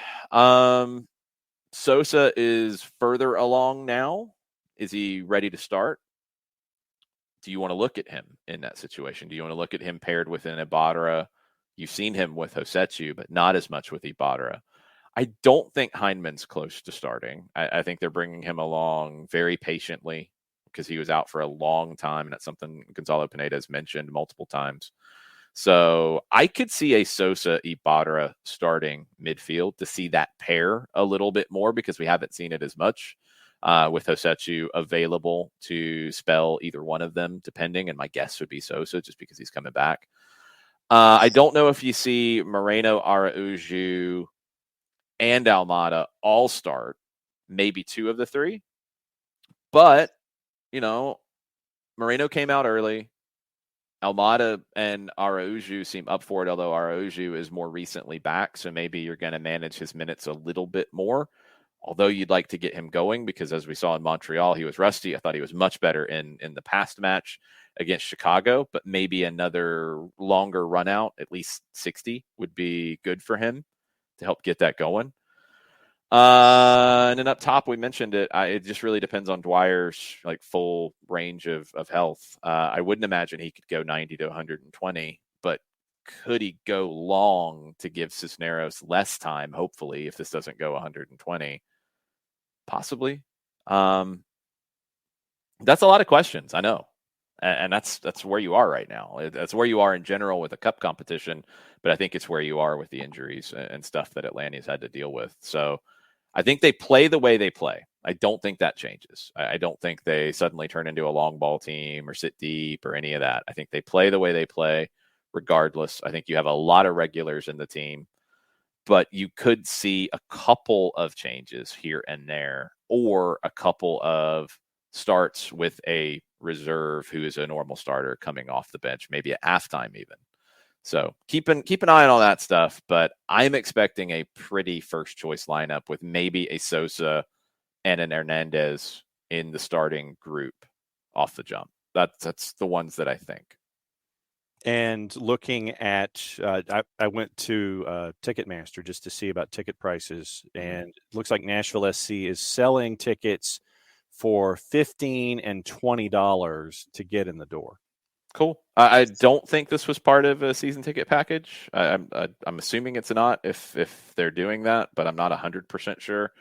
Sosa is further along now. Is he ready to start? Do you want to look at him in that situation? Do you want to look at him paired with an Ibarra? You've seen him with Josetu, but not as much with Ibarra. I don't think Heineman's close to starting. I think they're bringing him along very patiently because he was out for a long time, and that's something Gonzalo Pineda has mentioned multiple times. So I could see a Sosa Ibarra starting midfield to see that pair a little bit more because we haven't seen it as much with Josetu available to spell either one of them, depending. And my guess would be Sosa just because he's coming back. I don't know if you see Moreno, Araujo, and Almada all start, maybe two of the three. But, Moreno came out early. Almada and Araujo seem up for it, although Araujo is more recently back, so maybe you're going to manage his minutes a little bit more, although you'd like to get him going because, as we saw in Montreal, he was rusty. I thought he was much better in the past match against Chicago, but maybe another longer run out, at least 60, would be good for him to help get that going. And then up top, we mentioned it. It just really depends on Dwyer's full range of health. I wouldn't imagine he could go 90 to 120, but could he go long to give Cisneros less time? Hopefully, if this doesn't go 120, possibly. That's a lot of questions. I know, and that's where you are right now. That's where you are in general with a cup competition, but I think it's where you are with the injuries and stuff that Atlanta's had to deal with. So I think they play the way they play. I don't think that changes. I don't think they suddenly turn into a long ball team or sit deep or any of that. I think they play the way they play regardless. I think you have a lot of regulars in the team. but you could see a couple of changes here and there, or a couple of starts with a reserve who is a normal starter coming off the bench, maybe at halftime even. So keep an eye on all that stuff, but I'm expecting a pretty first choice lineup with maybe a Sosa and an Hernandez in the starting group off the jump. That's the ones that I think. And looking at, I went to Ticketmaster just to see about ticket prices, and it looks like Nashville SC is selling tickets for $15 and $20 to get in the door. Cool. I don't think this was part of a season ticket package. I'm assuming it's not if they're doing that, but I'm not 100% sure.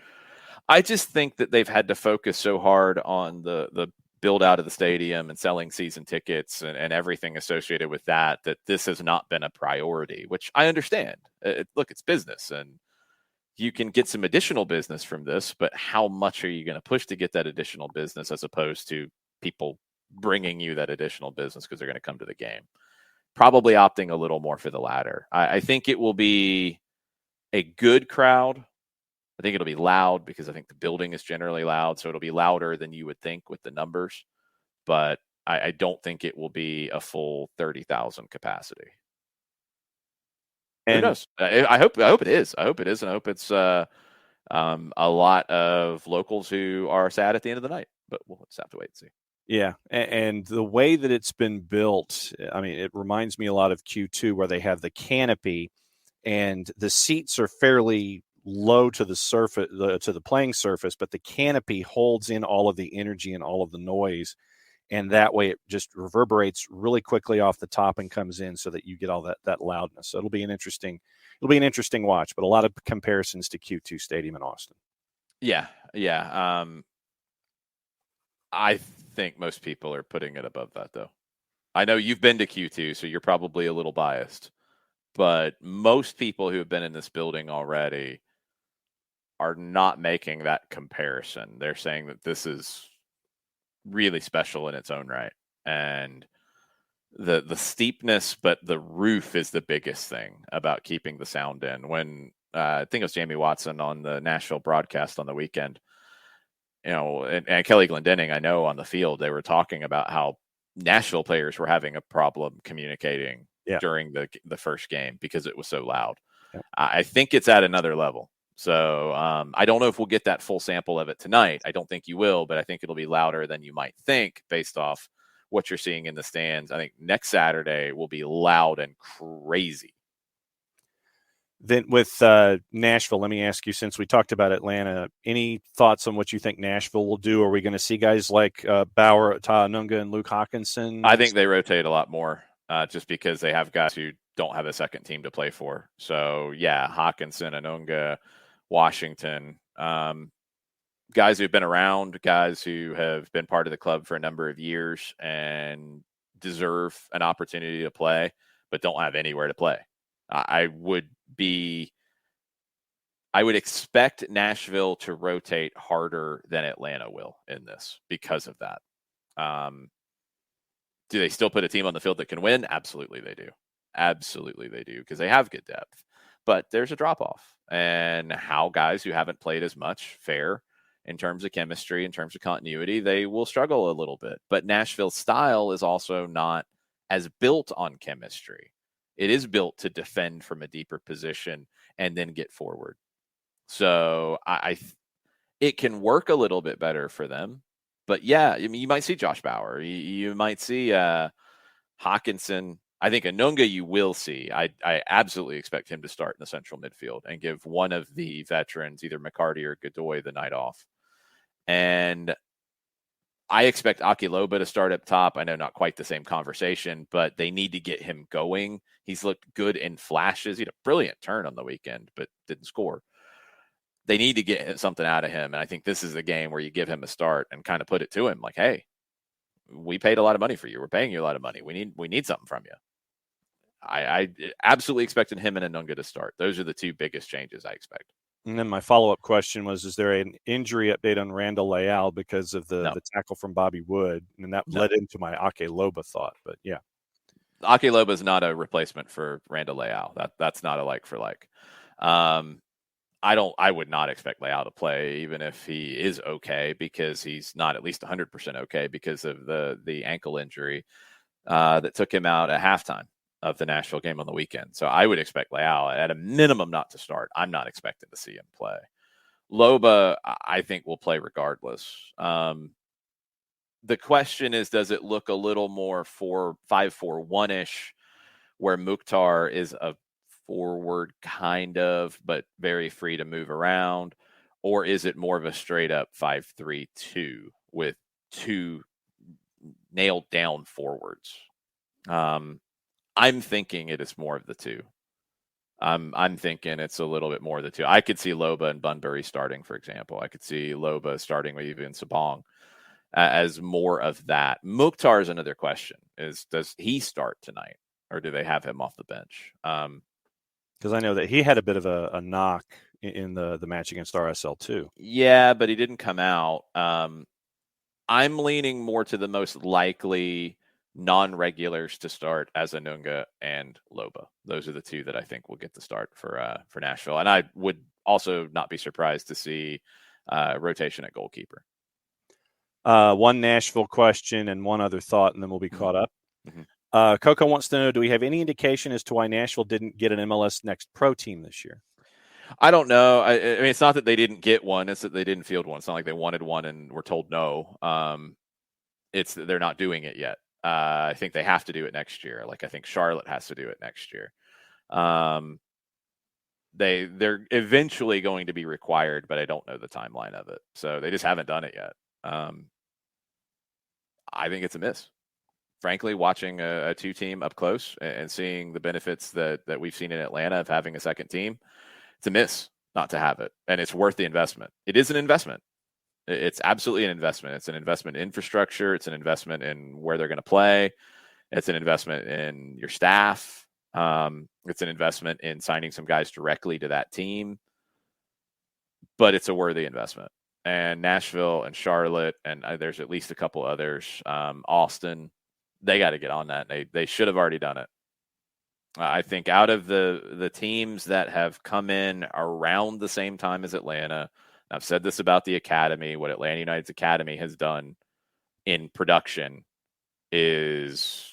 I just think that they've had to focus so hard on the build out of the stadium and selling season tickets and everything associated with that this has not been a priority, which I understand. Look, it's business, and you can get some additional business from this, but how much are you going to push to get that additional business as opposed to people bringing you that additional business because they're going to come to the game? Probably opting a little more for the latter. I think it will be a good crowd. I think it'll be loud because I think the building is generally loud, so it'll be louder than you would think with the numbers. But I don't think it will be a full 30,000 capacity. And who knows? I hope it is. I hope it is, and I hope it's a lot of locals who are sad at the end of the night. But we'll just have to wait and see. Yeah, and the way that it's been built, I mean, it reminds me a lot of Q2, where they have the canopy, and the seats are fairly low to the surface, to the playing surface, but the canopy holds in all of the energy and all of the noise, and that way it just reverberates really quickly off the top and comes in, so that you get all that loudness. So it'll be an interesting watch, but a lot of comparisons to Q2 Stadium in Austin. Yeah. I think most people are putting it above that, though. I know you've been to Q2, so you're probably a little biased, but most people who have been in this building already are not making that comparison. They're saying that this is really special in its own right, and the steepness, but the roof is the biggest thing about keeping the sound in. When I think it was Jamie Watson on the Nashville broadcast on the weekend, and Kelly Glendenning, I know on the field, they were talking about how Nashville players were having a problem communicating during the first game because it was so loud. Yeah. I think it's at another level. So I don't know if we'll get that full sample of it tonight. I don't think you will, but I think it'll be louder than you might think based off what you're seeing in the stands. I think next Saturday will be loud and crazy. Then with Nashville, let me ask you, since we talked about Atlanta, any thoughts on what you think Nashville will do? Are we going to see guys like Bauer, Ta'anunga, and Luke Hawkinson? I think they rotate a lot more just because they have guys who don't have a second team to play for. So, yeah, Hawkinson, Anunga, Washington, guys who've been around, guys who have been part of the club for a number of years and deserve an opportunity to play, but don't have anywhere to play. I would expect Nashville to rotate harder than Atlanta will in this because of that. Do they still put a team on the field that can win? Absolutely they do. Absolutely they do, because they have good depth. But there's a drop-off. And how guys who haven't played as much fare in terms of chemistry, in terms of continuity, they will struggle a little bit. But Nashville's style is also not as built on chemistry. It is built to defend from a deeper position and then get forward. So it can work a little bit better for them. But yeah, I mean, you might see Josh Bauer. You might see Hawkinson. I think Anunga you will see. I absolutely expect him to start in the central midfield and give one of the veterans, either McCarty or Godoy, the night off. And I expect Akiloba to start up top. I know not quite the same conversation, but they need to get him going. He's looked good in flashes. He had a brilliant turn on the weekend, but didn't score. They need to get something out of him. And I think this is the game where you give him a start and kind of put it to him like, hey, we paid a lot of money for you. We're paying you a lot of money. We need something from you. I absolutely expected him and Anunga to start. Those are the two biggest changes I expect. And then my follow-up question was, is there an injury update on Randall Leal because of the tackle from Bobby Wood? And that led into my Akiloba thought, but yeah. Akiloba is not a replacement for Randall Leal. That's not a like for like. I would not expect Leao to play, even if he is okay, because he's not at least 100% okay because of the ankle injury that took him out at halftime of the Nashville game on the weekend. So I would expect Leao at a minimum not to start. I'm not expecting to see him play. Loba, I think, will play regardless. The question is, does it look a little more 5-4-1-ish, where Mukhtar is a forward kind of, but very free to move around? Or is it more of a straight up 5-3-2 with two nailed down forwards? I'm thinking it is more of the two. I'm thinking it's a little bit more of the two. I could see Loba and Bunbury starting, for example. I could see Loba starting with even Sabong as more of that. Mukhtar is another question. Does he start tonight, or do they have him off the bench? Because I know that he had a bit of a knock in the match against RSL too. Yeah, but he didn't come out. I'm leaning more to the most likely non-regulars to start as Anunga and Loba. Those are the two that I think will get the start for Nashville. And I would also not be surprised to see rotation at goalkeeper. One Nashville question and one other thought, and then we'll be caught up. Mm-hmm. Coco wants to know, do we have any indication as to why Nashville didn't get an MLS Next Pro team this year? I don't know. I mean, it's not that they didn't get one. It's that they didn't field one. It's not like they wanted one and were told no. It's that they're not doing it yet. I think they have to do it next year. Like, I think Charlotte has to do it next year. They're eventually going to be required, but I don't know the timeline of it. So they just haven't done it yet. I think it's a miss. Frankly, watching a two team up close and seeing the benefits that we've seen in Atlanta of having a second team, it's a miss not to have it. And it's worth the investment. It is an investment. It's absolutely an investment. It's an investment in infrastructure. It's an investment in where they're going to play. It's an investment in your staff. It's an investment in signing some guys directly to that team. But it's a worthy investment. And Nashville and Charlotte, and there's at least a couple others, Austin, they got to get on that. They should have already done it. I think out of the teams that have come in around the same time as Atlanta, I've said this about the academy, what Atlanta United's academy has done in production is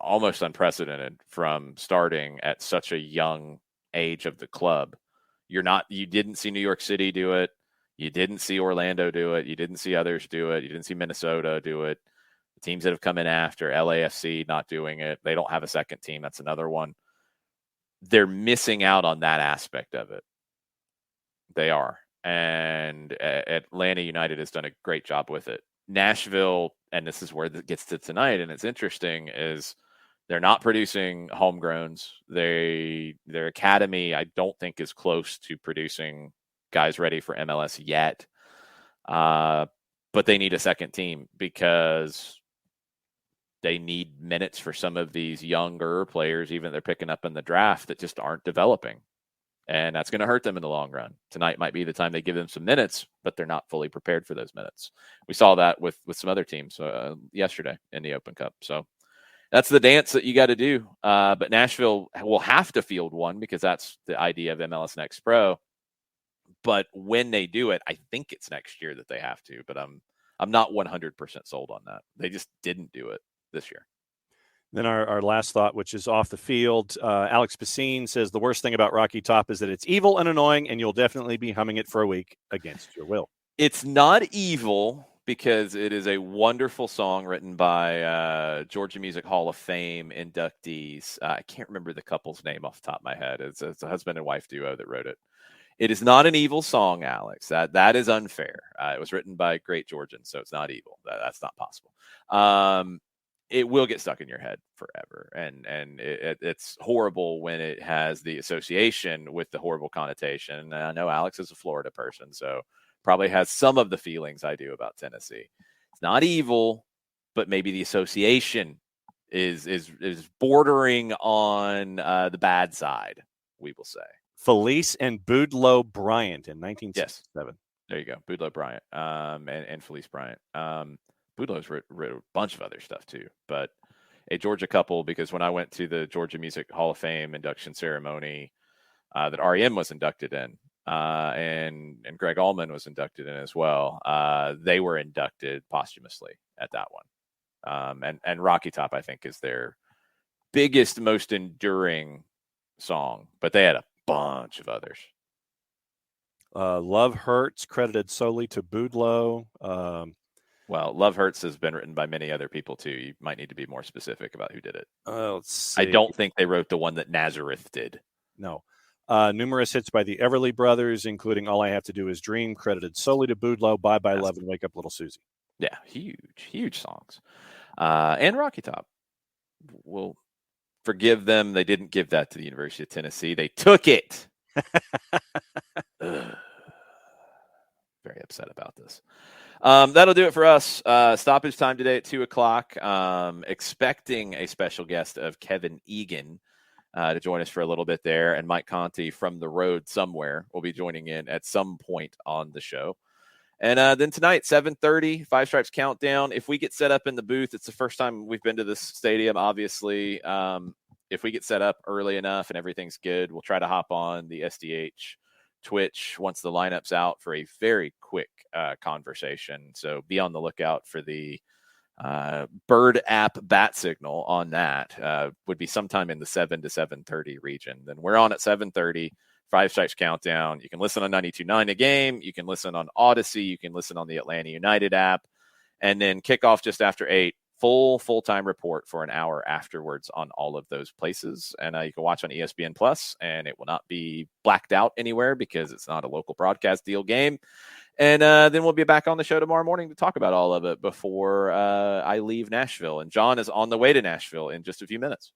almost unprecedented from starting at such a young age of the club. You didn't see New York City do it. You didn't see Orlando do it. You didn't see others do it. You didn't see Minnesota do it. The teams that have come in after, LAFC not doing it. They don't have a second team. That's another one. They're missing out on that aspect of it. They are. And Atlanta United has done a great job with it. Nashville, and this is where it gets to tonight, and it's interesting, is they're not producing homegrowns. Their academy, I don't think, is close to producing guys ready for MLS yet. But they need a second team because they need minutes for some of these younger players, even they're picking up in the draft, that just aren't developing. And that's going to hurt them in the long run. Tonight might be the time they give them some minutes, but they're not fully prepared for those minutes. We saw that with some other teams yesterday in the Open Cup. So that's the dance that you got to do. But Nashville will have to field one because that's the idea of MLS Next Pro. But when they do it, I think it's next year that they have to. But I'm not 100% sold on that. They just didn't do it this year. Then our last thought, which is off the field, Alex Basine says the worst thing about Rocky Top is that it's evil and annoying, and you'll definitely be humming it for a week against your will. It's not evil because it is a wonderful song written by Georgia Music Hall of Fame inductees. I can't remember the couple's name off the top of my head. It's a husband and wife duo that wrote it. It is not an evil song, Alex. That is unfair. It was written by great Georgians, so it's not evil. That's not possible. It will get stuck in your head forever. And it's horrible when it has the association with the horrible connotation. And I know Alex is a Florida person, so probably has some of the feelings I do about Tennessee. It's not evil, but maybe the association is bordering on the bad side, we will say. Felice and Boudleaux Bryant in 1967. Yes. There you go. Boudleaux Bryant and Felice Bryant. Boudleaux's wrote a bunch of other stuff too, but a Georgia couple, because when I went to the Georgia Music Hall of Fame induction ceremony that REM was inducted in, and Greg Allman was inducted in as well. They were inducted posthumously at that one. And Rocky Top, I think, is their biggest, most enduring song, but they had a bunch of others. Love Hurts, credited solely to Boudleaux. Well, Love Hurts has been written by many other people too. You might need to be more specific about who did it. Let's see. I don't think they wrote the one that Nazareth did. No. Numerous hits by the Everly Brothers, including All I Have to Do Is Dream, credited solely to Boudleaux, Bye Bye Love, and Wake Up Little Susie. Yeah, huge songs. And Rocky Top. We'll forgive them. They didn't give that to the University of Tennessee. They took it. Very upset about this. That'll do it for us. Stoppage time today at 2:00. Expecting a special guest of Kevin Egan to join us for a little bit there. And Mike Conti from the road somewhere will be joining in at some point on the show. And then tonight, 7:30, Five Stripes Countdown. If we get set up in the booth, it's the first time we've been to this stadium, obviously. If we get set up early enough and everything's good, we'll try to hop on the SDH Twitch once the lineup's out for a very quick conversation. So be on the lookout for the Bird app bat signal on that. Would be sometime in the 7 to 7:30 region. Then we're on at 7:30. Five Stripes Countdown. You can listen on 92.9 A Game. You can listen on Odyssey. You can listen on the Atlanta United app. And then kickoff just after 8. Full-time report for an hour afterwards on all of those places. And you can watch on ESPN Plus, and it will not be blacked out anywhere because it's not a local broadcast deal game. And then we'll be back on the show tomorrow morning to talk about all of it before I leave Nashville. And John is on the way to Nashville in just a few minutes.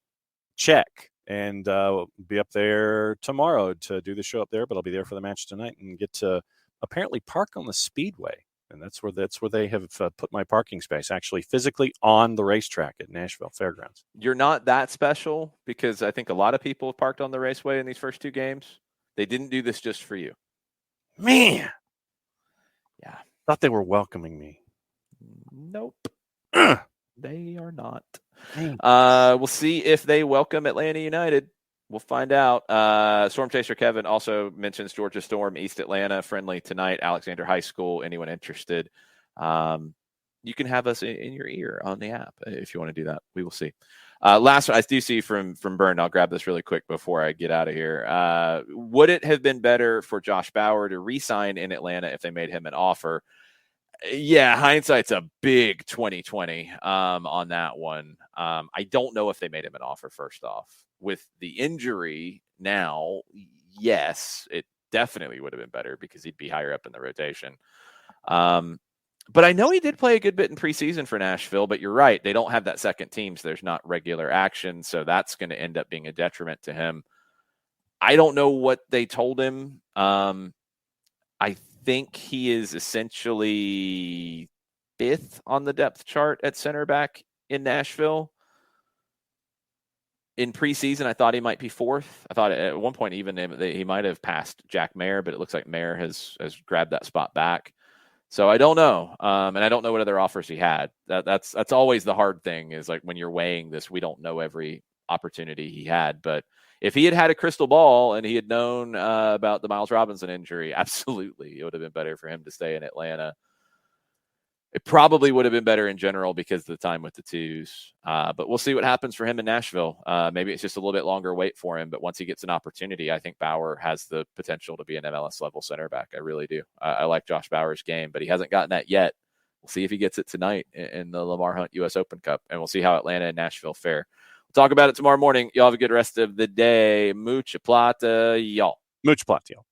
Check. And we'll be up there tomorrow to do the show up there, but I'll be there for the match tonight and get to apparently park on the Speedway. And that's where they have put my parking space, actually physically on the racetrack at Nashville Fairgrounds. You're not that special because I think a lot of people have parked on the raceway in these first two games. They didn't do this just for you. Man. Yeah. Thought they were welcoming me. Nope. They are not. We'll see if they welcome Atlanta United. We'll find out. Storm Chaser Kevin also mentions Georgia Storm, East Atlanta, friendly tonight, Alexander High School. Anyone interested? You can have us in your ear on the app if you want to do that. We will see. Last one, I do see from Burn. I'll grab this really quick before I get out of here. Would it have been better for Josh Bauer to re-sign in Atlanta if they made him an offer? Yeah, hindsight's a big 2020 on that one. I don't know if they made him an offer first off. With the injury now, yes, it definitely would have been better because he'd be higher up in the rotation. But I know he did play a good bit in preseason for Nashville, but you're right. They don't have that second team, so there's not regular action. So that's going to end up being a detriment to him. I don't know what they told him. I think he is essentially 5th on the depth chart at center back in Nashville. In preseason, I thought he might be 4th. I thought at one point even he might have passed Jack Mayer, but it looks like Mayer has grabbed that spot back. So I don't know, and I don't know what other offers he had. That's always the hard thing is like when you're weighing this, we don't know every opportunity he had. But if he had had a crystal ball and he had known about the Miles Robinson injury, absolutely, it would have been better for him to stay in Atlanta. It probably would have been better in general because of the time with the twos. But we'll see what happens for him in Nashville. Maybe it's just a little bit longer wait for him. But once he gets an opportunity, I think Bauer has the potential to be an MLS level center back. I really do. I like Josh Bauer's game, but he hasn't gotten that yet. We'll see if he gets it tonight in the Lamar Hunt U.S. Open Cup. And we'll see how Atlanta and Nashville fare. We'll talk about it tomorrow morning. Y'all have a good rest of the day. Mucha plata, y'all. Mucha plata, y'all.